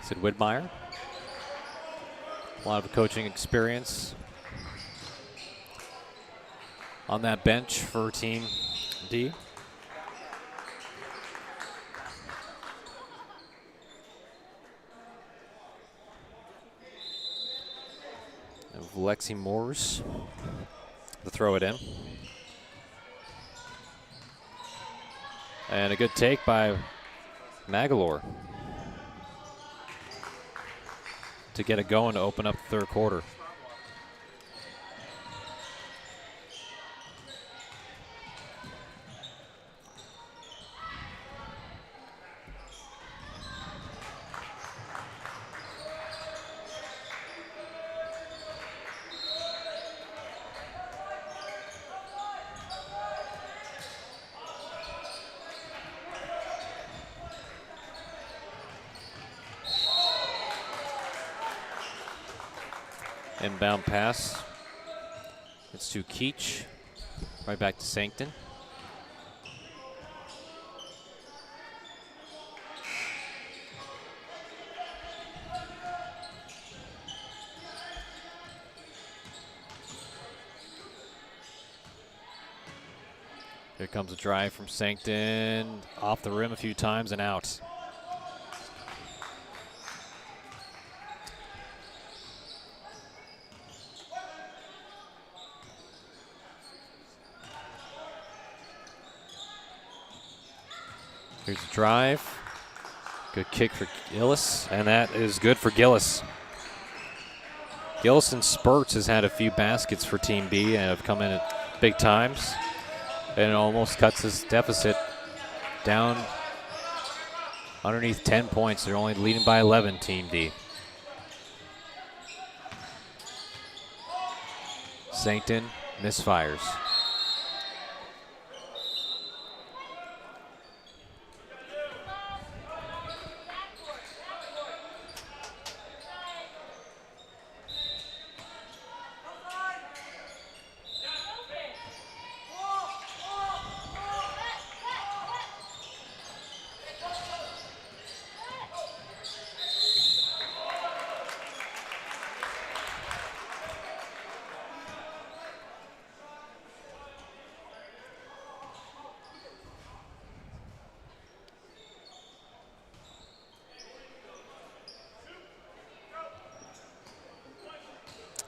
Sid Widmeyer. A lot of coaching experience on that bench for Team D. And Lexi Moores to throw it in. And a good take by Magalore to get it going to open up the third quarter. Inbound pass. It's to Keach. Right back to Sankton. Here comes a drive from Sankton. Off the rim a few times and out. Here's a drive. Good kick for Gillis, and that is good for Gillis. Gillis in spurts has had a few baskets for Team B and have come in at big times. And it almost cuts his deficit down underneath 10 points. They're only leading by 11, Team D. Sankton misfires.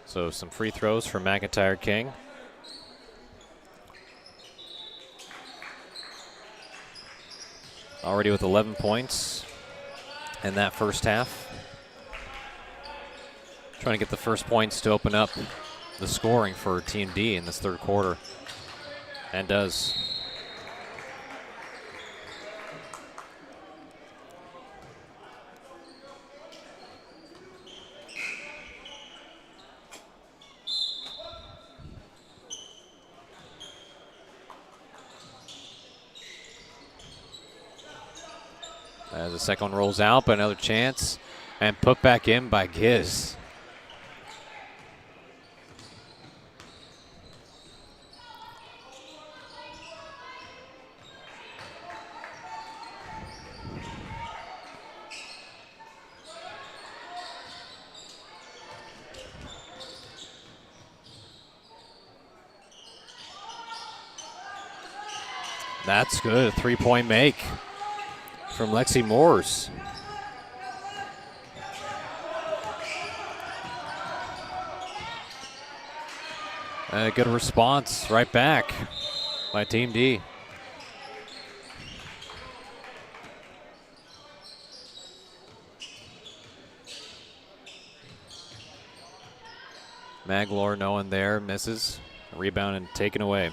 So some free throws from McIntyre King. Already with 11 points in that first half. Trying to get the first points to open up the scoring for Team D in this third quarter. And does. As the second one rolls out, but another chance, and put back in by Giz. That's good, a three-point make from Lexi Moores. And a good response right back by Team D. Maglore, no one there, misses. Rebound and taken away.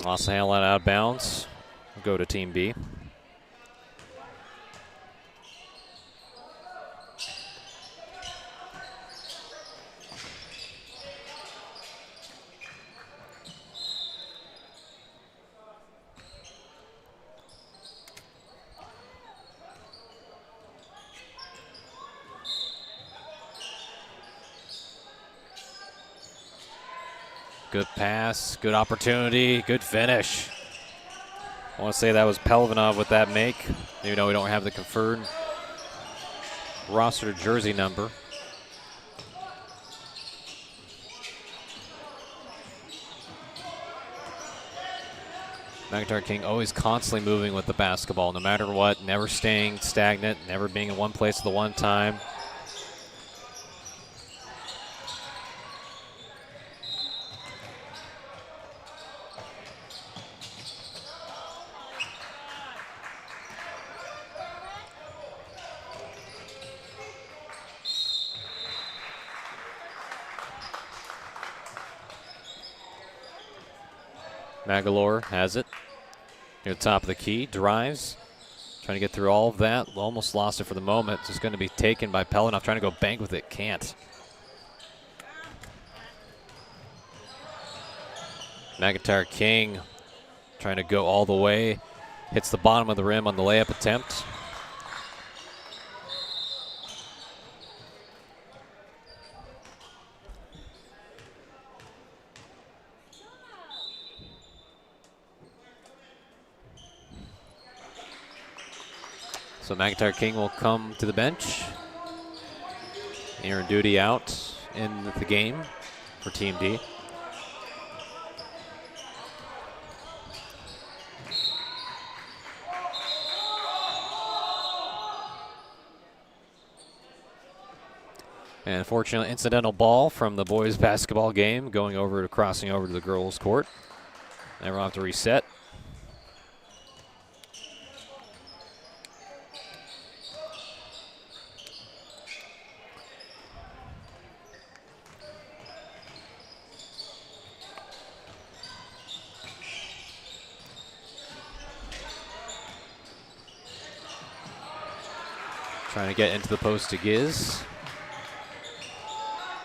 Lost the handle out of bounds. We'll go to Team B. Good pass, good opportunity, good finish. I want to say that was Pelvanov with that make, even though we don't have the confirmed roster jersey number. McIntyre King always constantly moving with the basketball, no matter what, never staying stagnant, never being in one place at the one time. Magalore has it near the top of the key, drives, trying to get through all of that. Almost lost it for the moment. Just going to be taken by Pelvanov, trying to go bank with it, can't. McIntyre King trying to go all the way, hits the bottom of the rim on the layup attempt. So McIntyre King will come to the bench. Aaron Duty out in the game for Team D. And unfortunately, incidental ball from the boys' basketball game going over to crossing over to the girls' court. They will have to reset. Trying to get into the post to Giz.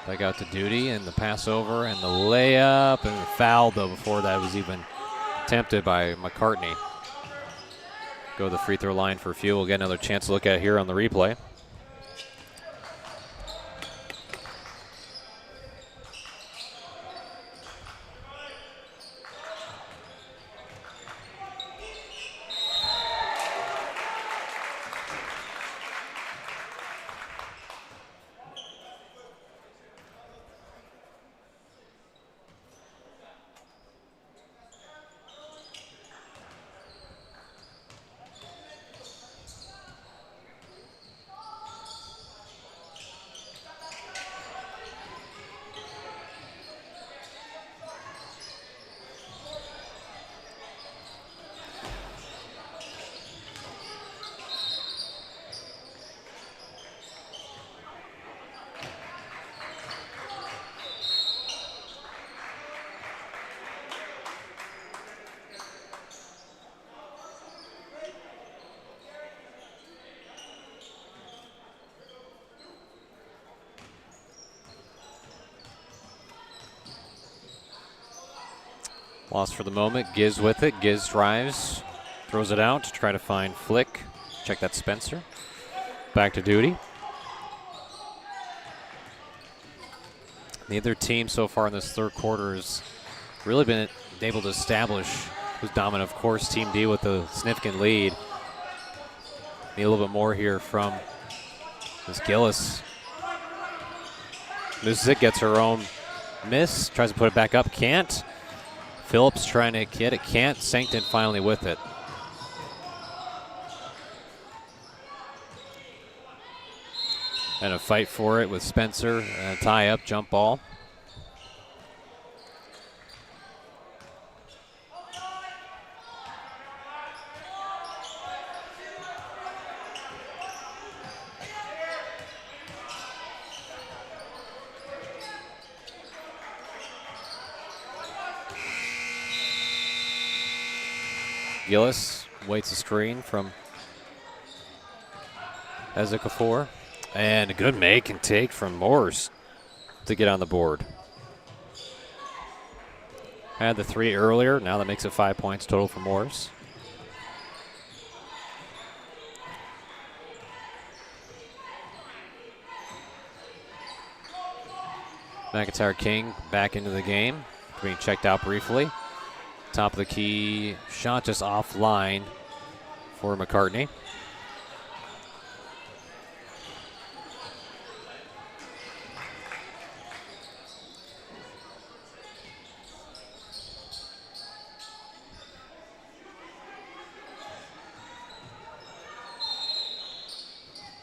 Back out to Duty, and the pass over and the layup, and the foul though before that was even attempted by McCartney. Go to the free throw line for a few. We'll get another chance to look at here on the replay. Lost for the moment. Giz with it. Giz drives, throws it out to try to find Flick. Check that Spencer. Back to Duty. Neither team so far in this third quarter has really been able to establish who's dominant. Of course, Team D with a significant lead. Need a little bit more here from Ms. Gillis. Music gets her own miss. Tries to put it back up. Can't. Phillips trying to get it. Can't. Sankton finally with it. And a fight for it with Spencer. A tie-up jump ball. Gillis waits a screen from Ezekafor. And a good make and take from Morse to get on the board. Had the 3 earlier. Now that makes it 5 points total for Morse. McIntyre King back into the game, being checked out briefly. Top of the key, shot just offline for McCartney.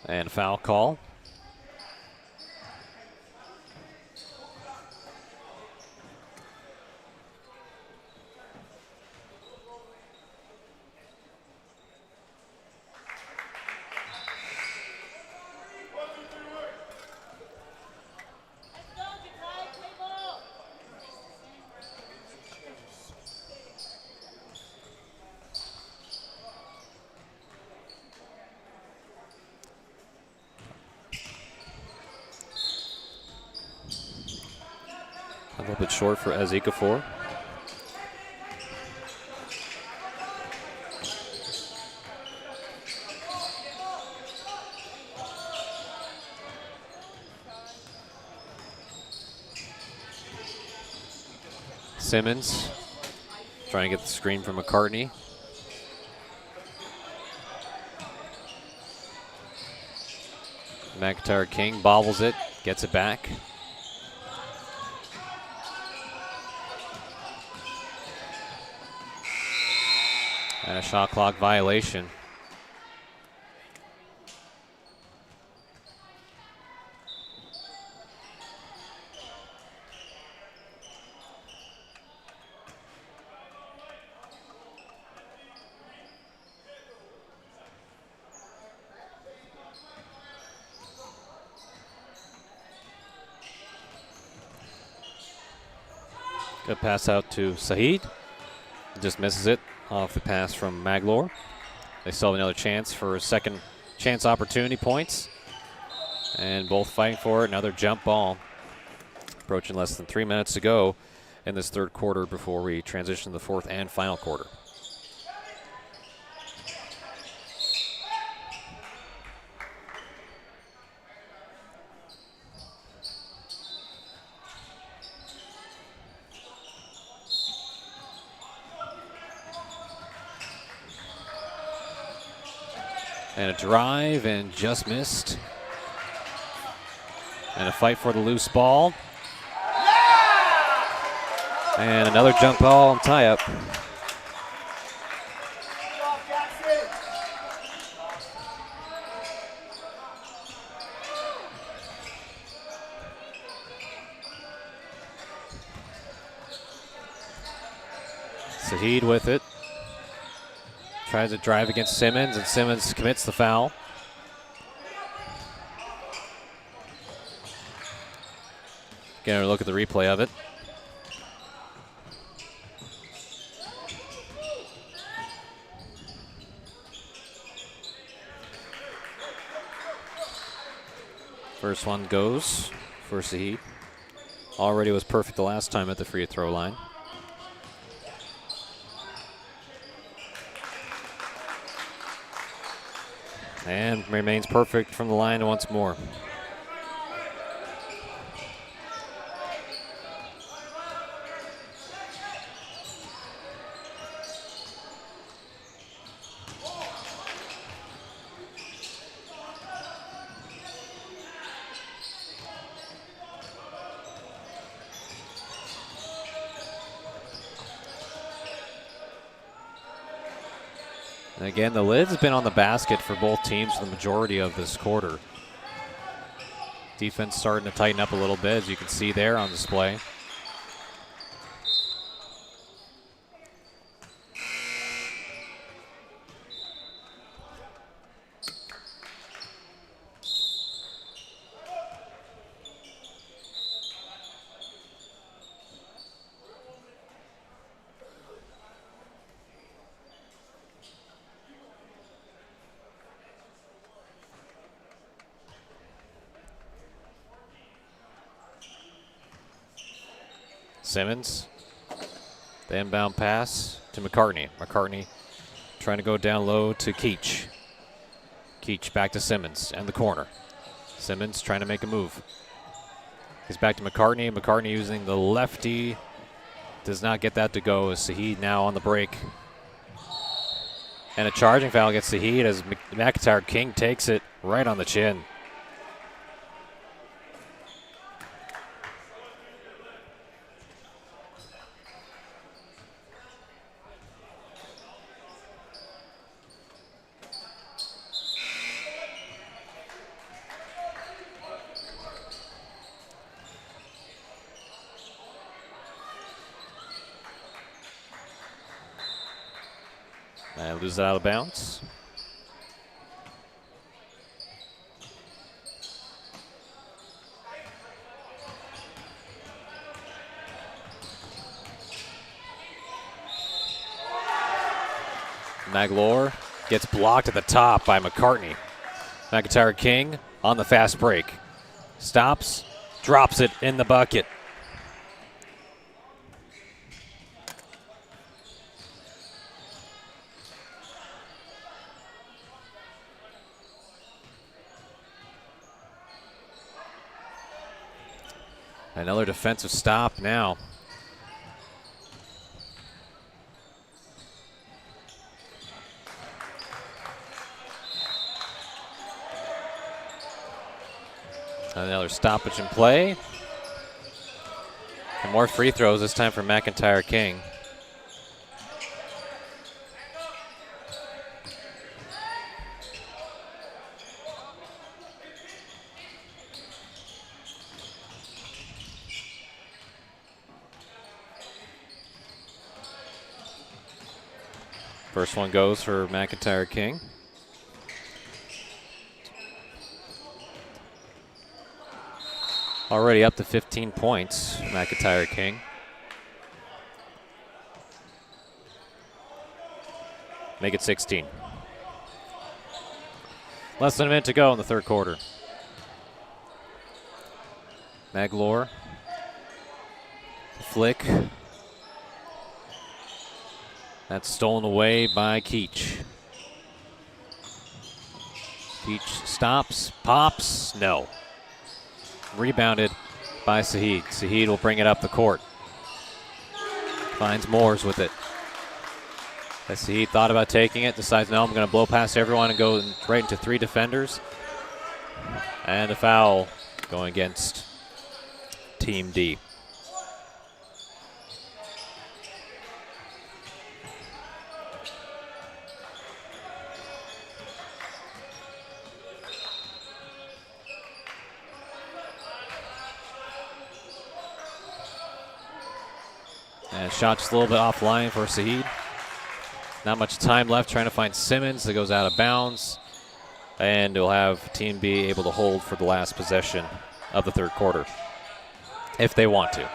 And foul call. A little bit short for Ezekafor. Simmons trying to get the screen from McCartney. McIntyre King bobbles it, gets it back. And a shot clock violation. Good pass out to Saeed. Just misses it off the pass from Maglor. They still have another chance for a second chance opportunity points. And both fighting for it. Another jump ball. Approaching less than 3 minutes to go in this third quarter before we transition to the fourth and final quarter. And a drive and just missed. And a fight for the loose ball. And another jump ball and tie up. Saeed with it. Tries to drive against Simmons, and Simmons commits the foul. Getting a look at the replay of it. First one goes for Saeed. Already was perfect the last time at the free throw line. And remains perfect from the line once more. And again, the lid's been on the basket for both teams for the majority of this quarter. Defense starting to tighten up a little bit, as you can see there on display. Simmons. The inbound pass to McCartney. McCartney trying to go down low to Keach. Keach back to Simmons and the corner. Simmons trying to make a move. He's back to McCartney. McCartney using the lefty. Does not get that to go. Saheed now on the break. And a charging foul against Saheed as McIntyre King takes it right on the chin. And lose it out of bounds. Magloire gets blocked at the top by McCartney. McIntyre King on the fast break. Stops, drops it in the bucket. Another defensive stop now. Another stoppage in play. And more free throws, this time for McIntyre King. First one goes for McIntyre King. Already up to 15 points, McIntyre King. Make it 16. Less than a minute to go in the third quarter. Magloire. Flick. That's stolen away by Keach. Keach stops, pops, no. Rebounded by Saheed. Saheed will bring it up the court. Finds Moores with it. As Saheed thought about taking it, decides, no, I'm going to blow past everyone and go right into three defenders. And a foul going against Team D. And shot just a little bit offline for Saheed. Not much time left trying to find Simmons that goes out of bounds. And we'll have Team B able to hold for the last possession of the third quarter, if they want to.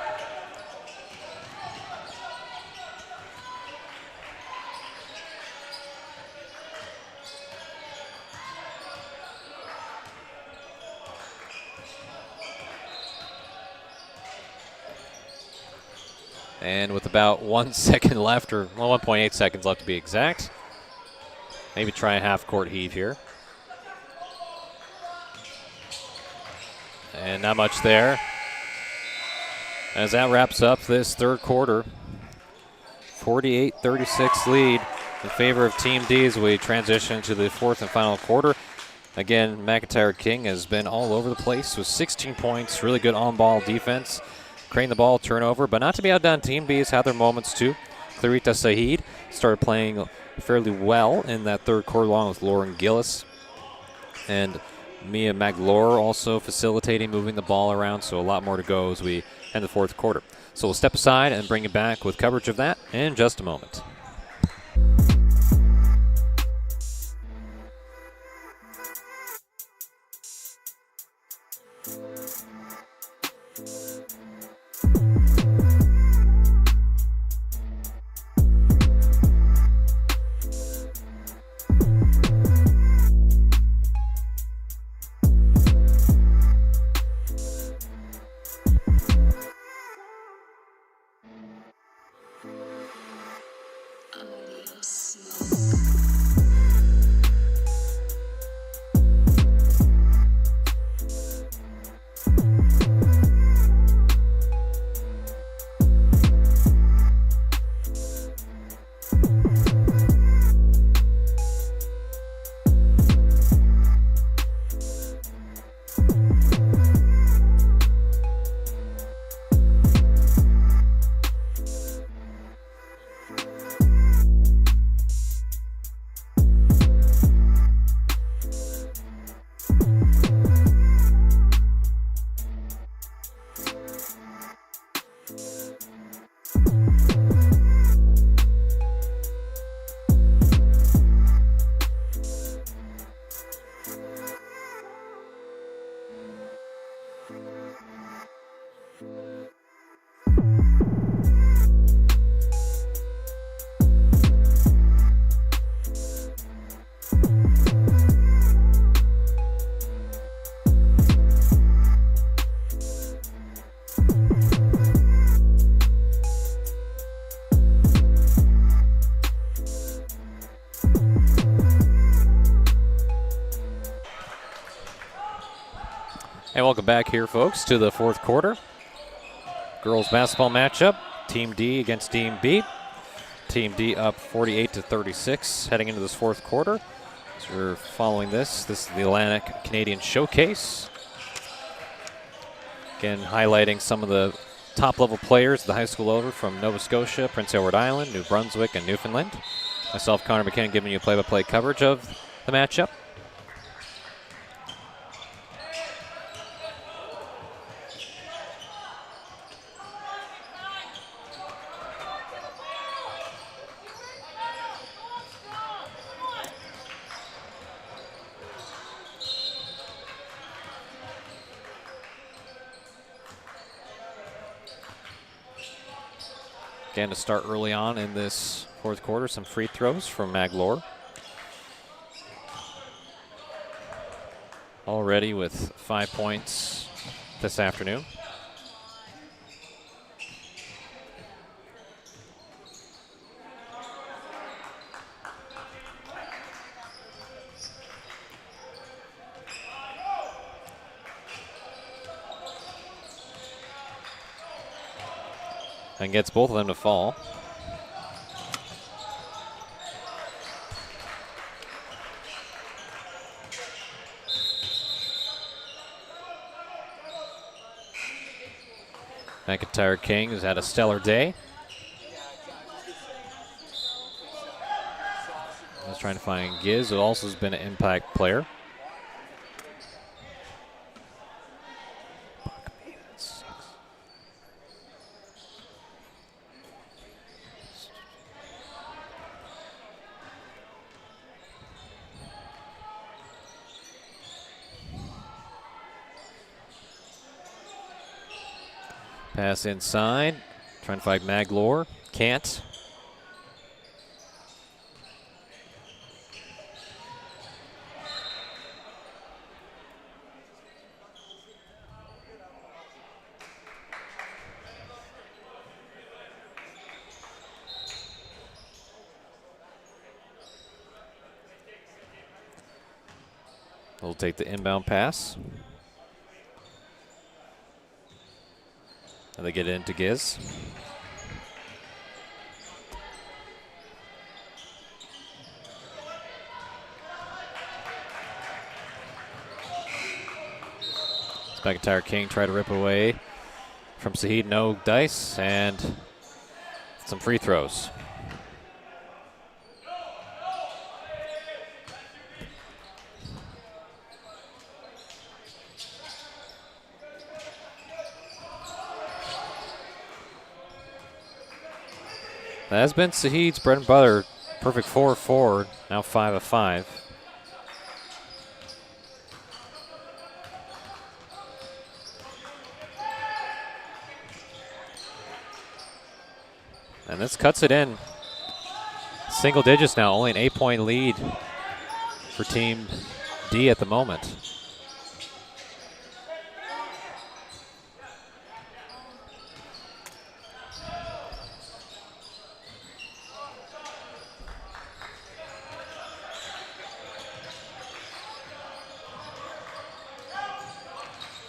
And with about 1 second left, or 1.8 seconds left to be exact, maybe try a half-court heave here. And not much there. As that wraps up this third quarter, 48-36 lead in favor of Team D as we transition to the fourth and final quarter. Again, McIntyre King has been all over the place with 16 points, really good on-ball defense. Crane the ball, turnover, but not to be outdone. Team B has had their moments too. Clarita Saheed started playing fairly well in that third quarter along with Lauren Gillis. And Mia Magloire also facilitating, moving the ball around, so a lot more to go as we end the fourth quarter. So we'll step aside and bring it back with coverage of that in just a moment. And welcome back here, folks, to the fourth quarter. Girls basketball matchup, Team D against Team B. Team D up 48-36 heading into this fourth quarter. So we're following this. This is the Atlantic Canadian Showcase. Again, highlighting some of the top-level players at the high school level from Nova Scotia, Prince Edward Island, New Brunswick, and Newfoundland. Myself, Connor McKinnon, giving you play-by-play coverage of the matchup. Again, to start early on in this fourth quarter, some free throws from Maglore. Already with 5 points this afternoon. And gets both of them to fall. McIntyre King has had a stellar day. I was trying to find Giz, who also has been an impact player. Pass inside, trying to find Maglore, can't. We'll take the inbound pass. And they get it into Giz. McIntyre King try to rip away from Sahid. No dice and some free throws. That has been Sahid's bread and butter. Perfect 4 of 4, now 5 of 5. And this cuts it in. Single digits now, only an 8-point lead for Team D at the moment.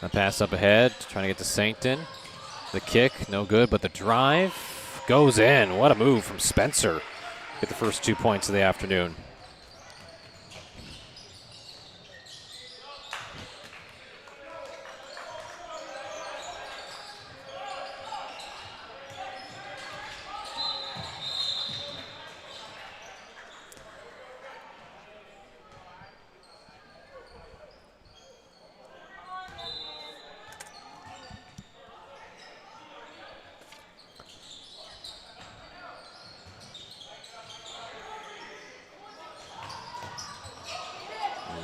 The pass up ahead, trying to get to Sankton. The kick, no good, but the drive goes in. What a move from Spencer. Get the first 2 points of the afternoon.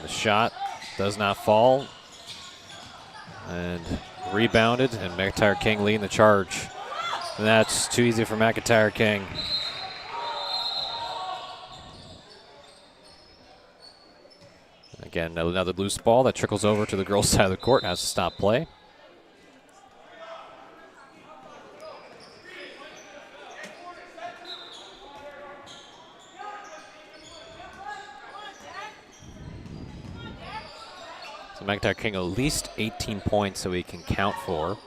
Shot does not fall. And rebounded, and McIntyre King leading the charge. And that's too easy for McIntyre King. Again, another loose ball that trickles over to the girls' side of the court and has to stop play. So McIntyre King at least 18 points so he can count for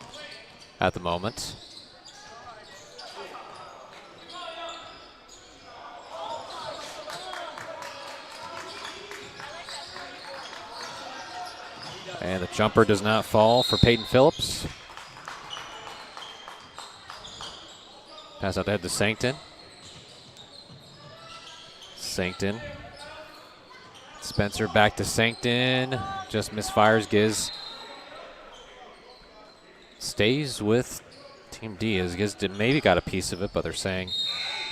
at the moment. And the jumper does not fall for Peyton Phillips. Pass out ahead to Sankton. Sankton. Spencer back to Sankton. Just misfires. Giz stays with Team D as Giz maybe got a piece of it, but they're saying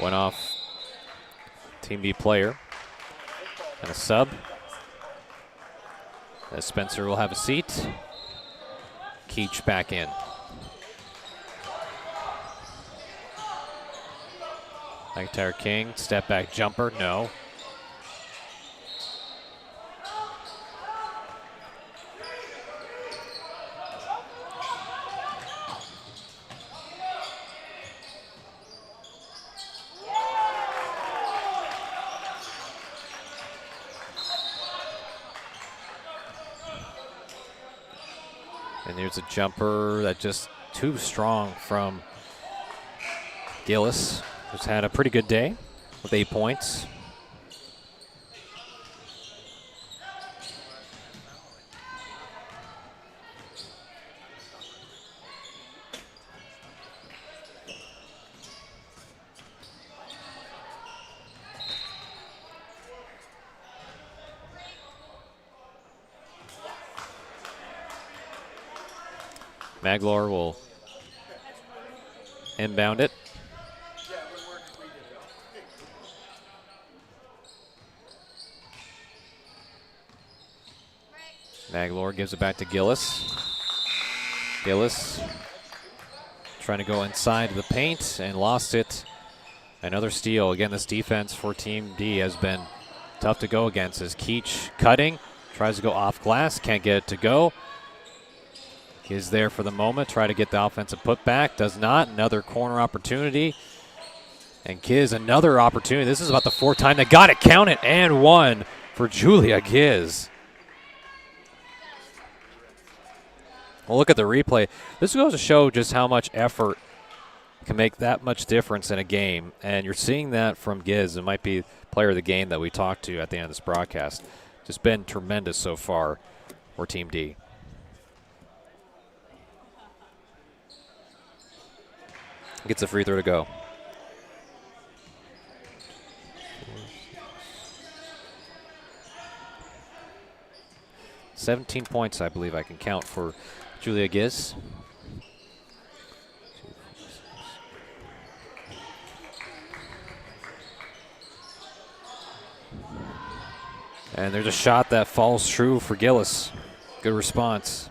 went off Team D player. And a sub. As Spencer will have a seat. Keach back in. McIntyre King, step back jumper, no. And there's a jumper that just too strong from Gillis, who's had a pretty good day with 8 points. Maglor will inbound it. Maglor gives it back to Gillis. Gillis trying to go inside the paint and lost it. Another steal. Again, this defense for Team D has been tough to go against as Keach cutting, tries to go off glass, can't get it to go. Is there for the moment, try to get the offensive putback, does not. Another corner opportunity. And Giz, another opportunity. This is about the fourth time they got it, count it, and one for Julia Giz. Well, look at the replay. This goes to show just how much effort can make that much difference in a game. And you're seeing that from Giz. It might be player of the game that we talked to at the end of this broadcast. Just been tremendous so far for Team D. Gets a free throw to go. "17 points, I believe I can count for Julia Giz. And there's a shot that falls true for Gillis. Good response.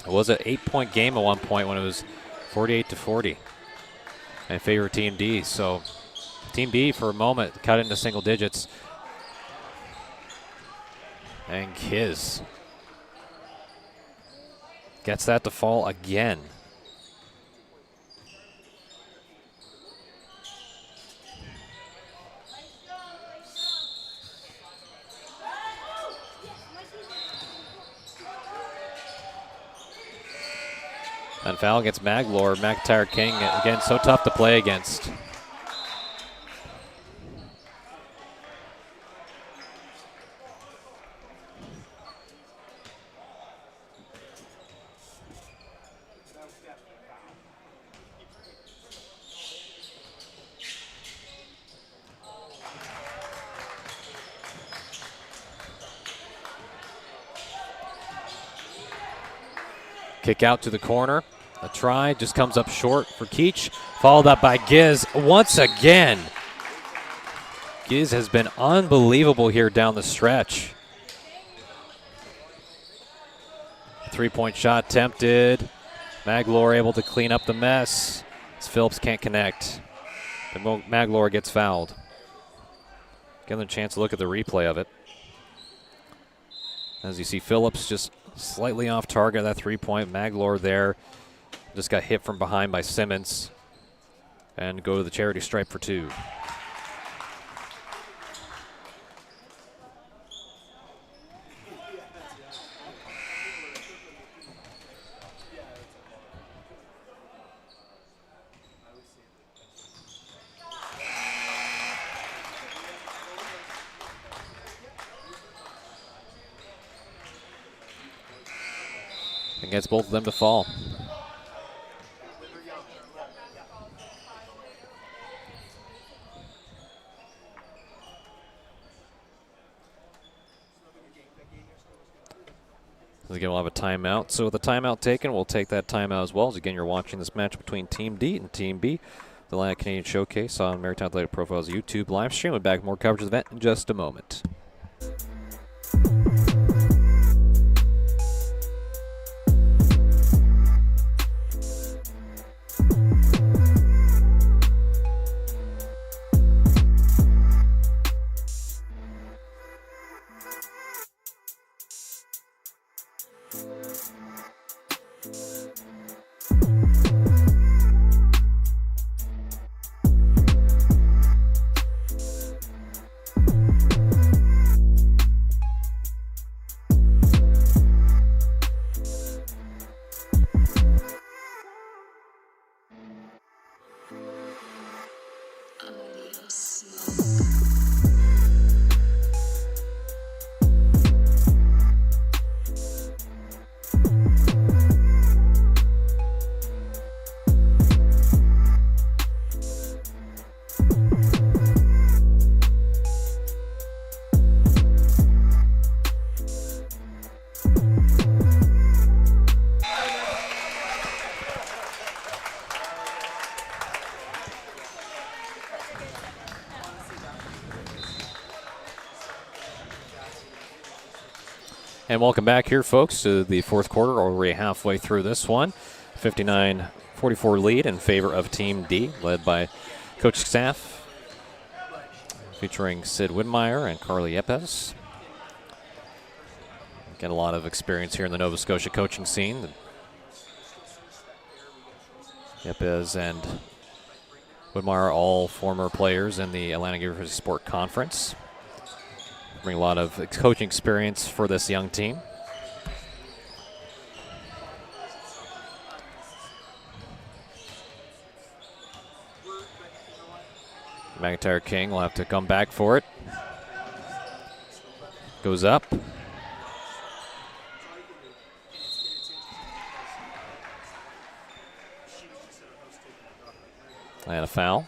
It was an 8-point game at one point when it was 48-40 in favor of Team D. So Team D for a moment cut into single digits. And Giz gets that to fall again. And foul against Maglor. McIntyre King, again, so tough to play against. Kick out to the corner. A try just comes up short for Keach. Followed up by Giz once again. Giz has been unbelievable here down the stretch. 3-point shot tempted. Maglor able to clean up the mess as Phillips can't connect. But Maglor gets fouled. Give them a chance to look at the replay of it. As you see, Phillips just slightly off target, that 3-point. Maglor there just got hit from behind by Simmons and go to the charity stripe for two. against both of them to fall. Again, we'll have a timeout. So with the timeout taken, we'll take that timeout as well. As again, you're watching this match between Team D and Team B. The Atlantic Canadian Showcase on Maritime Athletic Profiles YouTube live stream. We'll be back with more coverage of the event in just a moment.
Audio smoke.
And welcome back here, folks, to the fourth quarter. Already halfway through this one. 59-44 lead in favor of Team D, led by coach staff, featuring Sid Widmeyer and Carly Yepes. Get a lot of experience here in the Nova Scotia coaching scene. Yepes and Widmeyer, all former players in the Atlantic University Sport Conference. Bring a lot of coaching experience for this young team. McIntyre King will have to come back for it. Goes up. And a foul.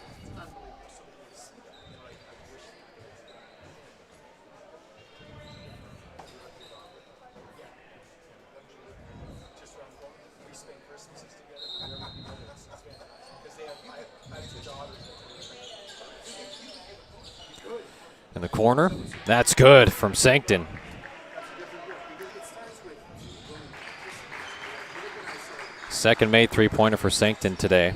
In the corner. That's good from Sancton. Second made three-pointer for Sancton today.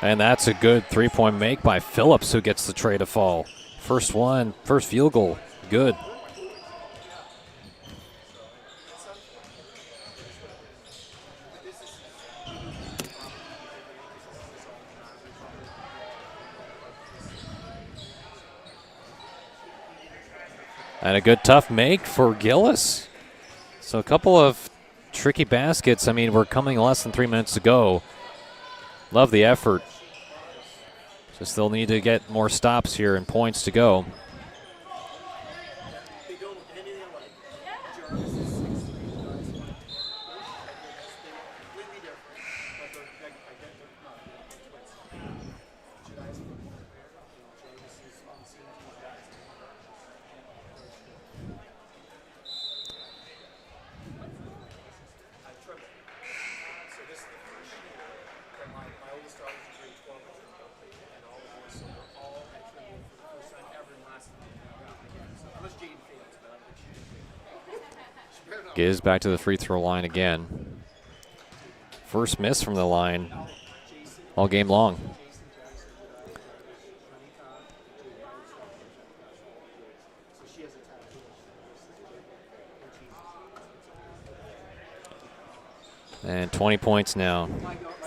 And that's a good three-point make by Phillips, who gets the tray to fall. First one, first field goal, good. And a good tough make for Gillis. So a couple of tricky baskets. I mean, we're coming less than 3 minutes to go. Love the effort. Just they'll need to get more stops here and points to go. Giz back to the free throw line again. First miss from the line all game long. And 20 points now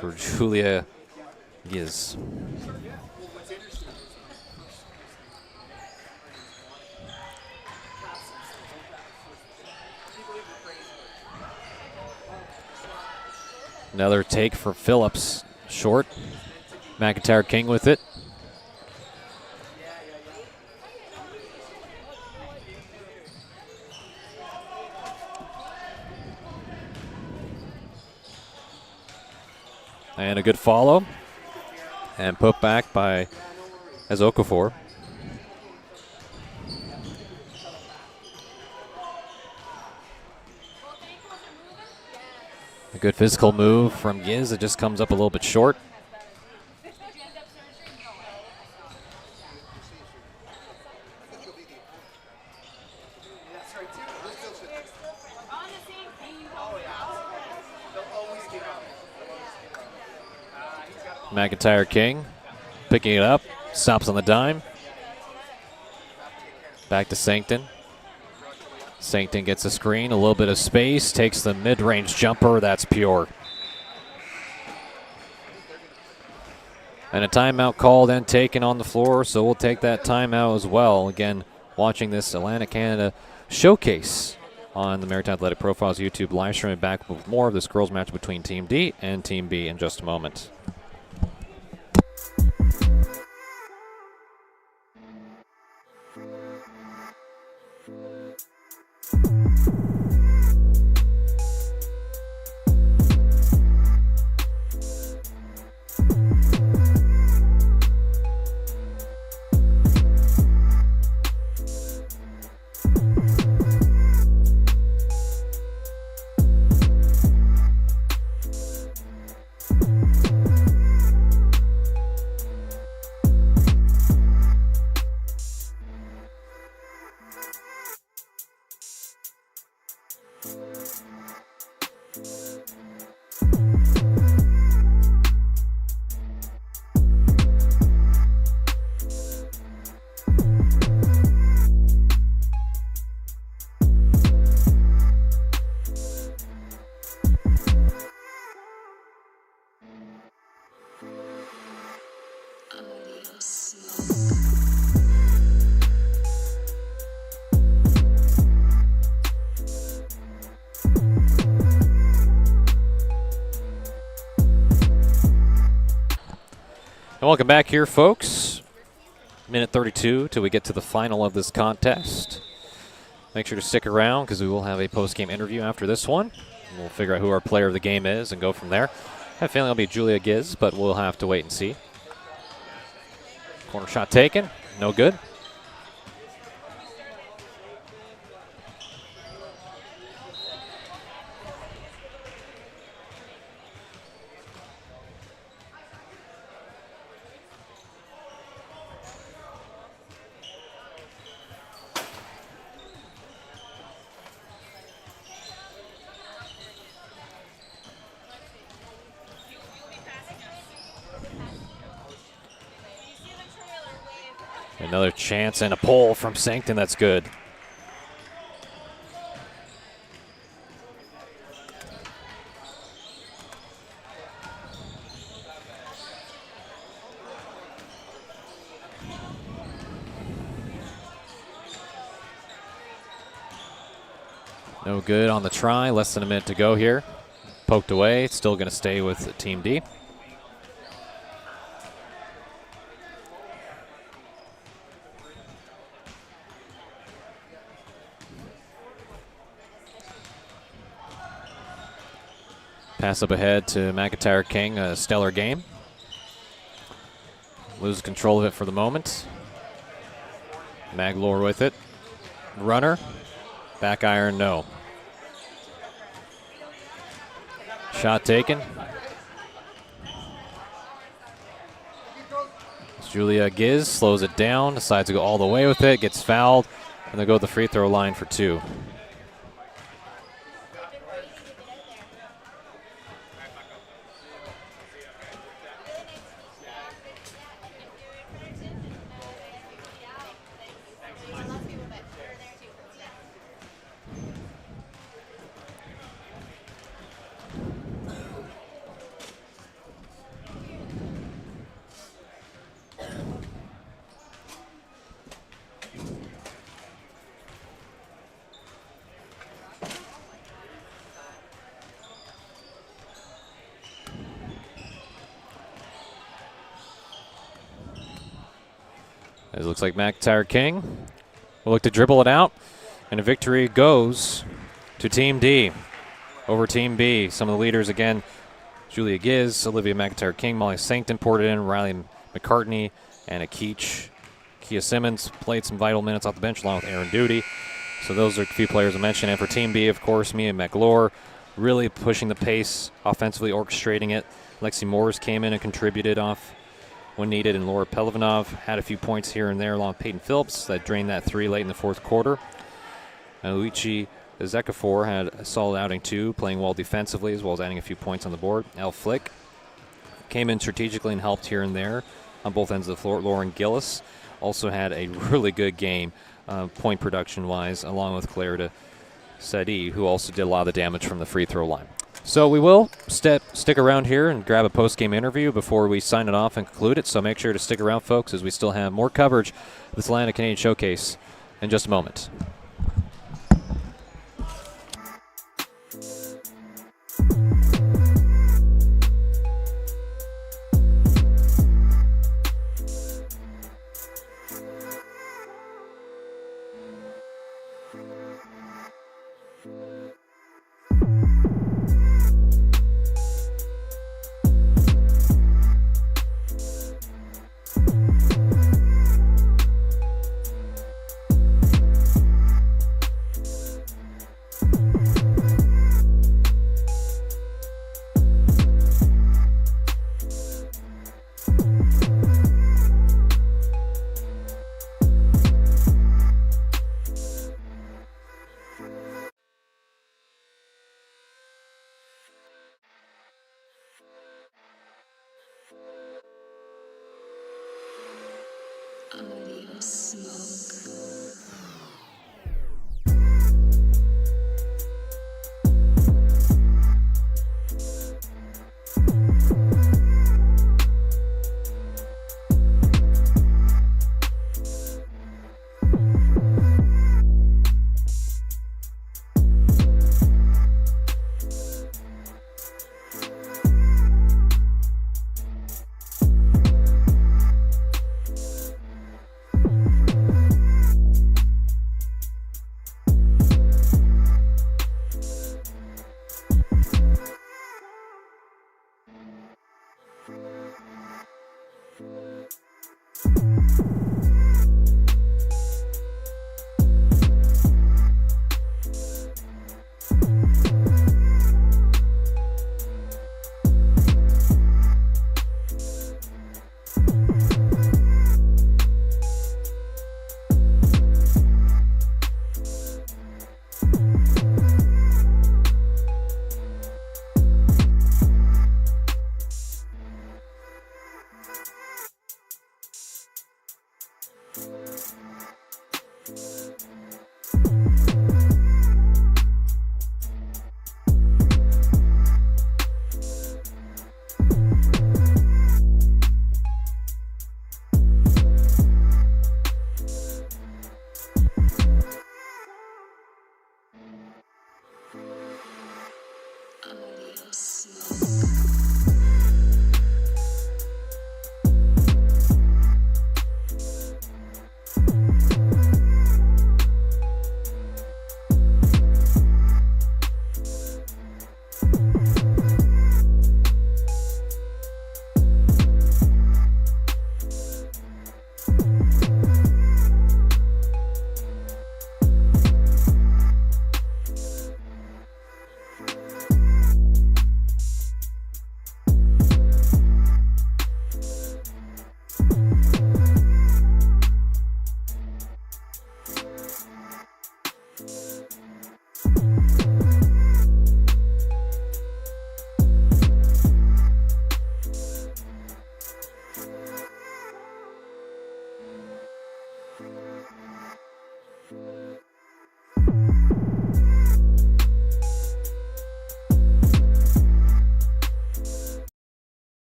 for Julia Giz. Another take for Phillips. Short. McIntyre King with it. And a good follow. And put back by Okafor. A good physical move from Giz. It just comes up a little bit short. McIntyre King picking it up, stops on the dime. Back to Sankton. Sankton gets a screen, a little bit of space, takes the mid-range jumper. That's pure. And a timeout called and taken on the floor, so we'll take that timeout as well. Again, watching this Atlantic Canada showcase on the Maritime Athletic Profiles YouTube live stream. Back with more of this girls match between Team D and Team B in just a moment. And welcome back here, folks. Minute 32 till we get to the final of this contest. Make sure to stick around because we will have a post-game interview after this one. We'll figure out who our player of the game is and go from there. I have a feeling it'll be Julia Giz, but we'll have to wait and see. Corner shot taken. No good. Another chance and a pull from Sankton. That's good. No good on the try. Less than a minute to go here. Poked away. Still going to stay with Team D. Pass up ahead to McIntyre King, a stellar game. Loses control of it for the moment. Maglore with it. Runner. Back iron, no. Shot taken. Julia Giz slows it down, decides to go all the way with it, gets fouled, and they go to the free throw line for two. It looks like McIntyre King will look to dribble it out, and a victory goes to Team D over Team B. Some of the leaders again: Julia Giz, Olivia McIntyre King, Molly Sankton poured it in, Riley McCartney, and Kia Simmons played some vital minutes off the bench along with Aaron Duty. So those are a few players I mentioned. And for Team B, of course, Mia McLure really pushing the pace, offensively orchestrating it. Lexi Moores came in and contributed off when needed, and Laura Pelivanov had a few points here and there along with Peyton Phillips that drained that three late in the fourth quarter. And Luigi Zekafor had a solid outing too, playing well defensively as well as adding a few points on the board. Elle Flick came in strategically and helped here and there on both ends of the floor. Lauren Gillis also had a really good game point production-wise, along with Clarida Sadi, who also did a lot of the damage from the free throw line. So we will stick around here and grab a post-game interview before we sign it off and conclude it. So make sure to stick around, folks, as we still have more coverage of this Atlanta Canadian Showcase in just a moment.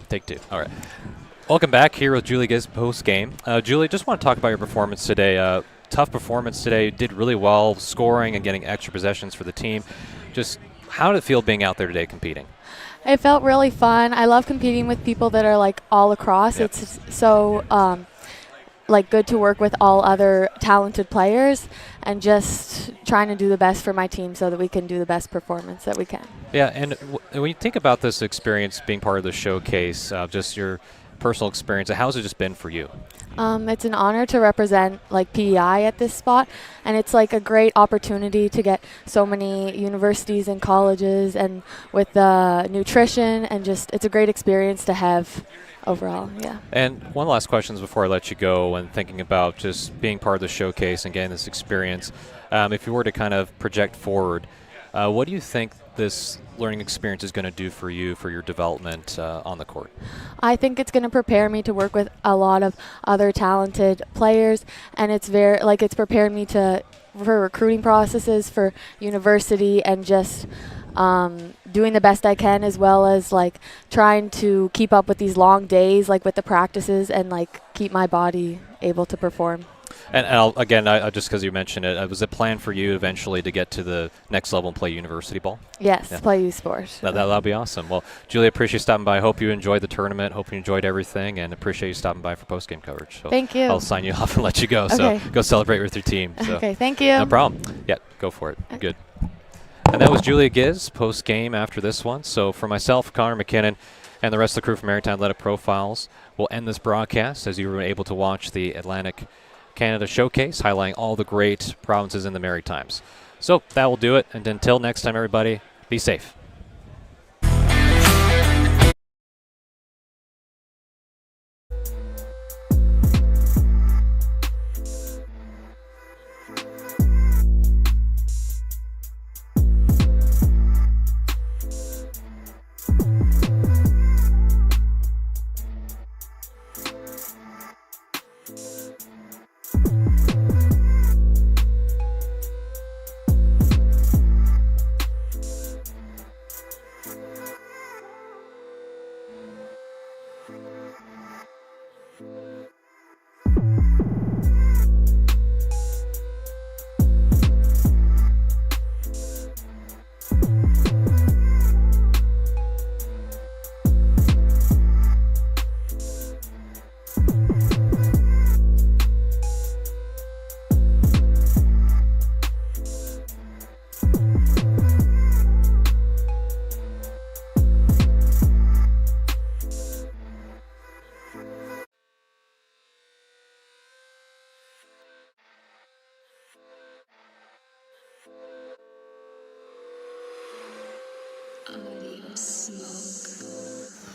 Take two. All right. Welcome back here with Julie Giz post-game. Julie, just want to talk about your performance today. Tough performance today. You did really well scoring and getting extra possessions for the team. Just how did it feel being out there today competing?
It felt really fun. I love competing with people that are like all across.
Yep.
It's so like good to work with all other talented players and just trying to do the best for my team so that we can do the best performance that we can.
Yeah, and when you think about this experience being part of the showcase, just your personal experience, how's it just been for you?
It's an honor to represent like PEI at this spot, and it's like a great opportunity to get so many universities and colleges, and with the nutrition, and just it's a great experience to have overall. Yeah.
And one last question before I let you go, when thinking about just being part of the showcase and getting this experience, if you were to kind of project forward, what do you think this learning experience is going to do for you for your development on the court?
I think it's going to prepare me to work with a lot of other talented players, and it's prepared me for recruiting processes for university, and just doing the best I can, as well as like trying to keep up with these long days, like with the practices, and like keep my body able to perform.
And again, just because you mentioned it, was it planned for you eventually to get to the next level and play university ball?
Yes,
Yeah.
play youth sports.
That'll be awesome. Well, Julie, appreciate you stopping by. Hope you enjoyed the tournament. Hope you enjoyed everything, and appreciate you stopping by for post-game coverage. So
Thank you.
I'll sign you off and let you go.
Okay.
So go celebrate with your team. So.
Okay, thank you.
No problem. Yeah, go for it.
Okay.
Good. And that was Julia Giz post-game after this one. So for myself, Connor McKinnon, and the rest of the crew from Maritime Athletic Profiles, we'll end this broadcast as you were able to watch the Atlantic Canada Showcase, highlighting all the great provinces in the Maritimes. So that will do it. And until next time, everybody, be safe.
Audio smoke.